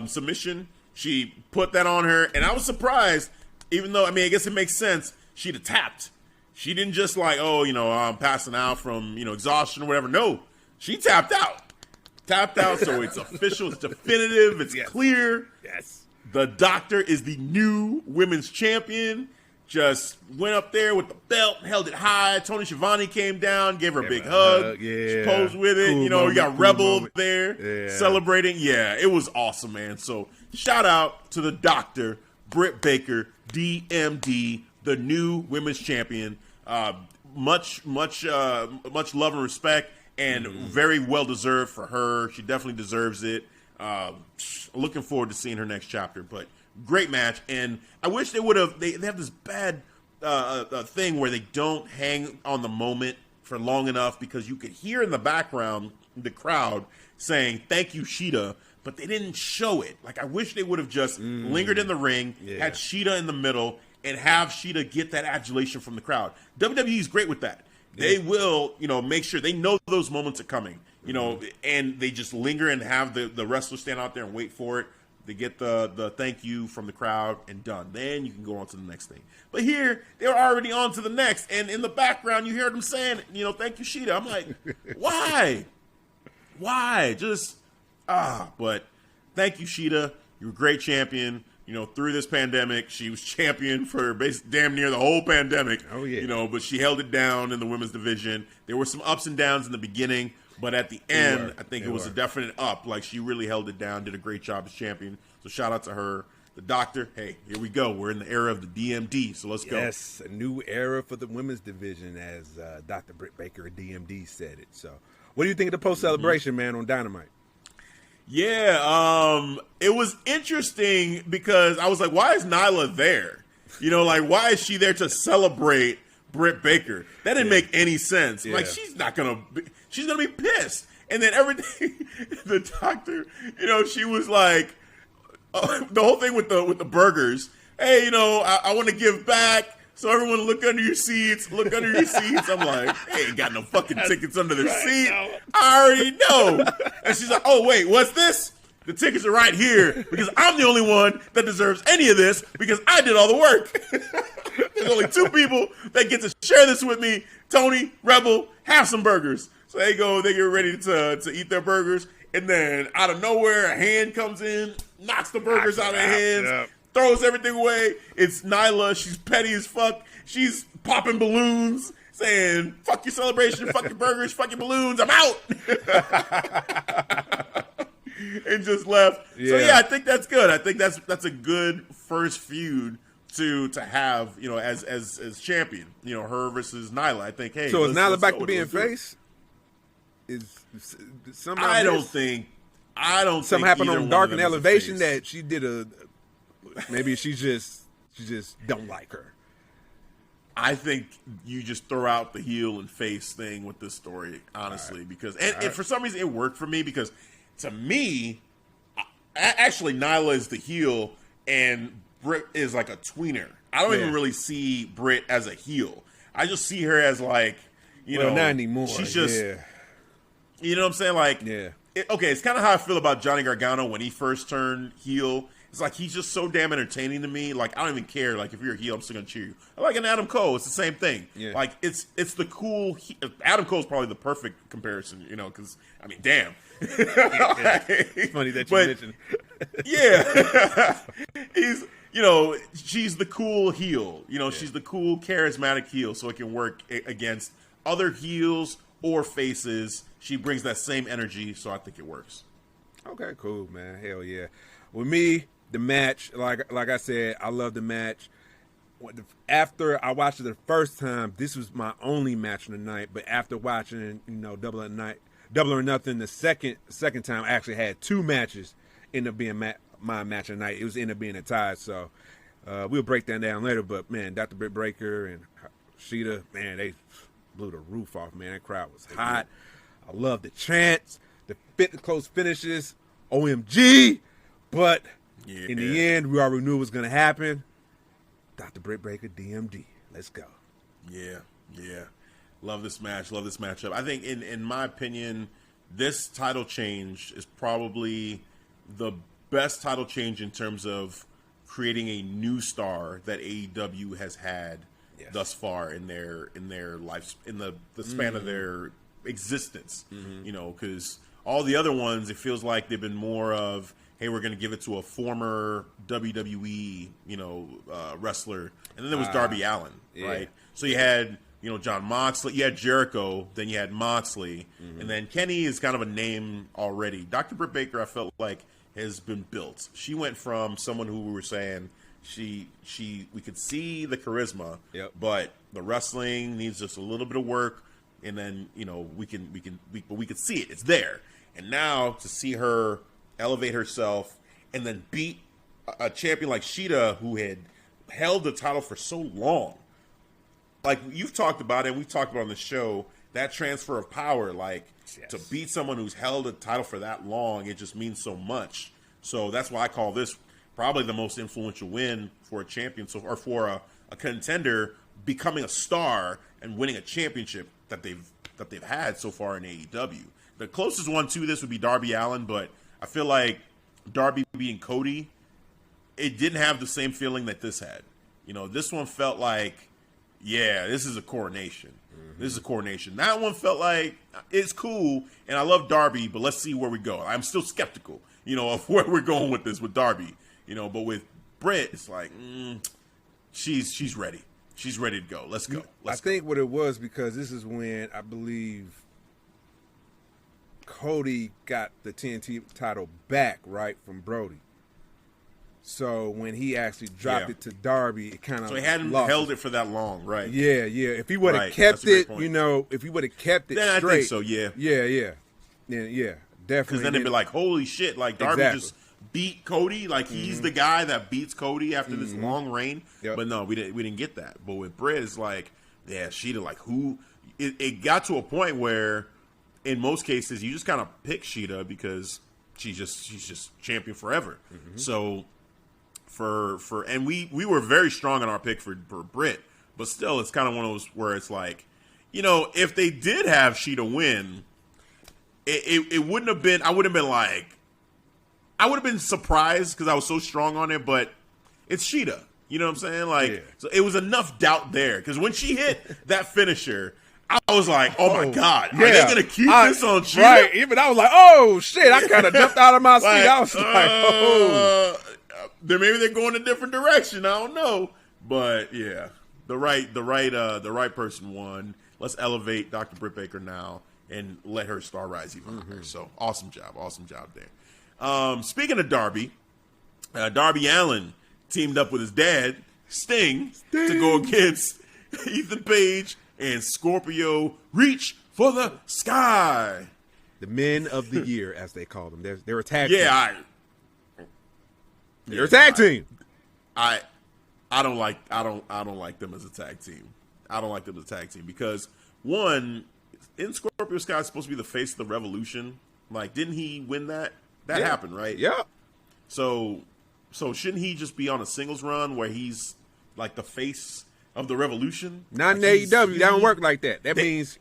submission, she put that on her. And I was surprised, even though, I mean, I guess it makes sense, Sheeta tapped. She didn't just like, oh, you know, I'm passing out from, you know, exhaustion or whatever. No, she tapped out. So it's official, it's definitive, it's clear. Yes. The Doctor is the new women's champion. Just went up there with the belt, held it high. Tony Schiavone came down, gave her a big hug. She posed with it. Cool, you know, you got Rebel there celebrating. Yeah, it was awesome, man. So shout out to the Doctor, Britt Baker, DMD, the new women's champion. Much love and respect, and very well deserved for her. She definitely deserves it. Looking forward to seeing her next chapter, but great match. And I wish they would have, they have this bad thing where they don't hang on the moment for long enough, because you could hear in the background the crowd saying, thank you, Sheeta, but they didn't show it. Like, I wish they would have just lingered in the ring, had Sheeta in the middle, and have Sheeta get that adulation from the crowd. WWE is great with that. They will, you know, make sure they know those moments are coming, you know, and they just linger and have the wrestler stand out there and wait for it. They get the thank you from the crowd and done. Then you can go on to the next thing. But here, they're already on to the next. And in the background, you hear them saying, you know, thank you, Sheeta. I'm like, why? Why? Just, but thank you, Sheeta. You're a great champion. You know, through this pandemic, she was champion for damn near the whole pandemic. Oh, yeah. You know, but she held it down in the women's division. There were some ups and downs in the beginning, but at the end, I think it was a definite up. Like, she really held it down, did a great job as champion. So shout out to her. The Doctor, hey, here we go. We're in the era of the DMD, so let's go. Yes, a new era for the women's division, as Dr. Britt Baker, DMD, said it. So what do you think of the post-celebration, man, on Dynamite? Yeah, it was interesting because I was like, why is Nyla there? You know, like, why is she there to celebrate Britt Baker? That didn't make any sense. Like, she's going to be pissed. And then everything, the Doctor, you know, she was like, the whole thing with the burgers. Hey, you know, I want to give back. So everyone look under your seats. I'm like, they ain't got no fucking tickets under their seat. I already know. And she's like, oh, wait, what's this? The tickets are right here because I'm the only one that deserves any of this because I did all the work. There's only two people that get to share this with me. Tony, Rebel, have some burgers. So they get ready to eat their burgers. And then out of nowhere, a hand comes in, knocks the burgers out of their hands. Throws everything away. It's Nyla. She's petty as fuck. She's popping balloons, saying, fuck your celebration, fuck your burgers, fuck your balloons, I'm out. And just left. Yeah. So, yeah, I think that's good. I think that's a good first feud to have, you know, as champion. You know, her versus Nyla. I think, hey. So is Nyla back to being face? I don't think something happened on Dark and Elevation that she did maybe she just don't like her. I think you just throw out the heel and face thing with this story, honestly, because and for some reason it worked for me because to me, actually Nyla is the heel and Britt is like a tweener. I don't even really see Britt as a heel. I just see her as like, you know, not anymore. She's just, you know what I'm saying? Like, okay, it's kind of how I feel about Johnny Gargano when he first turned heel. it's like he's just so damn entertaining to me. Like I don't even care. Like if you're a heel, I'm still gonna cheer you. I like an Adam Cole. It's the same thing. Yeah. Like it's the cool. Adam Cole's probably the perfect comparison. Because I mean, damn. It's funny that you mentioned. Yeah, he's. She's the cool heel. She's the cool, charismatic heel, so it can work against other heels or faces. She brings that same energy, so I think it works. Okay, cool, man. Hell yeah. With me, the match, like I said, I love the match. After I watched it the first time, this was my only match of the night. But after watching, Double or Nothing, the second time, I actually had two matches end up being my match of the night. It was end up being a tie, so we'll break that down later. But man, Dr. Britt Baker and Sheeta, man, they blew the roof off. Man, that crowd was hot. I love the chants, the close finishes, OMG. But in the end, we already knew it was going to happen. Dr. Britt Baker, DMD. Let's go. Yeah. Love this match. Love this matchup. I think, in my opinion, this title change is probably the best title change in terms of creating a new star that AEW has had thus far in their life, in the span of their existence. Because all the other ones, it feels like they've been more of, hey, we're going to give it to a former WWE wrestler, and then there was Darby Allin, right? So you had John Moxley, you had Jericho, then you had Moxley, and then Kenny is kind of a name already. Dr. Britt Baker, I felt like, has been built. She went from someone who we were saying we could see the charisma, but the wrestling needs just a little bit of work, and then we could see it. It's there. And now to see her elevate herself and then beat a champion like Sheeta, who had held the title for so long. Like you've talked about it, and we've talked about on the show, that transfer of power, to beat someone who's held a title for that long, it just means so much. So that's why I call this probably the most influential win for a champion, or for a contender becoming a star and winning a championship that they've had so far in AEW. The closest one to this would be Darby Allin, but I feel like Darby beating Cody, it didn't have the same feeling that this had. This one felt like, this is a coronation. This is a coronation. That one felt like it's cool, and I love Darby, but let's see where we go. I'm still skeptical, of where we're going with this with Darby. But with Britt, it's like she's ready. She's ready to go. Let's go. I think what it was, because this is when I believe Cody got the TNT title back, right, from Brody. So when he actually dropped it to Darby, it kind of, so he hadn't held it for that long, right? Yeah. If he would have kept it, if he would have kept it then straight, I think so. Yeah, definitely. Because then they'd be like, holy shit, like Darby just beat Cody, like he's the guy that beats Cody after this long reign. But no, we didn't get that. But with Britt, it's like, Sheeta, like who? It got to a point where, in most cases, you just kind of pick Sheeta because she's just champion forever. So. And we were very strong on our pick for Britt, but still, it's kind of one of those where it's like, if they did have Sheeta win, it wouldn't have been. I would have been surprised because I was so strong on it, but it's Sheeta. You know what I'm saying? So it was enough doubt there because when she hit that finisher, I was like, oh my God, are they going to keep this on Sheeta? Right. Even I was like, oh shit, I kind of jumped out of my seat. I was like, oh. Then maybe they're going a different direction. I don't know, but yeah, the right person won. Let's elevate Dr. Britt Baker now and let her star rise even higher. So awesome job there. Speaking of Darby, Darby Allin teamed up with his dad Sting to go against Ethan Page and Scorpio. Reach for the sky. The men of the year, as they call them. They're a tag team. They're a tag team. I don't like them as a tag team. I don't like them as a tag team because one, isn't Scorpio Sky supposed to be the face of the Revolution? Like, didn't he win that? That happened, right? Yeah. So shouldn't he just be on a singles run where he's like the face of the Revolution? Not in AEW. That don't work like that. That means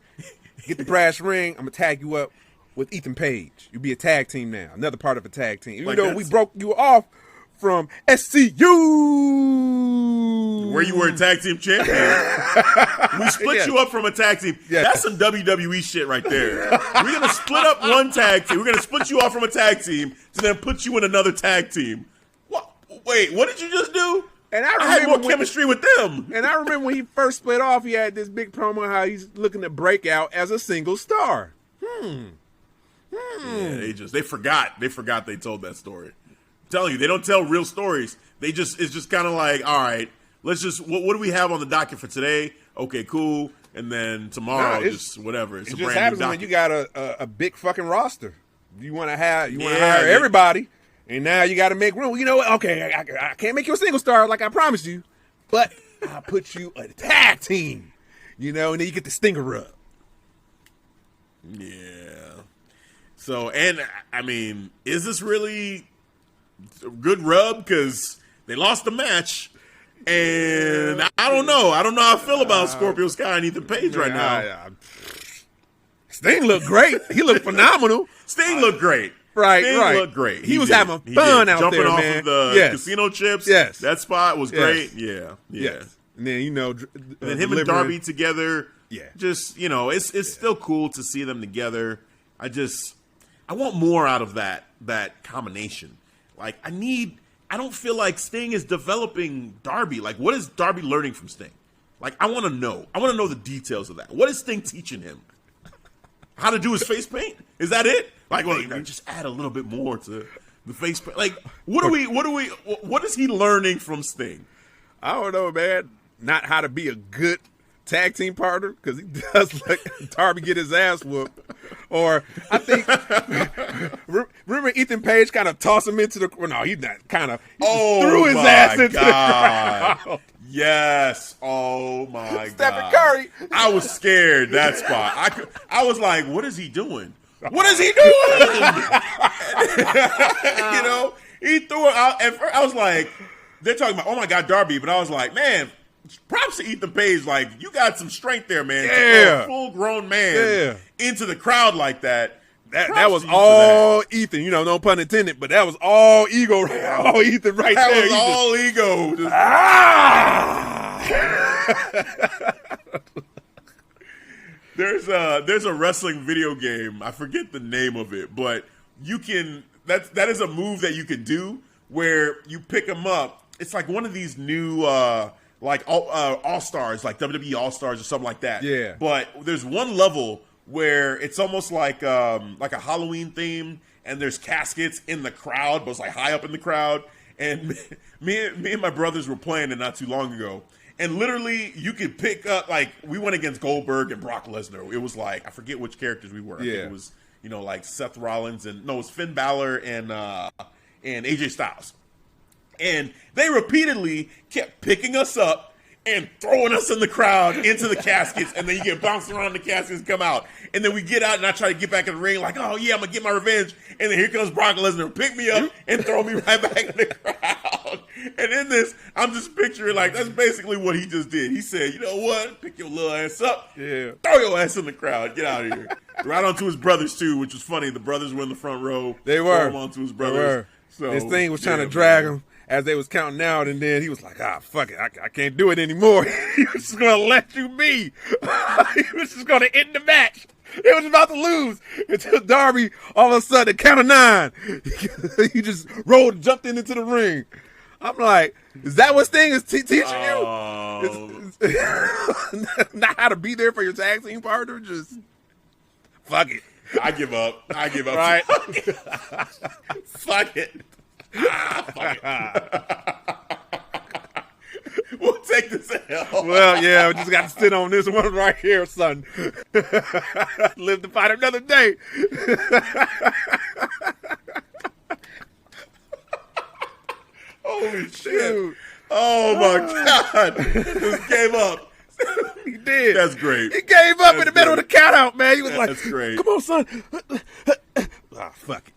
get the brass ring. I'm gonna tag you up with Ethan Page. You'll be a tag team now. Another part of a tag team. Even though we broke you off from SCU, where you were a tag team champion. We split you up from a tag team. Yes. That's some WWE shit right there. We're going to split up one tag team. We're going to split you off from a tag team to then put you in another tag team. What? Wait, what did you just do? And I had more chemistry with them. And I remember when he first split off, he had this big promo how he's looking to break out as a single star. Yeah, they forgot. They forgot they told that story. I'm telling you, they don't tell real stories. It's just kind of like, all right, let's just, what do we have on the docket for today? Okay, cool. And then tomorrow, just whatever. It's a just brand happens new docket. when you got a big fucking roster. You want to hire everybody, and now you got to make room. You know what? Okay, I can't make you a single star like I promised you, but I'll put you a tag team. You know, and then you get the stinger rub. Yeah. So, and I mean, is this really a good rub? Because they lost the match, and I don't know. I don't know how I feel about Scorpio Sky and Ethan Page right now. Sting looked great. He looked phenomenal. Sting looked great. Right, Sting right. looked great. He was having fun out Jumping there, off man. of the casino chips. Yes. That spot was great. Yes. Yeah. And then, you know, And then him and Darby together. Yeah. Just, you know, it's still cool to see them together. I want more out of that combination. Like, I don't feel like Sting is developing Darby. Like, what is Darby learning from Sting? Like, I want to know. I want to know the details of that. What is Sting teaching him? How to do his face paint? Is that it? Like, well, just add a little bit more to the face paint. Like, what is he learning from Sting? I don't know, man. Not how to be a good tag team partner, because he does let Darby get his ass whooped. Or I think, remember Ethan Page kind of tossed him into the, well, no, he's not kind of, threw his ass into the crowd. Yes. Oh my God. Stephen Curry. I was scared that spot. I was like, what is he doing? What is he doing? You know, he threw it out. At first, I was like, they're talking about, oh my God, Darby. But I was like, man, props to Ethan Page. Like, you got some strength there, man. Yeah. To throw a full-grown man into the crowd like that. That was all Ethan, you know, no pun intended, but that was all ego, all Ethan right that there. Was all ego. Just, there's a wrestling video game. I forget the name of it, but you can that is a move that you can do where you pick them up. It's like one of these new like all stars, like WWE All Stars or something like that. Yeah. But there's one level where it's almost like a Halloween theme, and there's caskets in the crowd, but it's like high up in the crowd. And me and my brothers were playing it not too long ago. And literally, you could pick up, like, we went against Goldberg and Brock Lesnar. It was like, I forget which characters we were. I think it was, you know, like Seth Rollins it was Finn Balor and AJ Styles. And they repeatedly kept picking us up and throwing us in the crowd into the caskets, and then you get bounced around the caskets and come out. And then we get out, and I try to get back in the ring like, oh, yeah, I'm going to get my revenge. And then here comes Brock Lesnar, pick me up and throw me right back in the crowd. And in this, I'm just picturing, like, that's basically what he just did. He said, you know what? Pick your little ass up. Yeah. Throw your ass in the crowd. Get out of here. Right onto his brothers, too, which was funny. The brothers were in the front row. They were. Throw him onto his brothers. So, his thing was trying to drag him as they was counting out, and then he was like, fuck it, I can't do it anymore. He was just going to let you be. He was just going to end the match. It was about to lose until Darby, all of a sudden, count of 9, he just jumped into the ring. I'm like, is that what Sting is teaching you? Not how to be there for your tag team partner? Just fuck it. I give up. Right? Fuck it. Fuck it. We'll take this L. Well, yeah, we just got to sit on this one right here, son. Live to fight another day. Holy shit. Oh, my God. Just gave up. He did. That's great. He gave up in the middle of the count out, man. He was like, that's great. Come on, son. Fuck it.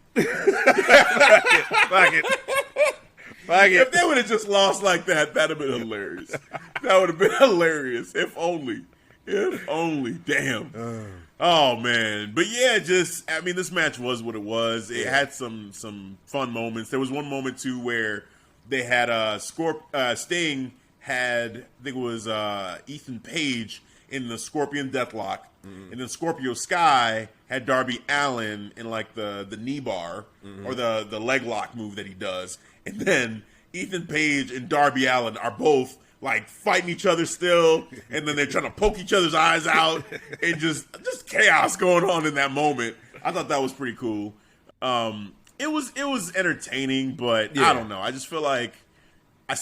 Fuck it. If they would have just lost like that, that'd have been hilarious. That would have been hilarious. If only. Damn. Oh, man. But yeah, this match was what it was. It had some fun moments. There was one moment, too, where they had Sting had, I think it was Ethan Page in the Scorpion Deathlock, and then Scorpio Sky had Darby Allin in like the knee bar or the leg lock move that he does, and then Ethan Page and Darby Allin are both like fighting each other still, and then they're trying to poke each other's eyes out, and just chaos going on in that moment. I thought that was pretty cool. It was entertaining, but I don't know. I just feel like I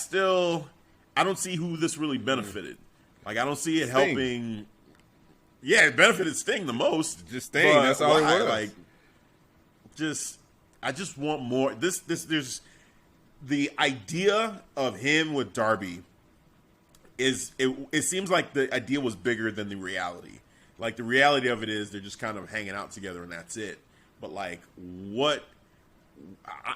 don't see who this really benefited. Like, I don't see it helping. Yeah, it benefited Sting the most. Just Sting, that's all it was. Like, I just want more. There's the idea of him with Darby it seems like the idea was bigger than the reality. Like, the reality of it is they're just kind of hanging out together and that's it. But like, what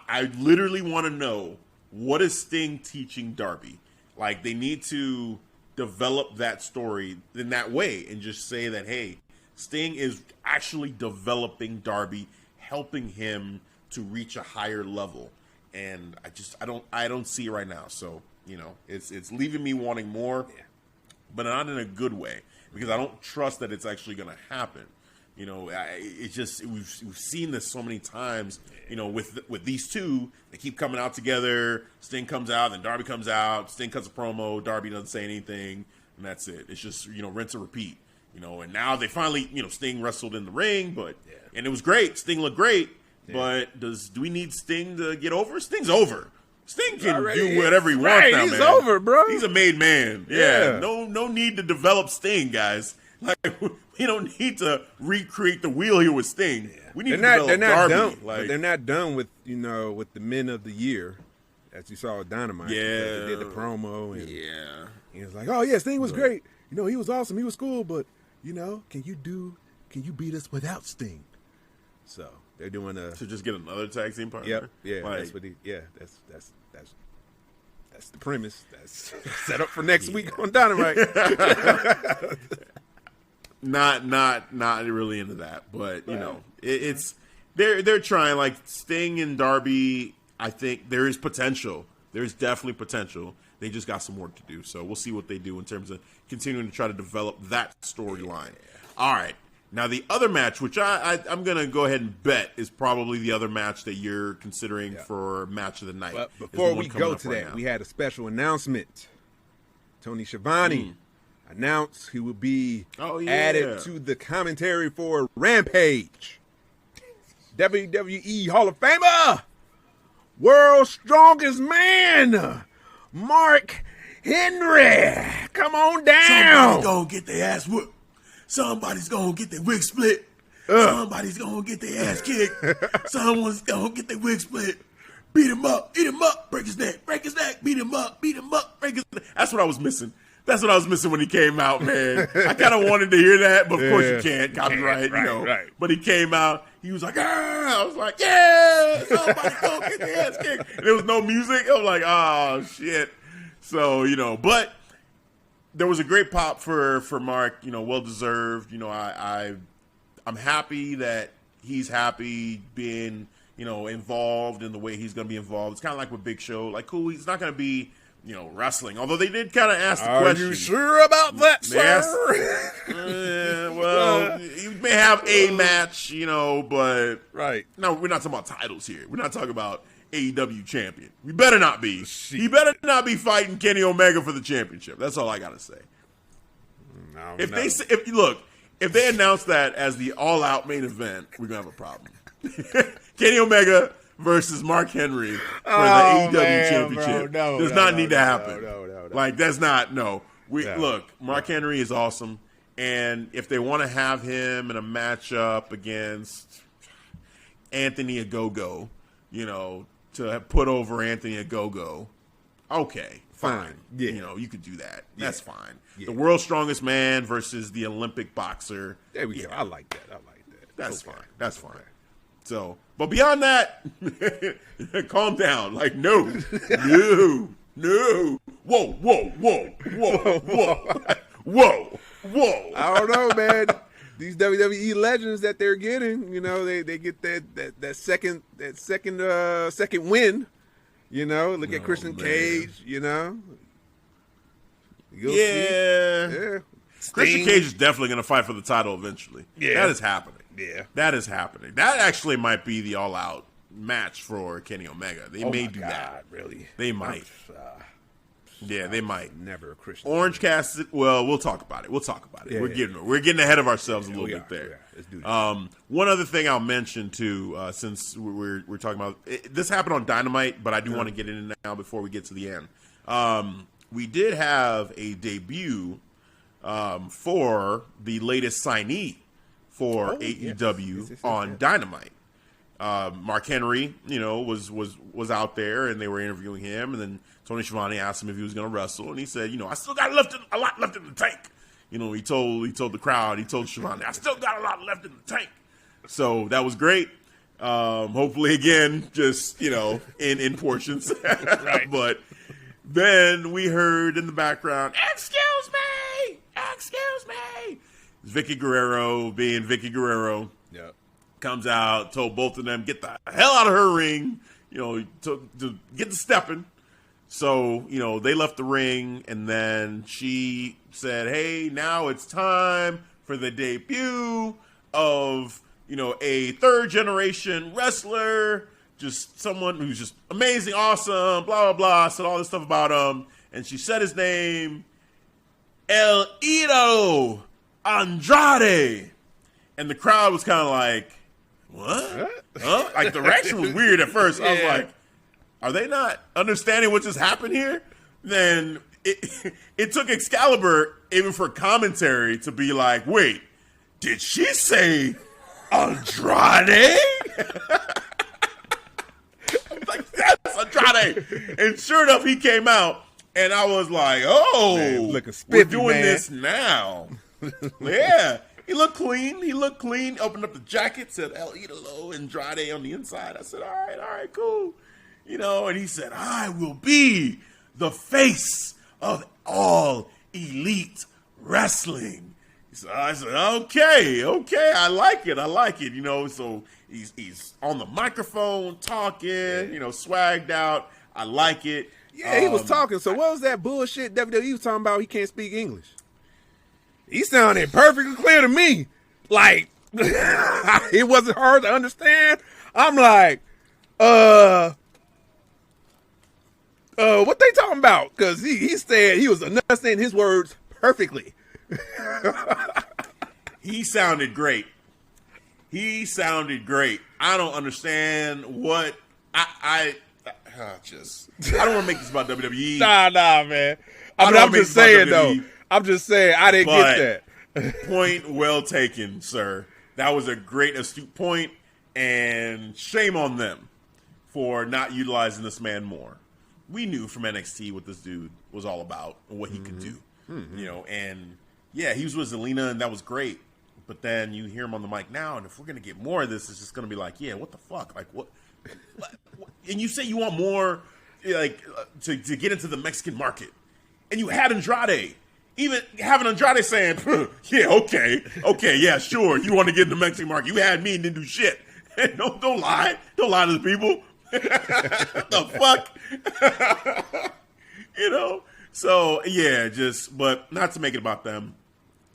I literally want to know, what is Sting teaching Darby? Like, they need to develop that story in that way and just say that, hey, Sting is actually developing Darby, helping him to reach a higher level. And I don't see it right now. So, you know, it's leaving me wanting more, but not in a good way, because I don't trust that it's actually going to happen. You know, we've seen this so many times. You know, with these two, they keep coming out together. Sting comes out, then Darby comes out. Sting cuts a promo. Darby doesn't say anything, and that's it. It's just, you know, rinse and repeat. You know, and now they finally, you know, Sting wrestled in the ring, and it was great. Sting looked great, but do we need Sting to get over? Sting's over. Sting can do whatever he wants now, man. He's over, bro. He's a made man. Yeah. No need to develop Sting, guys. Like, we don't need to recreate the wheel here with Sting. Yeah. We need to develop Darby. Done, but they're not done with, you know, with the men of the year, as you saw with Dynamite. Yeah. They did the promo. And he was like, oh, yeah, Sting was great. You know, he was awesome. He was cool. But, you know, can you beat us without Sting? So they're doing to just get another tag team partner? Yep. Yeah. Like, that's what that's the premise. That's set up for next week on Dynamite. Not really into that, but you know, it's they're trying. Like, Sting and Darby, I think there is potential. There's definitely potential. They just got some work to do. So we'll see what they do in terms of continuing to try to develop that storyline. All right. Now, the other match, which I'm going to go ahead and bet is probably the other match that you're considering for match of the night. But before we go to that, we had a special announcement. Tony Schiavone announced he will be added to the commentary for Rampage. WWE Hall of Famer, World's Strongest Man, Mark Henry. Come on down. Somebody's going to get their ass whooped. Somebody's going to get their wig split. Somebody's going to get their ass kicked. Someone's going to get their wig split. Beat him up, break his neck, beat him up, break his neck. That's what I was missing. That's what I was missing when he came out, man. I kind of wanted to hear that, but of course you can't. Copyright, you know. Right. But he came out. He was like, ah! I was like, yeah! Somebody's going to get their ass kicked. And there was no music. I was like, oh, shit. So, you know, but there was a great pop for Mark, you know, well-deserved. You know, I'm happy that he's happy being, you know, involved in the way he's going to be involved. It's kind of like with Big Show. Like, cool, he's not going to be, you know, wrestling. Although they did kind of ask the question. Are you sure about that, sir? Well, you may have a match, you know, but no, we're not talking about titles here. We're not talking about AEW champion. We better not be. He better not be fighting Kenny Omega for the championship. That's all I gotta say. No, if they announce that as the all-out main event, we're gonna have a problem. Kenny Omega versus Mark Henry for the AEW championship does not need to happen. No. Like, that's not Look, Mark Henry is awesome, and if they want to have him in a matchup against Anthony Ogogo, you know, to put over Anthony Ogogo, okay, fine. Yeah. You know, you could do that. That's fine. Yeah. The world's strongest man versus the Olympic boxer. There we go. I like that. That's fine. That's fine. So, but beyond that, calm down. Like, no. Whoa. I don't know, man. These WWE legends that they're getting, you know, they get that second win, You know, look at Christian man. Cage. You know. You'll Yeah. see. Yeah. Christian Sting. Cage is definitely going to fight for the title eventually. Yeah. That is happening. Yeah. That is happening. That actually might be the all-out match for Kenny Omega. They may do that. Really? They might. Yeah, they might. Never a Christian. Orange Cassidy. Well, we'll talk about it. Yeah, we're getting ahead of ourselves a little bit there. We are. Let's do this. One other thing I'll mention too, since we're talking about this happened on Dynamite, but I do want to get in it now before we get to the end. We did have a debut for the latest signee for AEW on Dynamite. Mark Henry, was out there, and they were interviewing him, and then Tony Schiavone asked him if he was going to wrestle, and he said, I still got a lot left in the tank. He told the crowd, he told Schiavone, I still got a lot left in the tank. So that was great. Hopefully, again, just in portions, right? But then we heard in the background, "Excuse me, excuse me." It's Vicky Guerrero being Vicky Guerrero. Yep. Comes out, told both of them, get the hell out of her ring, to get the stepping. So, they left the ring, and then she said, hey, now it's time for the debut of, a third-generation wrestler, just someone who's just amazing, awesome, blah, blah, blah, said all this stuff about him. And she said his name, El Idolo Andrade. And the crowd was kind of like, what? Huh? Like, the reaction was weird at first. I was like, are they not understanding what just happened here? Then it took Excalibur, even for commentary, to be like, wait, did she say Andrade? Like, that's Andrade. And sure enough, he came out, and I was like, oh, Man, we're doing this now. Yeah. He looked clean. Opened up the jacket, said El Idolo Andrade on the inside. I said, all right, cool. And he said, I will be the face of all elite wrestling. I said, okay, I like it. So he's on the microphone talking, swagged out. I like it. Yeah, he was talking. So what was that bullshit WWE was talking about? He can't speak English. He sounded perfectly clear to me. Like, it wasn't hard to understand. I'm like, what they talking about? Because he said he was enunciating his words perfectly. He sounded great. I don't understand what I don't want to make this about WWE. Nah, man. I'm just saying though. I'm just saying I didn't get that. Point well taken, sir. That was a great, astute point, and shame on them for not utilizing this man more. We knew from NXT what this dude was all about and what he could do. And yeah, he was with Zelina, and that was great. But then you hear him on the mic now, and if we're going to get more of this, it's just going to be like, yeah, what the fuck? Like, what? And you say you want more, like, to get into the Mexican market. And you had Andrade. Even having Andrade saying, yeah, okay, yeah, sure, you want to get in the Mexican market. You had me and didn't do shit. Don't lie. Don't lie to the people. The fuck? So, yeah, but not to make it about them.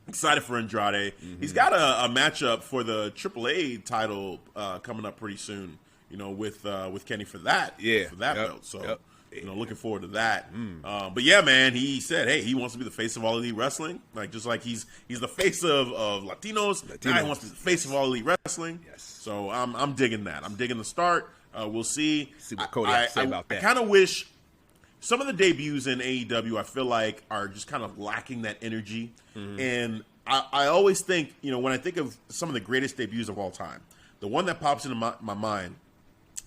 Excited for Andrade. Mm-hmm. He's got a matchup for the AAA title coming up pretty soon, with Kenny for that belt. So, looking forward to that. But yeah, man, he said, hey, he wants to be the face of all elite wrestling. Like, just like he's the face of Latinos. Now he wants to be the face of all elite wrestling. Yes. So I'm digging that. I'm digging the start. We'll see. See what Cody has to say about that. I kind of wish some of the debuts in AEW, I feel like, are just kind of lacking that energy. Mm-hmm. And I always think, when I think of some of the greatest debuts of all time, the one that pops into my mind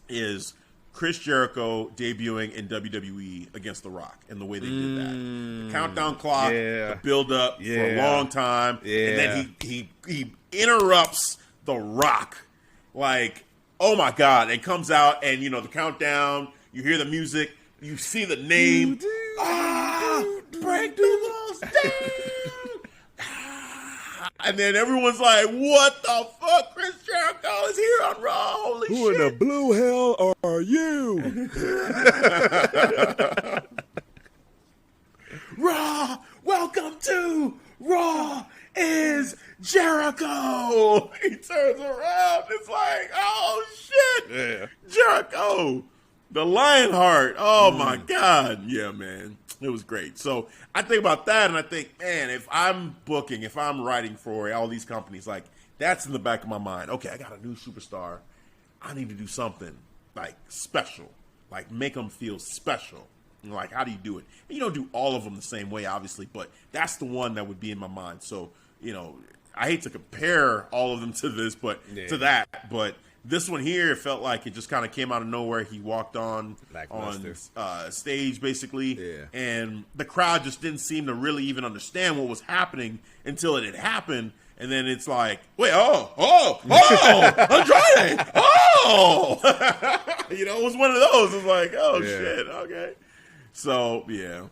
is Chris Jericho debuting in WWE against The Rock and the way they did that. The countdown clock, the build-up for a long time, and then he interrupts The Rock. Like, oh my God, and comes out, and, the countdown, you hear the music, you see the name, break the walls down. And then everyone's like, what the fuck? Chris Jericho is here on Raw. Holy shit. Who in the blue hell are you? Raw, welcome to Raw is Jericho. He turns around. It's like, oh, shit. Yeah. Jericho. The Lionheart. Oh, my God. Yeah, man. It was great. So I think about that, and I think, man, if I'm booking, if I'm writing for all these companies, like, that's in the back of my mind. Okay, I got a new superstar. I need to do something, like, special. Like, make them feel special. And like, how do you do it? And you don't do all of them the same way, obviously, but that's the one that would be in my mind. So, you know, I hate to compare all of them to this, but to that, but this one here, it felt like it just kind of came out of nowhere. He walked on stage, basically, and the crowd just didn't seem to really even understand what was happening until it had happened. And then it's like, wait, Andrade, you know, it was one of those. It's like, shit, okay. So, yeah.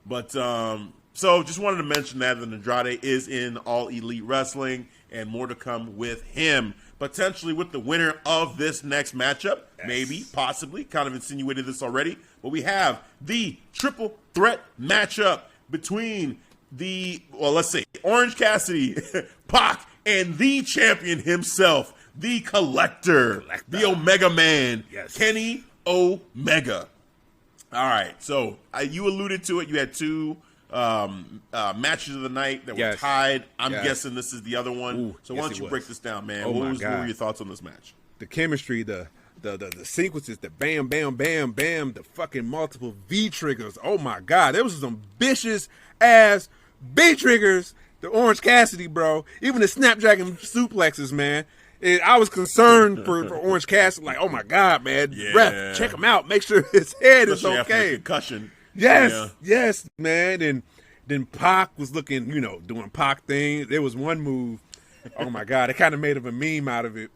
But, so just wanted to mention that Andrade is in All Elite Wrestling, and more to come with him. Potentially with the winner of this next matchup. Yes. Maybe, possibly. Kind of insinuated this already. But we have the triple threat matchup between let's say, Orange Cassidy, Pac, and the champion himself, the Collector. The Omega Man, Kenny Omega. All right, so you alluded to it. You had two matches of the night that were tied. I'm guessing this is the other one. Ooh, so why don't you break this down, man? What were your thoughts on this match? The chemistry, the sequences, the bam, bam, bam, bam, the fucking multiple V triggers. Oh my God, there was some vicious ass V triggers. The Orange Cassidy, bro. Even the Snapdragon suplexes, man. I was concerned for Orange Cassidy. Like, oh my God, man. Yeah. Ref, check him out. Make sure his head Especially is after okay. the concussion. Yes, man. And then Pac was looking, doing Pac things. There was one move. Oh my God, it kind of made a meme out of it.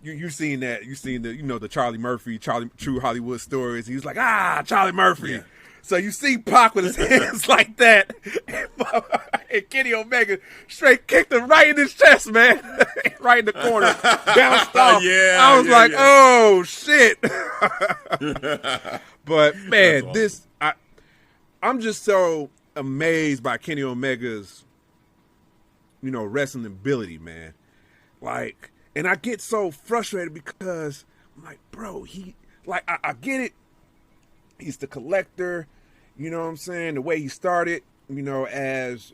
You seen that? You seen the Charlie Murphy, True Hollywood Stories. He was like, Charlie Murphy. Yeah. So you see Pac with his hands like that, and Kenny Omega straight kicked him right in his chest, man, right in the corner, bounced off. I was like, oh shit. But man, awesome. I'm just so amazed by Kenny Omega's, wrestling ability, man. Like, and I get so frustrated because I'm like, bro, I get it. He's the Collector, you know what I'm saying? The way he started, as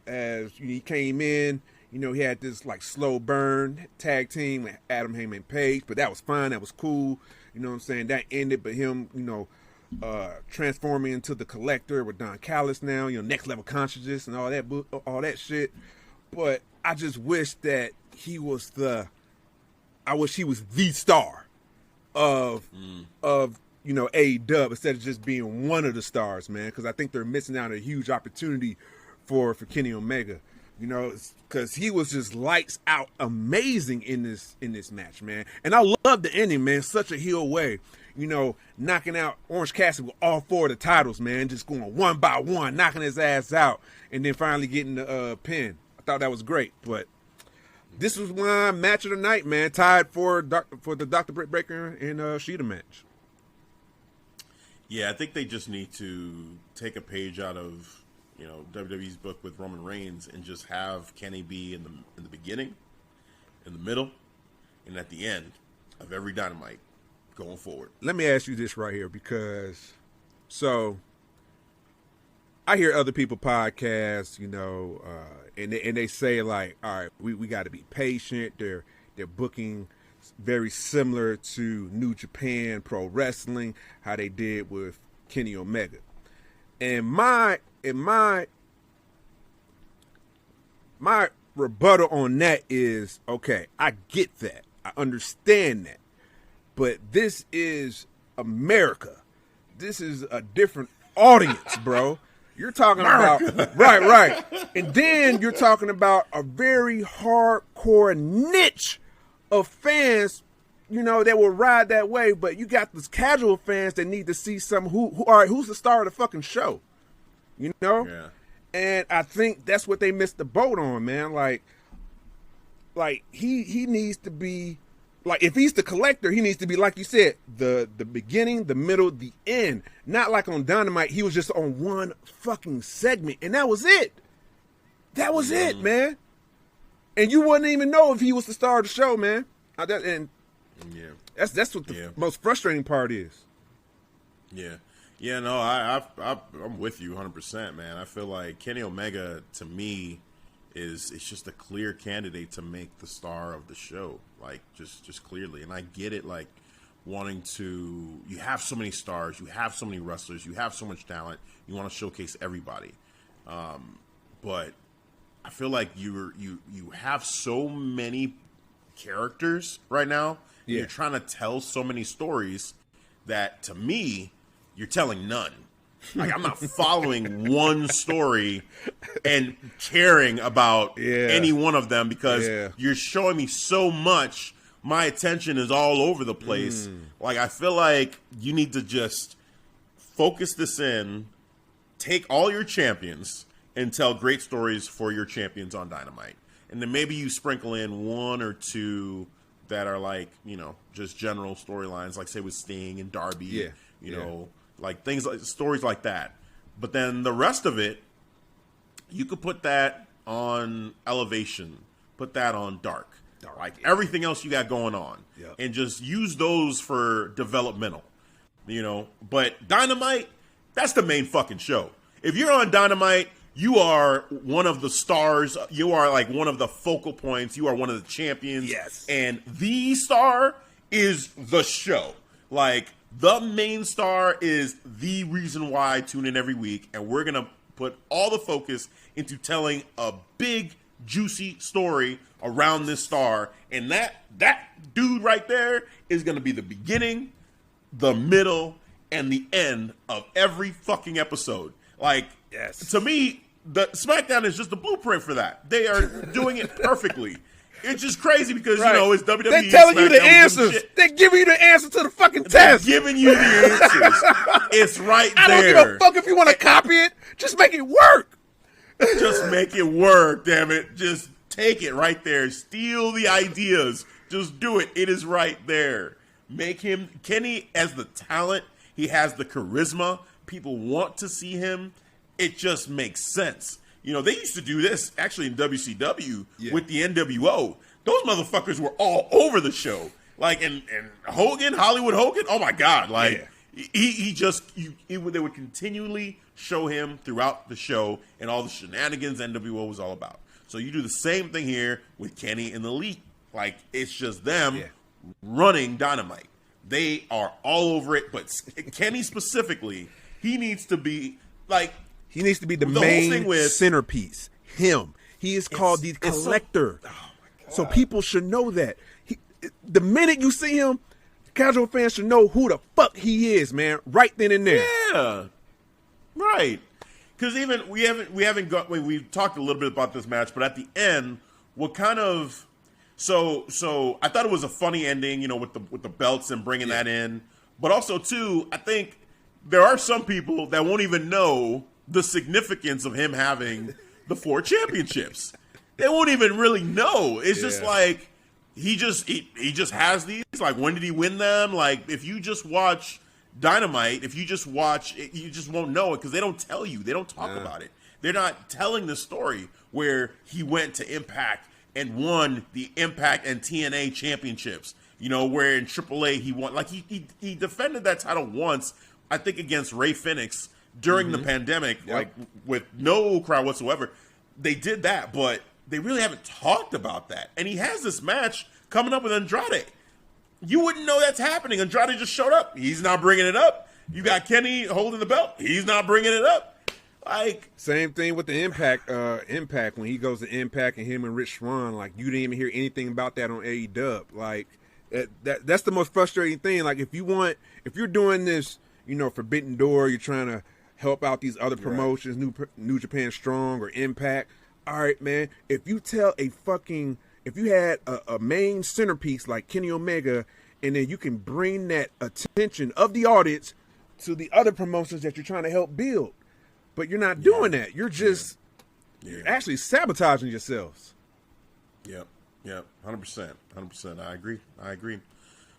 he came in, he had this like slow burn tag team with Adam Hangman Page, but that was fine, that was cool, you know what I'm saying? That ended, but him, transforming into the Collector with Don Callis now, next level consciousness and all that shit. But I just wish that he was the star of AEW instead of just being one of the stars, man. Because I think they're missing out on a huge opportunity for Kenny Omega, because he was just lights out amazing in this match, man. And I love the ending, man. Such a heel way, knocking out Orange Cassidy with all four of the titles, man. Just going one by one, knocking his ass out, and then finally getting the pin. I thought that was great, but this was my match of the night, man. Tied for the Dr. Britt Baker and Shida match. Yeah, I think they just need to take a page out of WWE's book with Roman Reigns and just have Kenny be in the beginning, in the middle, and at the end of every Dynamite going forward. Let me ask you this right here, because I hear other people podcasts, and they say like, all right, we got to be patient. They're booking very similar to New Japan Pro Wrestling, how they did with Kenny Omega. And my rebuttal on that is, okay, I get that. I understand that. But this is America. This is a different audience, bro. You're talking about right. And then you're talking about a very hardcore niche of fans, that will ride that way, but you got these casual fans that need to see some all right, who's the star of the fucking show? Yeah. And I think that's what they missed the boat on, man. Like he needs to be, like, if he's the collector, he needs to be, like you said, the beginning, the middle, the end. Not like on Dynamite, he was just on one fucking segment, and that was it. That was it, man. And you wouldn't even know if he was the star of the show, man. That's what the most frustrating part is. Yeah. Yeah, no, I'm with you 100%, man. I feel like Kenny Omega, to me, it's just a clear candidate to make the star of the show, like, just clearly. And I get it, like, wanting to, you have so many stars, you have so many wrestlers, you have so much talent, you want to showcase everybody. But I feel like you have so many characters right now, and you're trying to tell so many stories that, to me, you're telling none. Like, I'm not following one story and caring about any one of them because you're showing me so much. My attention is all over the place. Like, I feel like you need to just focus this in, take all your champions, and tell great stories for your champions on Dynamite. And then maybe you sprinkle in one or two that are, like, you know, just general storylines, like, say, with Sting and Darby, you know, like, things like, stories like that. But then the rest of it, you could put that on Elevation, put that on Dark. Like, everything else you got going on. And just use those for developmental, you know. But Dynamite, that's the main fucking show. If you're on Dynamite, you are one of the stars. You are, like, one of the focal points. You are one of the champions. Yes. And the star is the show. Like, the main star is the reason why I tune in every week. And we're going to put all the focus into telling a big, juicy story around this star. And that dude right there is going to be the beginning, the middle, and the end of every fucking episode. Like, to me, the SmackDown is just a blueprint for that. They are doing it perfectly. It's just crazy because, you know, it's WWE. They're telling you the answers. They're giving you the answer to the fucking test. They're giving you the answers. It's right there. I don't give a fuck if you want to copy it. Just make it work. Just make it work, damn it. Just take it right there. Steal the ideas. Just do it. It is right there. Make him, Kenny has the talent. He has the charisma. People want to see him. It just makes sense. You know, they used to do this actually in WCW with the NWO. Those motherfuckers were all over the show. Like, and Hogan, Hollywood Hogan, oh my God. Like, they would continually show him throughout the show and all the shenanigans NWO was all about. So you do the same thing here with Kenny and the Elite. Like, it's just them running Dynamite. They are all over it, but Kenny specifically, he needs to be, like, he needs to be the main centerpiece. Him. He is called the collector. So people should know that. The minute you see him, casual fans should know who the fuck he is, man. Right then and there. Yeah. Right. Because even we've talked a little bit about this match, but at the end, what kind of so I thought it was a funny ending, you know, with the belts and bringing that in, but also too, I think there are some people that won't even know the significance of him having the 4 championships. They won't even really know. It's just like he just has these. Like, when did he win them? Like, if you just watch Dynamite, if you just watch it, you just won't know it because they don't tell you. They don't talk about it. They're not telling the story where he went to Impact and won the Impact and TNA championships. You know, where in AAA he won. Like, he defended that title once, I think, against Ray Phoenix during the pandemic, like, with no crowd whatsoever. They did that, but they really haven't talked about that. And he has this match coming up with Andrade. You wouldn't know that's happening. Andrade just showed up. He's not bringing it up. You got Kenny holding the belt. He's not bringing it up. Like, same thing with the Impact. Impact, when he goes to Impact and him and Rich Swann, like, you didn't even hear anything about that on AEW. Like, that's the most frustrating thing. Like, if you're doing this, you know, Forbidden Door, you're trying to help out these other promotions, New Japan Strong or Impact. All right, man. If you had a main centerpiece like Kenny Omega, and then you can bring that attention of the audience to the other promotions that you're trying to help build, but you're not doing that. You're just You're actually sabotaging yourselves. Yep. 100%. I agree.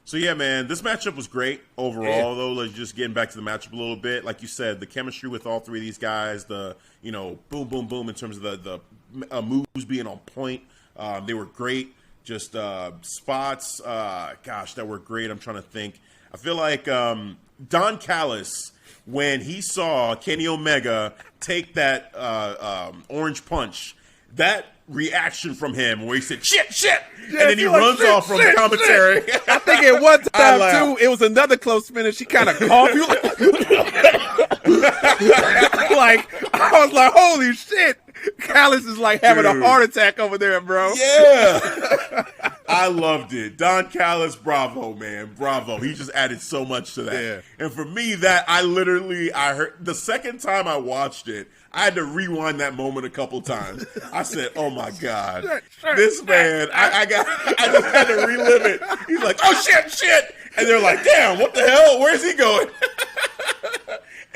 So yeah, man, this matchup was great overall. Though, let's just getting back to the matchup a little bit. Like you said, the chemistry with all three of these guys, the boom, boom, boom in terms of the moves being on point. They were great. Just spots, that were great. I'm trying to think. I feel like Don Callis, when he saw Kenny Omega take that orange punch, that reaction from him where he said, shit, and then he runs off from commentary. I think at one time, too, it was another close finish. He kind of coughed. Like, I was like, holy shit. Callis is like having a heart attack over there, bro. Yeah. I loved it. Don Callis, bravo, man. Bravo. He just added so much to that. Yeah. And for me, I heard the second time I watched it, I had to rewind that moment a couple times. I said, oh my God. This man, I just had to relive it. He's like, oh shit. And they're like, damn, what the hell? Where's he going?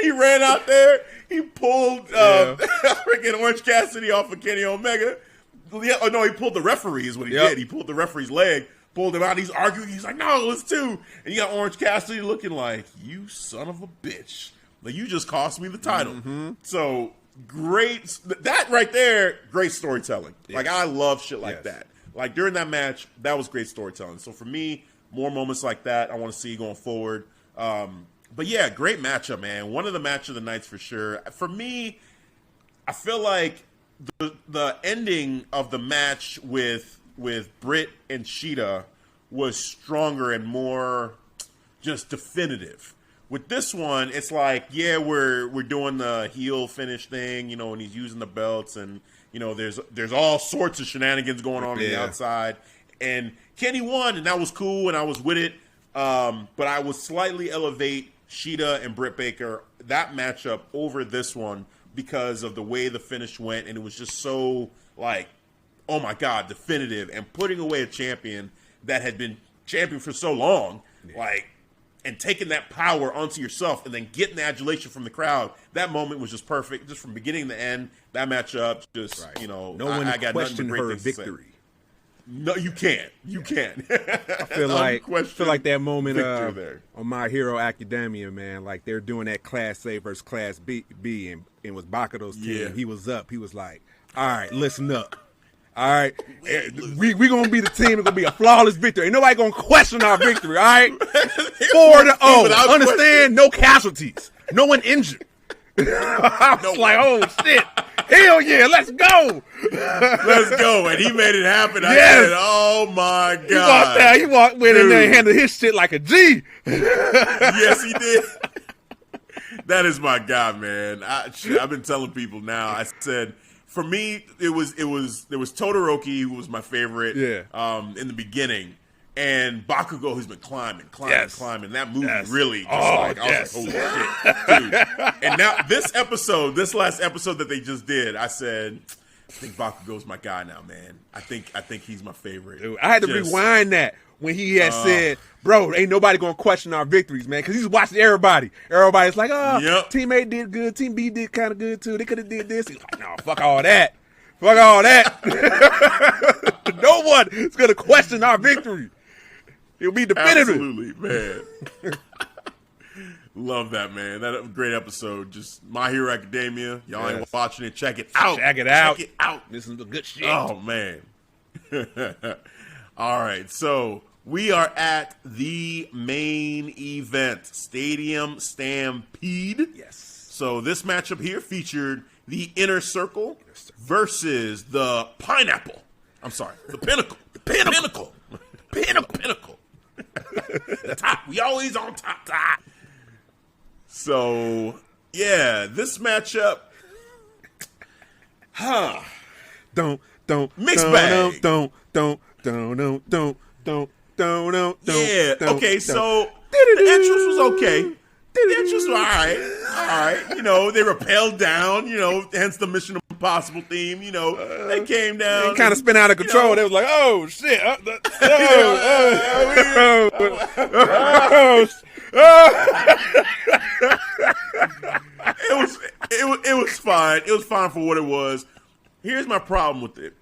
He ran out there. He pulled freaking Orange Cassidy off of Kenny Omega. Oh, no, he pulled the referee is what he did. He pulled the refere's leg, pulled him out. He's arguing. He's like, no, it's two. And you got Orange Cassidy looking like, you son of a bitch. Like, you just cost me the title. Mm-hmm. So, great. That right there, great storytelling. Yes. Like, I love shit like that. Like, during that match, that was great storytelling. So, for me, more moments like that I want to see going forward. But, yeah, great matchup, man. One of the match of the nights for sure. For me, I feel like the ending of the match with Britt and Sheeta was stronger and more just definitive. With this one, it's like, yeah, we're doing the heel finish thing, and he's using the belts, and there's all sorts of shenanigans going on the outside. And Kenny won, and that was cool, and I was with it. But I would slightly elevate Sheeta and Britt Baker, that matchup, over this one because of the way the finish went, and it was just so, like, oh my God, definitive, and putting away a champion that had been champion for so long, like, and taking that power onto yourself and then getting the adulation from the crowd. That moment was just perfect, just from beginning to end. That matchup, just, no one I got questioned nothing but her great things to say. victory. No, you can't. You can't. I feel like that moment there. on My Hero Academia, man. Like, they're doing that Class A versus Class B and it was Bakudo's team. Yeah. He was up. He was like, all right, listen up. All right, we going to be the team. It's going to be a flawless victory. Ain't nobody going to question our victory, all right? 4-0. Understand? No casualties. No one injured. I was like, oh, shit. Hell yeah, let's go. Let's go. And he made it happen. I said, oh, my God. He walked in there and handled his shit like a G. Yes, he did. That is my guy, man. I've been telling people now. I said, for me, there was Todoroki, who was my favorite in the beginning. And Bakugo, who's been climbing. That movie really just I was like, holy shit, dude. And now this last episode that they just did, I said, I think Bakugo's my guy now, man. I think he's my favorite. Dude, I had to rewind that when he had said, bro, ain't nobody going to question our victories, man. Because he's watching everybody. Everybody's like, Team A did good. Team B did kind of good, too. They could have did this. He's like, no, fuck all that. Fuck all that. No one is going to question our victory. It'll be definitive. Absolutely, man. Love that, man. That was a great episode. Just My Hero Academia. Y'all ain't watching it. Check it out. Check it out. Check it out. This is the good shit. Oh, man. All right. So we are at the main event, Stadium Stampede. Yes. So this matchup here featured the Inner Circle versus the Pineapple. I'm sorry, the Pinnacle. The Pinnacle. Pinnacle. The top. We always on top. So, yeah, this matchup. Mixed bag. Yeah. Okay. So the entrance was okay. The entrance was all right. They rappelled down. Hence the Mission Impossible theme. They came down. It kind of spin out of control. They was like, "Oh shit! It was fine. It was fine for what it was. here's my problem with it.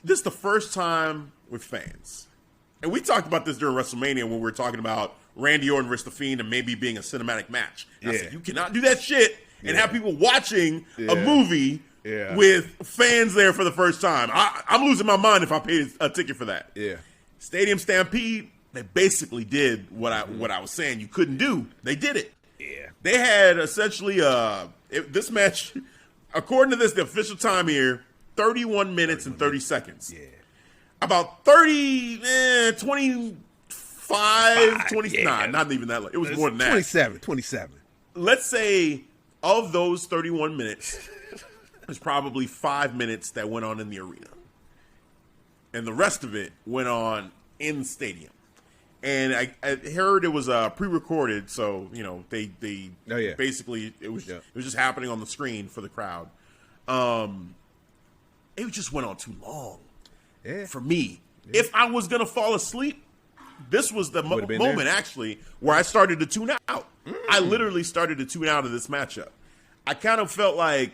This is the first time with fans. And we talked about this during WrestleMania when we were talking about Randy Orton versus The Fiend and maybe being a cinematic match. And I said, you cannot do that shit and have people watching a movie with fans there for the first time. I'm losing my mind if I paid a ticket for that. Yeah. Stadium Stampede, they basically did what I was saying you couldn't do. They did it. Yeah. They had essentially this match, according to this, the official time here, 31 minutes and 30 seconds. Yeah. About 25, 29, not even that long. It was more than that. 27. Let's say of those 31 minutes, there's probably 5 minutes that went on in the arena. And the rest of it went on in the stadium. And I heard it was pre-recorded, so they basically it was just happening on the screen for the crowd. It just went on too long for me. Yeah. If I was gonna fall asleep, this was the moment actually where I started to tune out. I literally started to tune out of this matchup. I kind of felt like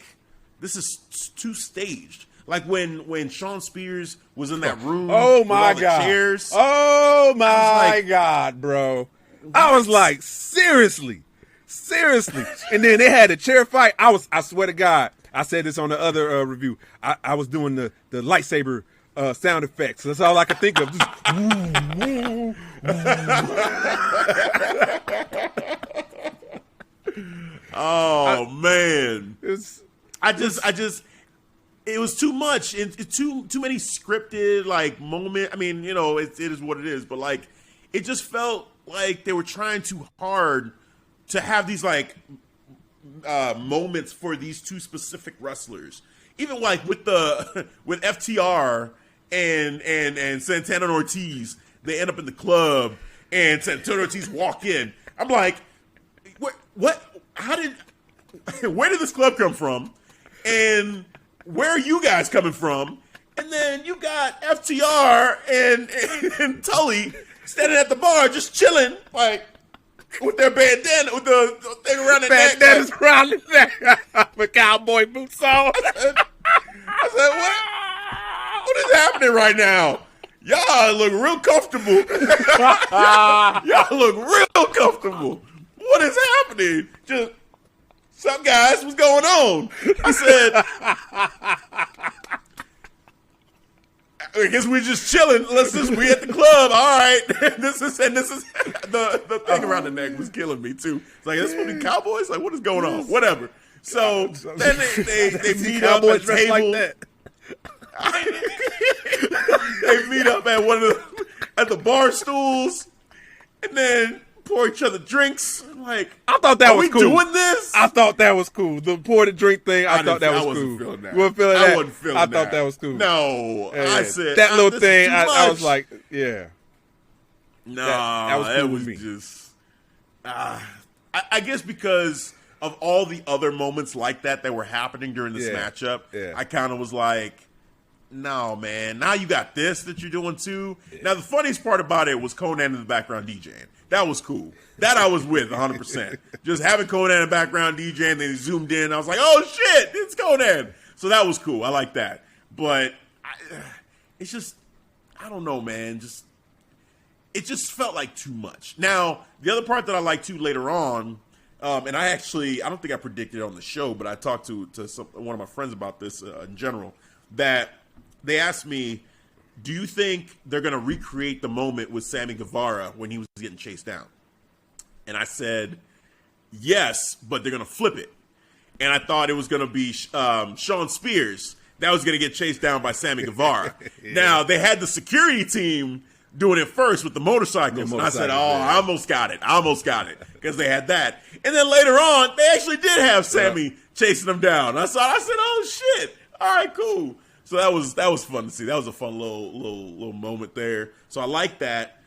this is too staged. Like when Shawn Spears was in that room. Oh my with all God! the chairs. Oh my God, bro! What? I was like, seriously, and then they had a chair fight. I swear to God, I said this on the other review. I was doing the lightsaber sound effects. That's all I could think of. Man, it was too much. Too many scripted moment. I mean, it is what it is. But it just felt like they were trying too hard to have these moments for these two specific wrestlers. Even with FTR and Santana and Ortiz, they end up in the club and Santana and Ortiz walk in. I'm like, what? Where did this club come from? And where are you guys coming from? And then you got FTR and Tully standing at the bar just chilling, with their bandana, with the thing around their neck. Bandana's around the neck with cowboy boots on. I said, what is happening right now? Y'all look real comfortable. Y'all look real comfortable. What is happening? Just, some guys, what's going on? I said, I guess we're just chilling. We at the club. All right. This is the thing around the neck was killing me too. It's like, this supposed to be Cowboys? What is going on? Whatever. So then they meet up at the table. Like that. They meet up at the bar stools, and then pour each other drinks. I thought that was cool. Are we doing this? I thought that was cool. The pour the drink thing. I thought that was cool. Feeling that. You weren't feeling that? I wasn't feeling that. I thought that was cool. No, I said that little thing. I was like, yeah. No, that was cool with me. Just. I guess because of all the other moments like that were happening during this matchup, I kind of was like, no, man. Now you got this that you're doing too. Yeah. Now the funniest part about it was Conan in the background DJing. That was cool. That I was with 100%. Just having Conan in the background DJing, then he zoomed in. I was like, oh shit, it's Conan. So that was cool. I like that. But it's just, I don't know, man. It just felt like too much. Now, the other part that I like too later on, and I don't think I predicted it on the show, but I talked to one of my friends about this in general, that they asked me, do you think they're going to recreate the moment with Sammy Guevara when he was getting chased down? And I said, yes, but they're going to flip it. And I thought it was going to be Shawn Spears that was going to get chased down by Sammy Guevara. Yeah. Now, they had the security team doing it first with the motorcycles. And I said, I almost got it. Because they had that. And then later on, they actually did have Sammy chasing them down. I said, oh, shit. All right, cool. So that was fun to see. That was a fun little moment there. So I like that.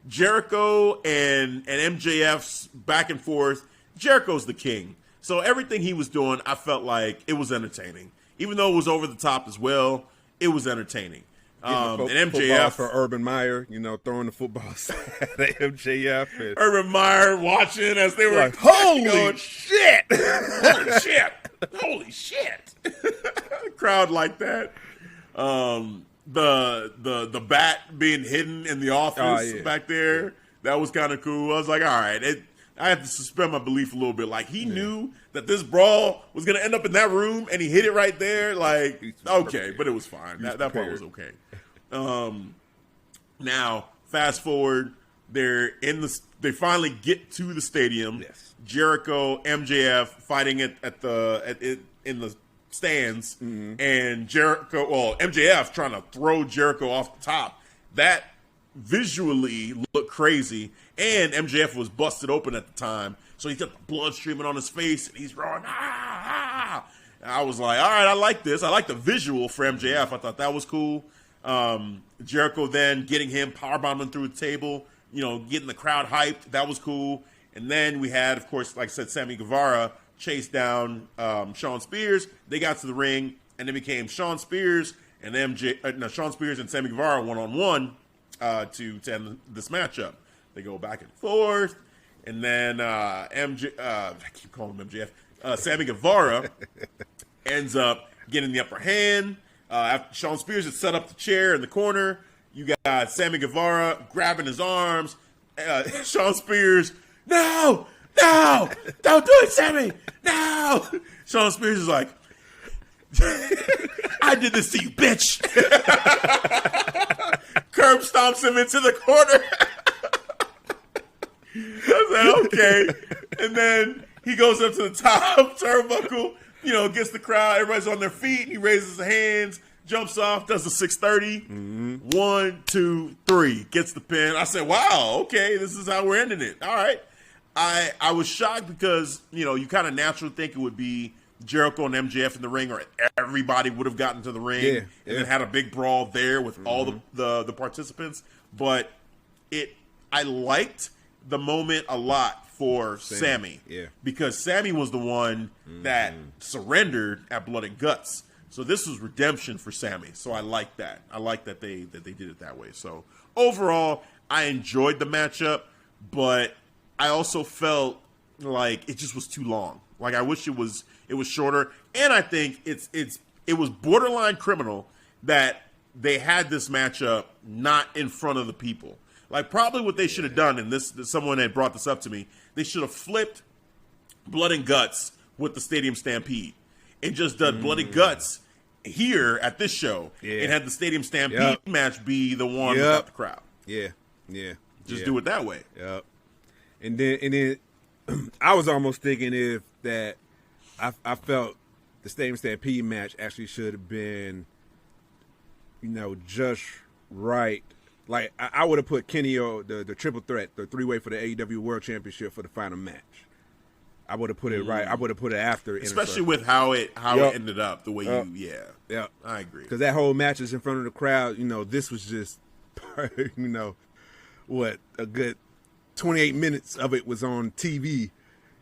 Jericho and MJF's back and forth. Jericho's the king. So everything he was doing, I felt like it was entertaining. Even though it was over the top as well, it was entertaining. And MJF for Urban Meyer, throwing the footballs at MJF. And Urban Meyer watching as they were holy shit. Holy shit. Holy shit! Crowd like that. The bat being hidden in the office back there, that was kind of cool. I was like, all right, I have to suspend my belief a little bit. Like, he knew that this brawl was going to end up in that room, and he hit it right there. Like, okay, but it was fine. That part was okay. Now, fast forward, they finally get to the stadium. Yes. Jericho, MJF fighting in the stands, and MJF trying to throw Jericho off the top. That visually looked crazy, and MJF was busted open at the time, so he's got the blood streaming on his face, and he's roaring, ah! I was like, all right, I like this. I like the visual for MJF. I thought that was cool. Jericho then getting him, powerbombing through the table, getting the crowd hyped. That was cool. And then we had, of course, like I said, Sammy Guevara chase down Shawn Spears. They got to the ring, and it became Shawn Spears and Shawn Spears and Sammy Guevara one-on-one to end this matchup. They go back and forth, and then I keep calling him MJF. Sammy Guevara ends up getting the upper hand. After Shawn Spears had set up the chair in the corner, you got Sammy Guevara grabbing his arms. Shawn Spears, no, don't do it, Sammy, no. Shawn Spears is like, I did this to you, bitch. Curb stomps him into the corner. I said, okay. And then he goes up to the top turnbuckle, gets the crowd. Everybody's on their feet. And he raises his hands, jumps off, does the 630. Mm-hmm. 1, 2, 3. Gets the pin. I said, wow, okay, this is how we're ending it. All right. I was shocked because, you kind of naturally think it would be Jericho and MJF in the ring, or everybody would have gotten to the ring and then had a big brawl there with all the participants. But I liked the moment a lot for Sammy. Yeah. Because Sammy was the one that surrendered at Blood and Guts. So this was redemption for Sammy. So I like that. I like that they did it that way. So overall, I enjoyed the matchup, but I also felt like it just was too long. Like, I wish it was shorter. And I think it was borderline criminal that they had this matchup not in front of the people. Like, probably what they should have done, and someone had brought this up to me, they should have flipped Blood and Guts with the Stadium Stampede and just done Blood and Guts here at this show and had the Stadium Stampede match be the one without the crowd. Yeah. Just do it that way. Yep. And then I was almost thinking if that I felt the Stadium Stampede match actually should have been, just right. Like, I would have put Kenny the triple threat, the three-way for the AEW World Championship for the final match. I would have put it right. I would have put it after. Especially with how it ended up, the way I agree. Because that whole match is in front of the crowd. This was just, what, a good 28 minutes of it was on TV.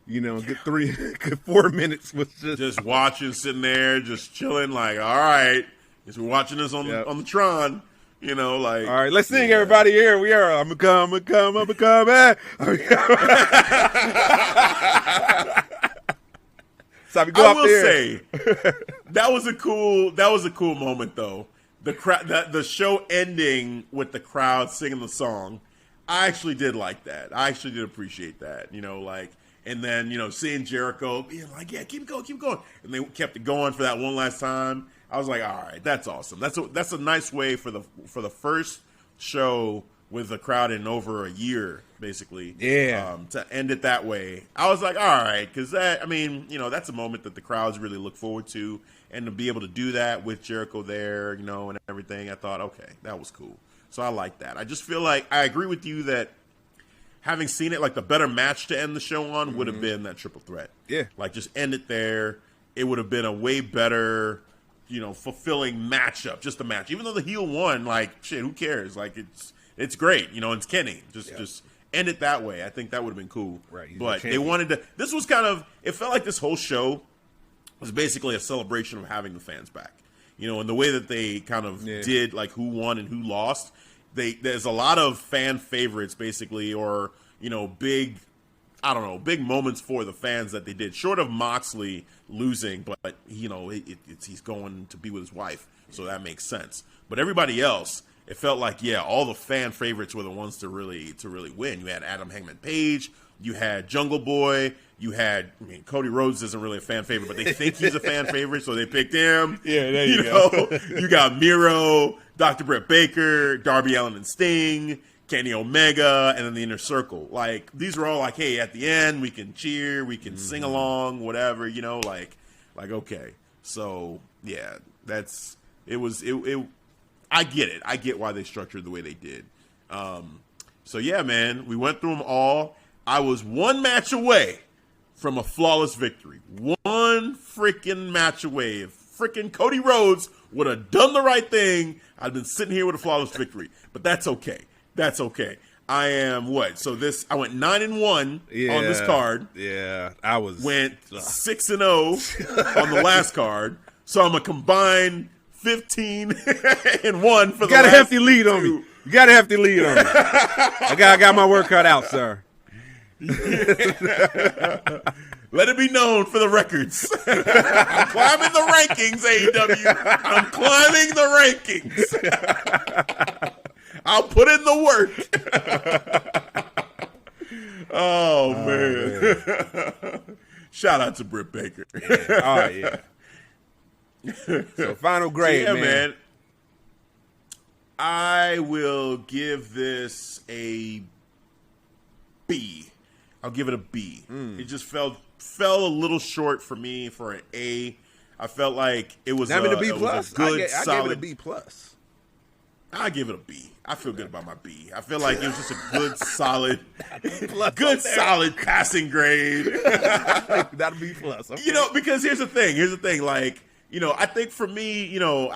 Good 4 minutes was just watching, sitting there, just chilling. Like, all right, guess we're watching this on the Tron. All right, let's sing, everybody. Here we are. I'm coming. So I will say that was a cool moment though. The show ending with the crowd singing the song. I actually did like that. I actually did appreciate that. And then seeing Jericho being like, yeah, keep going, and they kept it going for that one last time. I was like, all right, that's awesome. That's a nice way for the first show with the crowd in over a year, basically. Yeah. To end it that way, I was like, all right, because that's a moment that the crowds really look forward to, and to be able to do that with Jericho there, and everything, I thought, okay, that was cool. So I like that. I just feel like I agree with you that having seen it, like the better match to end the show on would have been that triple threat. Yeah. Like just end it there. It would have been a way better, fulfilling matchup, just a match. Even though the heel won, like, shit, who cares? Like, it's great, it's Kenny. Just end it that way. I think that would have been cool. Right. But they wanted to, this was kind of, it felt like this whole show was basically a celebration of having the fans back. And the way that they kind of did, like, who won and who lost, there's a lot of fan favorites, basically, or, big I don't know, big moments for the fans that they did. Short of Moxley losing, but you know, he's going to be with his wife, so that makes sense. But everybody else, it felt like, yeah, all the fan favorites were the ones to really win. You had Adam Hangman Page, you had Jungle Boy, you had, I mean, Cody Rhodes isn't really a fan favorite, but they think he's a fan favorite, so they picked him. Yeah, there you go. You got Miro, Dr. Britt Baker, Darby Allin and Sting, Kenny Omega, and then the Inner Circle. Like, these were all like, hey, at the end, we can cheer, we can sing along, whatever, you know, like, okay. So, yeah, I get it. I get why they structured the way they did. So, yeah, man, we went through them all. I was one match away from a flawless victory. One freaking match away. If freaking Cody Rhodes would have done the right thing, I'd been sitting here with a flawless victory. But that's okay. That's okay. I am what? So I went 9-1 on this card. Yeah, went 6-0 on the last card. So I'm a combined 15-1 for the last. You got a hefty lead on me. You got a hefty lead on me. I got my work cut out, sir. Let it be known for the records. I'm climbing the rankings, AEW. I'm climbing the rankings. I'll put in the work. Oh, man. Shout out to Britt Baker. Oh, yeah. So, final grade, man. I will give this a B. I'll give it a B. It just fell a little short for me for an A. I felt like it was a B plus. Good, I solid. gave it a B plus. I give it a B. I feel good about my B. I feel like it was just a good, solid, solid passing grade. That'll be plus. Okay. You know, because here's the thing. Like, you know, I think for me, you know,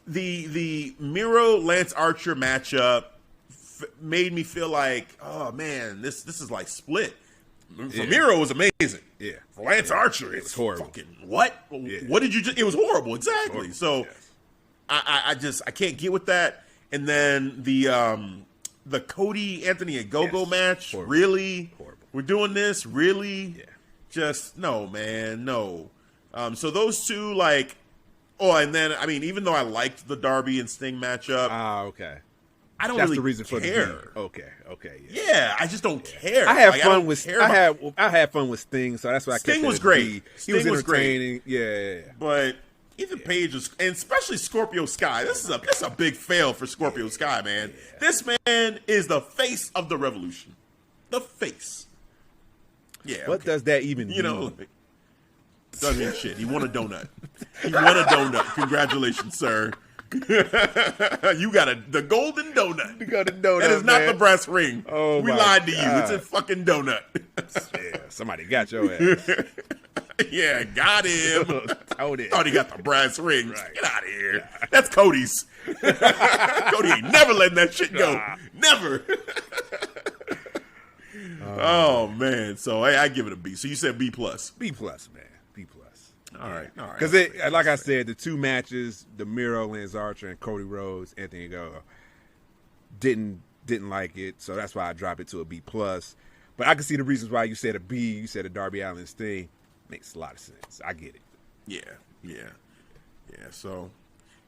the Miro Lance Archer matchup made me feel like, oh man, this is like split. For Miro, it was amazing. Yeah. For Lance Archer, it's horrible. Fucking what? Yeah. What did you just? It was horrible. Exactly. Horrible. So. Yes. I can't get with that. And then the Cody Anthony Ogogo match, horrible. Really? Horrible. We're doing this, really? Yeah. Just no, man, no. So those two, like, and then I mean, even though I liked the Darby and Sting matchup, okay. I don't That's really the reason care. for the B. Okay. Yeah, I just don't care. I had like, fun with I had fun with Sting, so that's why Sting I was kept great. He was entertaining. Great. Yeah. But Ethan Page was, and especially Scorpio Sky. This is a big fail for Scorpio Sky, man. Yeah. This man is the face of the revolution. The face. Yeah. What does that even mean? You know, doesn't mean shit. He won a donut. Congratulations, sir. You got the golden donut. You got a donut. That is not the brass ring. Oh, we lied to you. It's a fucking donut. Yeah, somebody got your ass. Yeah, got him. Thought he got the brass rings. Right. Get out of here. Yeah. That's Cody's. Cody ain't never letting that shit go. Never. Oh man. So I give it a B. So you said B plus. B plus, man. B plus. All right. Because like I said, the two matches, the Miro, Lance Archer, and Cody Rhodes, Anthony Ogogo, didn't like it. So that's why I dropped it to a B plus. But I can see the reasons why you said a B. You said a Darby Allin Sting. Makes a lot of sense. I get it. Yeah. So,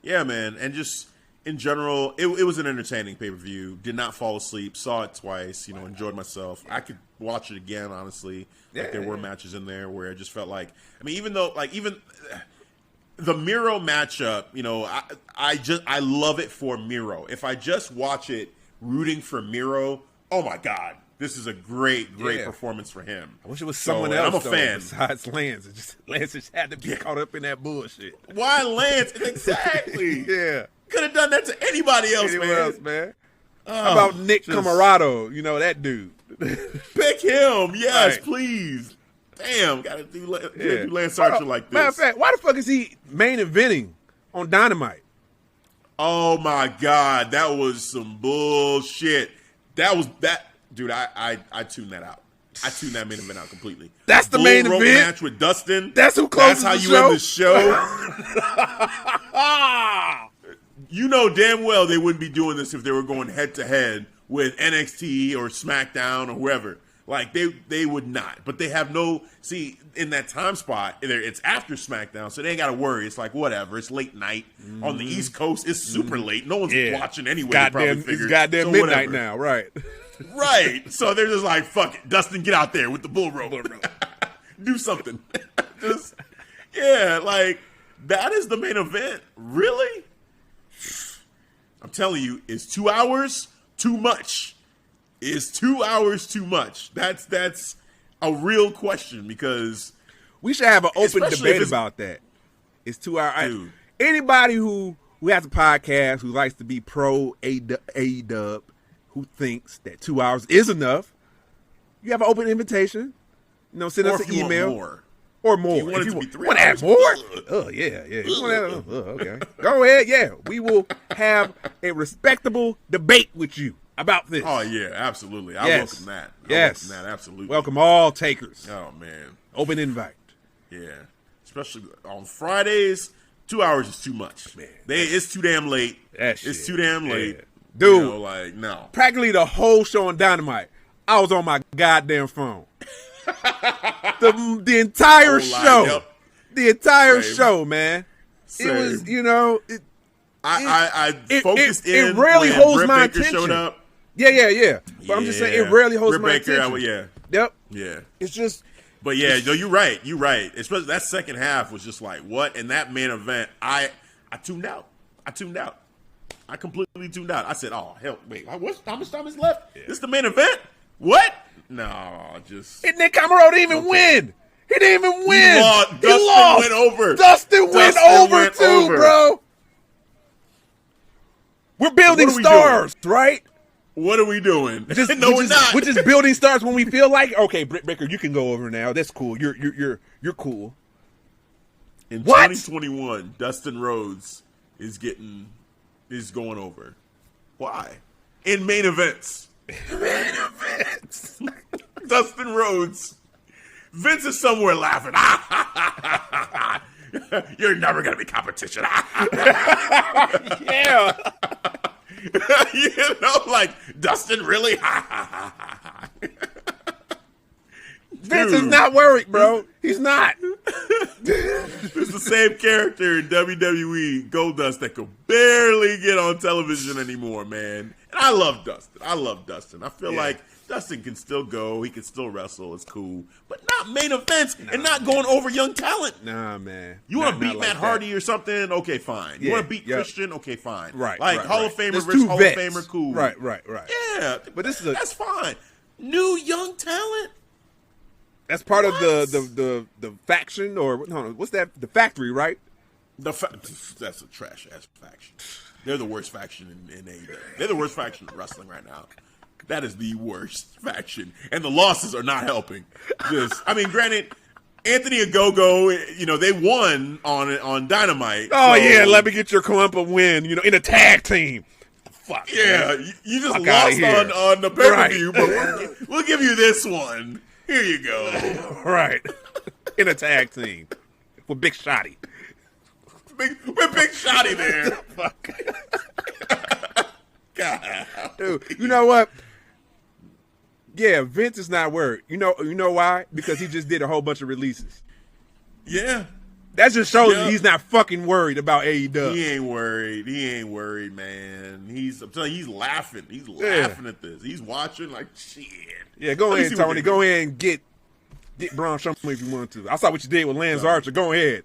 yeah, man. And just in general, it was an entertaining pay-per-view. Did not fall asleep. Saw it twice. You know, enjoyed myself. I could watch it again, honestly. Yeah, there were matches in there where I just felt like, I mean, even the Miro matchup, you know, I love it for Miro. If I just watch it rooting for Miro, oh my God. This is a great performance for him. I wish it was someone else. I'm a fan. Besides Lance. Lance just had to be caught up in that bullshit. Why Lance? Exactly. Yeah. Could have done that to anybody else, man. How about Nick Camarado? You know, that dude. Pick him. Yes, right. Please. Damn. Got to do Lance Archer like this. Matter of fact, why the fuck is he main eventing on Dynamite? Oh, my God. That was some bullshit. Dude, I tuned that out. I tuned that main event out completely. That's the main event match with Dustin. That's who closes That's how the you show? end the show. You know damn well they wouldn't be doing this if they were going head to head with NXT or SmackDown or whoever. Like they would not, but they have no in that time spot. It's after SmackDown, so they ain't got to worry. It's like whatever. It's late night on the East Coast. It's super late. No one's watching anyway. It's goddamn midnight now, right? Right. So they're just like, fuck it, Dustin, get out there with the bull rope. Do something. Just like that is the main event. Really? I'm telling you, is 2 hours too much? Is 2 hours too much? That's a real question because we should have an open debate about that. It's 2 hours. Dude. Anybody who has a podcast who likes to be pro AEW, who thinks that 2 hours is enough, you have an open invitation. Send us an email. Or more. You want it to be 3 hours. Want to add more? Oh, yeah. Okay. Go ahead, yeah. We will have a respectable debate with you about this. Oh, yeah, absolutely. I welcome that. Welcome that, absolutely. Welcome all takers. Oh, man. Open invite. Yeah. Especially on Fridays, 2 hours is too much. Man, it's too damn late. It's too damn late. Yeah. Dude. No. Practically the whole show on Dynamite, I was on my goddamn phone. the entire show. Yep. The entire show, man. Same. It was, I focused in. It rarely when holds Britt my Baker attention. Showed up. Yeah. But I'm just saying, it rarely holds my attention. Yep. Yeah. It's just. But yeah, you're right. You're right. Especially that second half was just like, what? And that main event, I tuned out. I completely tuned out. I said, oh, hell, wait, how much time is left? Yeah. This is the main event? What? No, just. And Nick Camaro didn't even win. He didn't even win. He lost. Went over. Dustin went over too, bro. We're building stars, right? What are we doing? We're not. We're just building stars when we feel like, okay, Britt Baker, you can go over now. That's cool. You're cool. In 2021, Dustin Rhodes is going over. Why? In main events. Dustin Rhodes. Vince is somewhere laughing. You're never going to be competition. Yeah. Like, Dustin, really? Vince is not worried, bro. He's not. It's the same character in WWE, Goldust, that could barely get on television anymore, man. And I love Dustin. I feel like Dustin can still go. He can still wrestle. It's cool. But not main events and not going over young talent. Nah, man. You want to beat Matt Hardy or something? Okay, fine. You want to beat Christian? Okay, fine. Right. Like Hall of Famer versus Hall of Famer, cool. Right. Yeah. But that's fine. New young talent? That's part of the faction, or what's that? The factory, right? That's a trash ass faction. They're the worst faction in AEW. They're the worst faction in wrestling right now. That is the worst faction, and the losses are not helping. Granted, Anthony Ogogo, they won on Dynamite. Oh yeah, let me get your clump win. In a tag team. Fuck yeah, you just lost on the pay-per-view, but we'll give you this one. Here you go. Right. In a tag team. With Big Shotty. With Big Shotty there. Fuck. God. Dude, you know what? Yeah, Vince is not worried. You know why? Because he just did a whole bunch of releases. Yeah. That just shows that he's not fucking worried about AEW. He ain't worried, man. I'm telling you, he's laughing. He's laughing at this. He's watching like, shit. Yeah, go ahead, Tony. Go ahead and get Braun Strowman if you want to. I saw what you did with Lance Archer. Go ahead.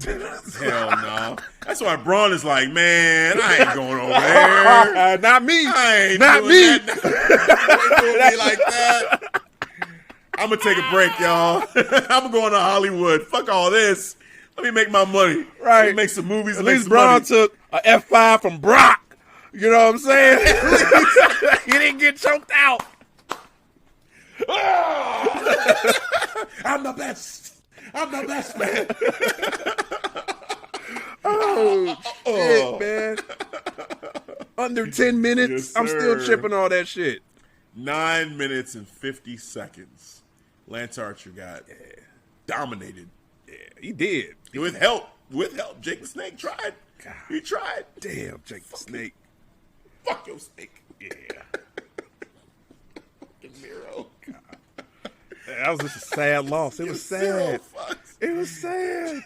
Hell no. That's why Braun is like, man, I ain't going over there. Not me. I ain't not doing me. That. Doing me like that. I'm going to take a break, y'all. I'm going to Hollywood. Fuck all this. Let me make my money. Right. Let me make some movies. At least Braun took a F5 from Brock. You know what I'm saying? He didn't get choked out. I'm the best, man. Shit, man. Under 10 minutes, Yes, I'm still chipping all that shit. 9 minutes and 50 seconds. Lance Archer got dominated. Yeah, he did. With help. Jake the Snake tried. God. He tried. Damn, Jake the Snake. Fuck your snake. Yeah. Fucking Miro. God. That was just a sad loss. It was sad. It was sad.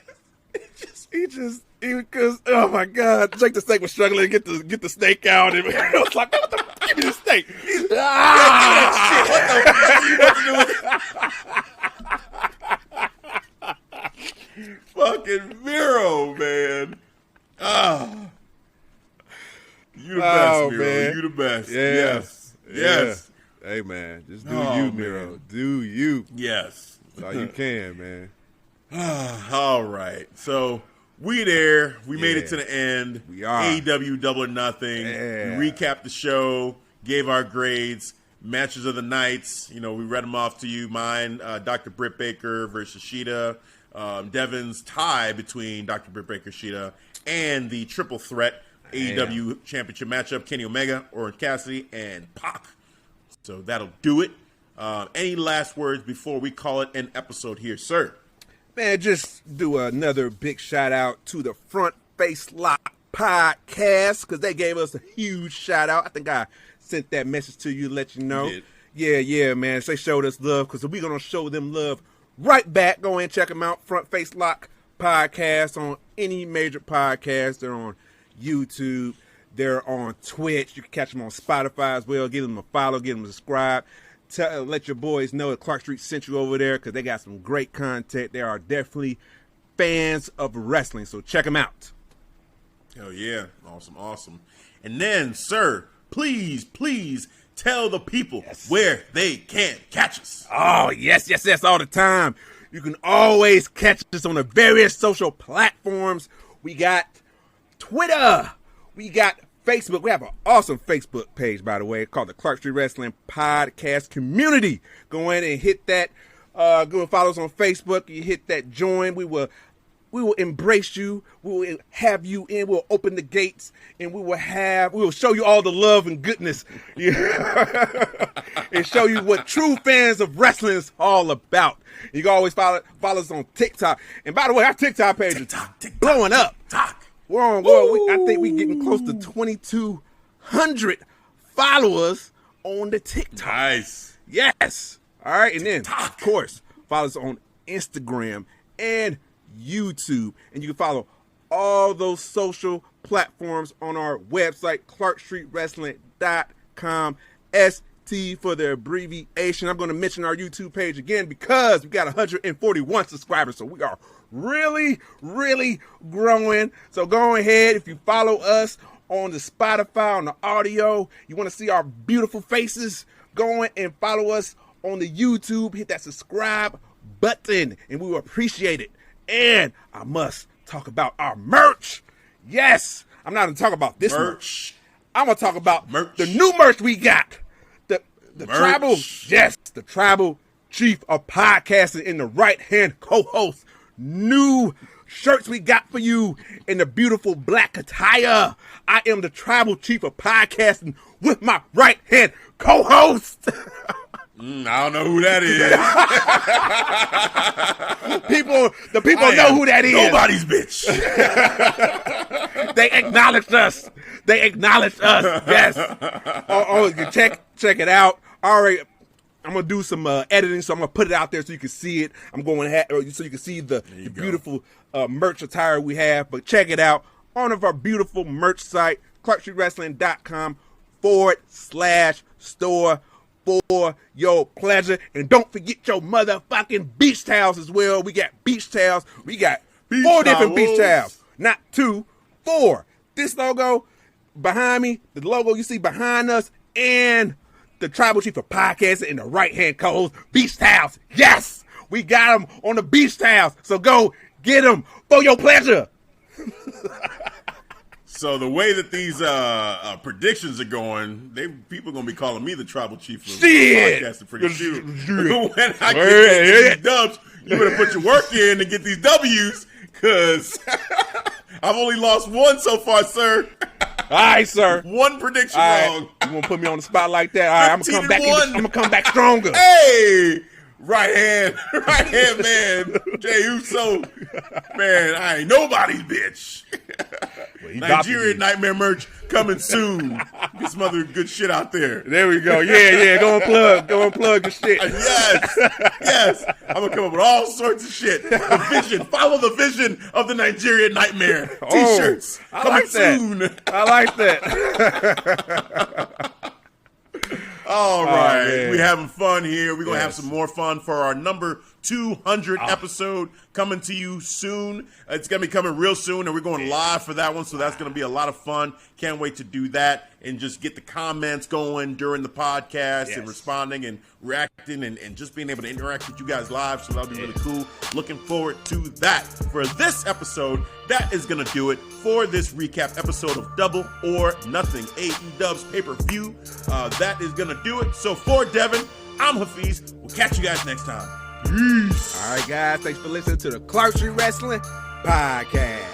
Because oh my God, Jake the Snake was struggling to get the snake out, and it was like, what the fuck? Give me the snake. Fucking Miro, man. You the best, Miro. Man. You the best. Yeah. Yes. Hey man, just do you, Miro. Man. Do you. Yes. That's all you can, man. All right. So we there. We made it to the end. We are. AEW Double or Nothing. Yeah. We recapped the show, gave our grades, matches of the nights. We read them off to you. Mine, Dr. Britt Baker versus Sheeta. Devin's tie between Dr. Britt Baker, Sheeta, and the triple threat AEW championship matchup, Kenny Omega, Orange Cassidy, and Pac. So that'll do it. Any last words before we call it an episode here, sir? Man, just do another big shout out to the Front Face Lock podcast because they gave us a huge shout out. I think I sent that message to you to let you know. Yeah, man. They showed us love because we're going to show them love right back. Go and check them out. Front Face Lock podcast on any major podcast. They're on YouTube. They're on Twitch. You can catch them on Spotify as well. Give them a follow. Give them a subscribe. Let your boys know that Clark Street sent you over there because they got some great content. They are definitely fans of wrestling, so check them out. Hell yeah. Awesome. And then, sir, please tell the people where they can catch us. Oh, yes, all the time. You can always catch us on the various social platforms. We got Twitter. We got Facebook. We have an awesome Facebook page, by the way, called the Clark Street Wrestling Podcast Community. Go in and hit that. Go and follow us on Facebook. You hit that join. We will embrace you. We will have you in. We'll open the gates, and we will show you all the love and goodness, and show you what true fans of wrestling is all about. You can always follow us on TikTok. And by the way, our TikTok page is blowing up. We're on. I think we're getting close to 2,200 followers on the TikTok. Nice. Yes. All right, and then of course follow us on Instagram and YouTube, and you can follow all those social platforms on our website, clarkstreetwrestling.com, ST for the abbreviation. I'm going to mention our YouTube page again because we got 141 subscribers, so we are really growing. So go ahead, if you follow us on the Spotify, on the audio, you want to see our beautiful faces, go and follow us on the YouTube, hit that subscribe button, and we will appreciate it. And I must talk about our merch. Yes, I'm not going to talk about this merch. I'm going to talk about the new merch we got. The tribal, the tribal chief of podcasting in the right-hand co-host. New shirts we got for you in the beautiful black attire. I am the tribal chief of podcasting with my right-hand co-host. I don't know who that is. The people know who that is. Nobody's bitch. They acknowledged us. Yes. Check it out. All right. I'm gonna do some editing, so I'm gonna put it out there so you can see it. So you can see the beautiful merch attire we have. But check it out on our beautiful merch site, clarkstreetwrestling.com/store. For your pleasure. And don't forget your motherfucking beach towels as well. We got beach towels. We got 4 different beach towels. Not 2, 4. This logo behind me, the logo you see behind us, and the tribal chief of podcasting in the right-hand co-host, beach towels. Yes! We got them on the beach towels. So go get them for your pleasure. So the way that these predictions are going, people are going to be calling me the tribble chief of podcasting pretty soon. When I get these dubs, you better put your work in to get these W's, because I've only lost one so far, sir. All right, sir. One prediction wrong. You want to put me on the spot like that? All right, I'm going to come back stronger. Hey, Right hand man, Jey Uso. Man, I ain't nobody's bitch. Well, Nigerian Nightmare merch coming soon. Get some other good shit out there. There we go. Yeah. Go and plug the shit. Yes. I'm gonna come up with all sorts of shit. The vision. Follow the vision of the Nigerian Nightmare. T-shirts coming soon. I like that. All right. Man. We're having fun here. We're going to have some more fun for our number 200 episode coming to you soon. It's going to be coming real soon, and we're going live for that one, so that's going to be a lot of fun. Can't wait to do that and just get the comments going during the podcast and responding and reacting and just being able to interact with you guys live, so that'll be really cool. Looking forward to that. For this episode, that is going to do it for this recap episode of Double or Nothing, AEW's pay-per-view. That is going to do it. So for Devin, I'm Hafeez. We'll catch you guys next time. Peace. All right, guys. Thanks for listening to the Clark Street Wrestling Podcast.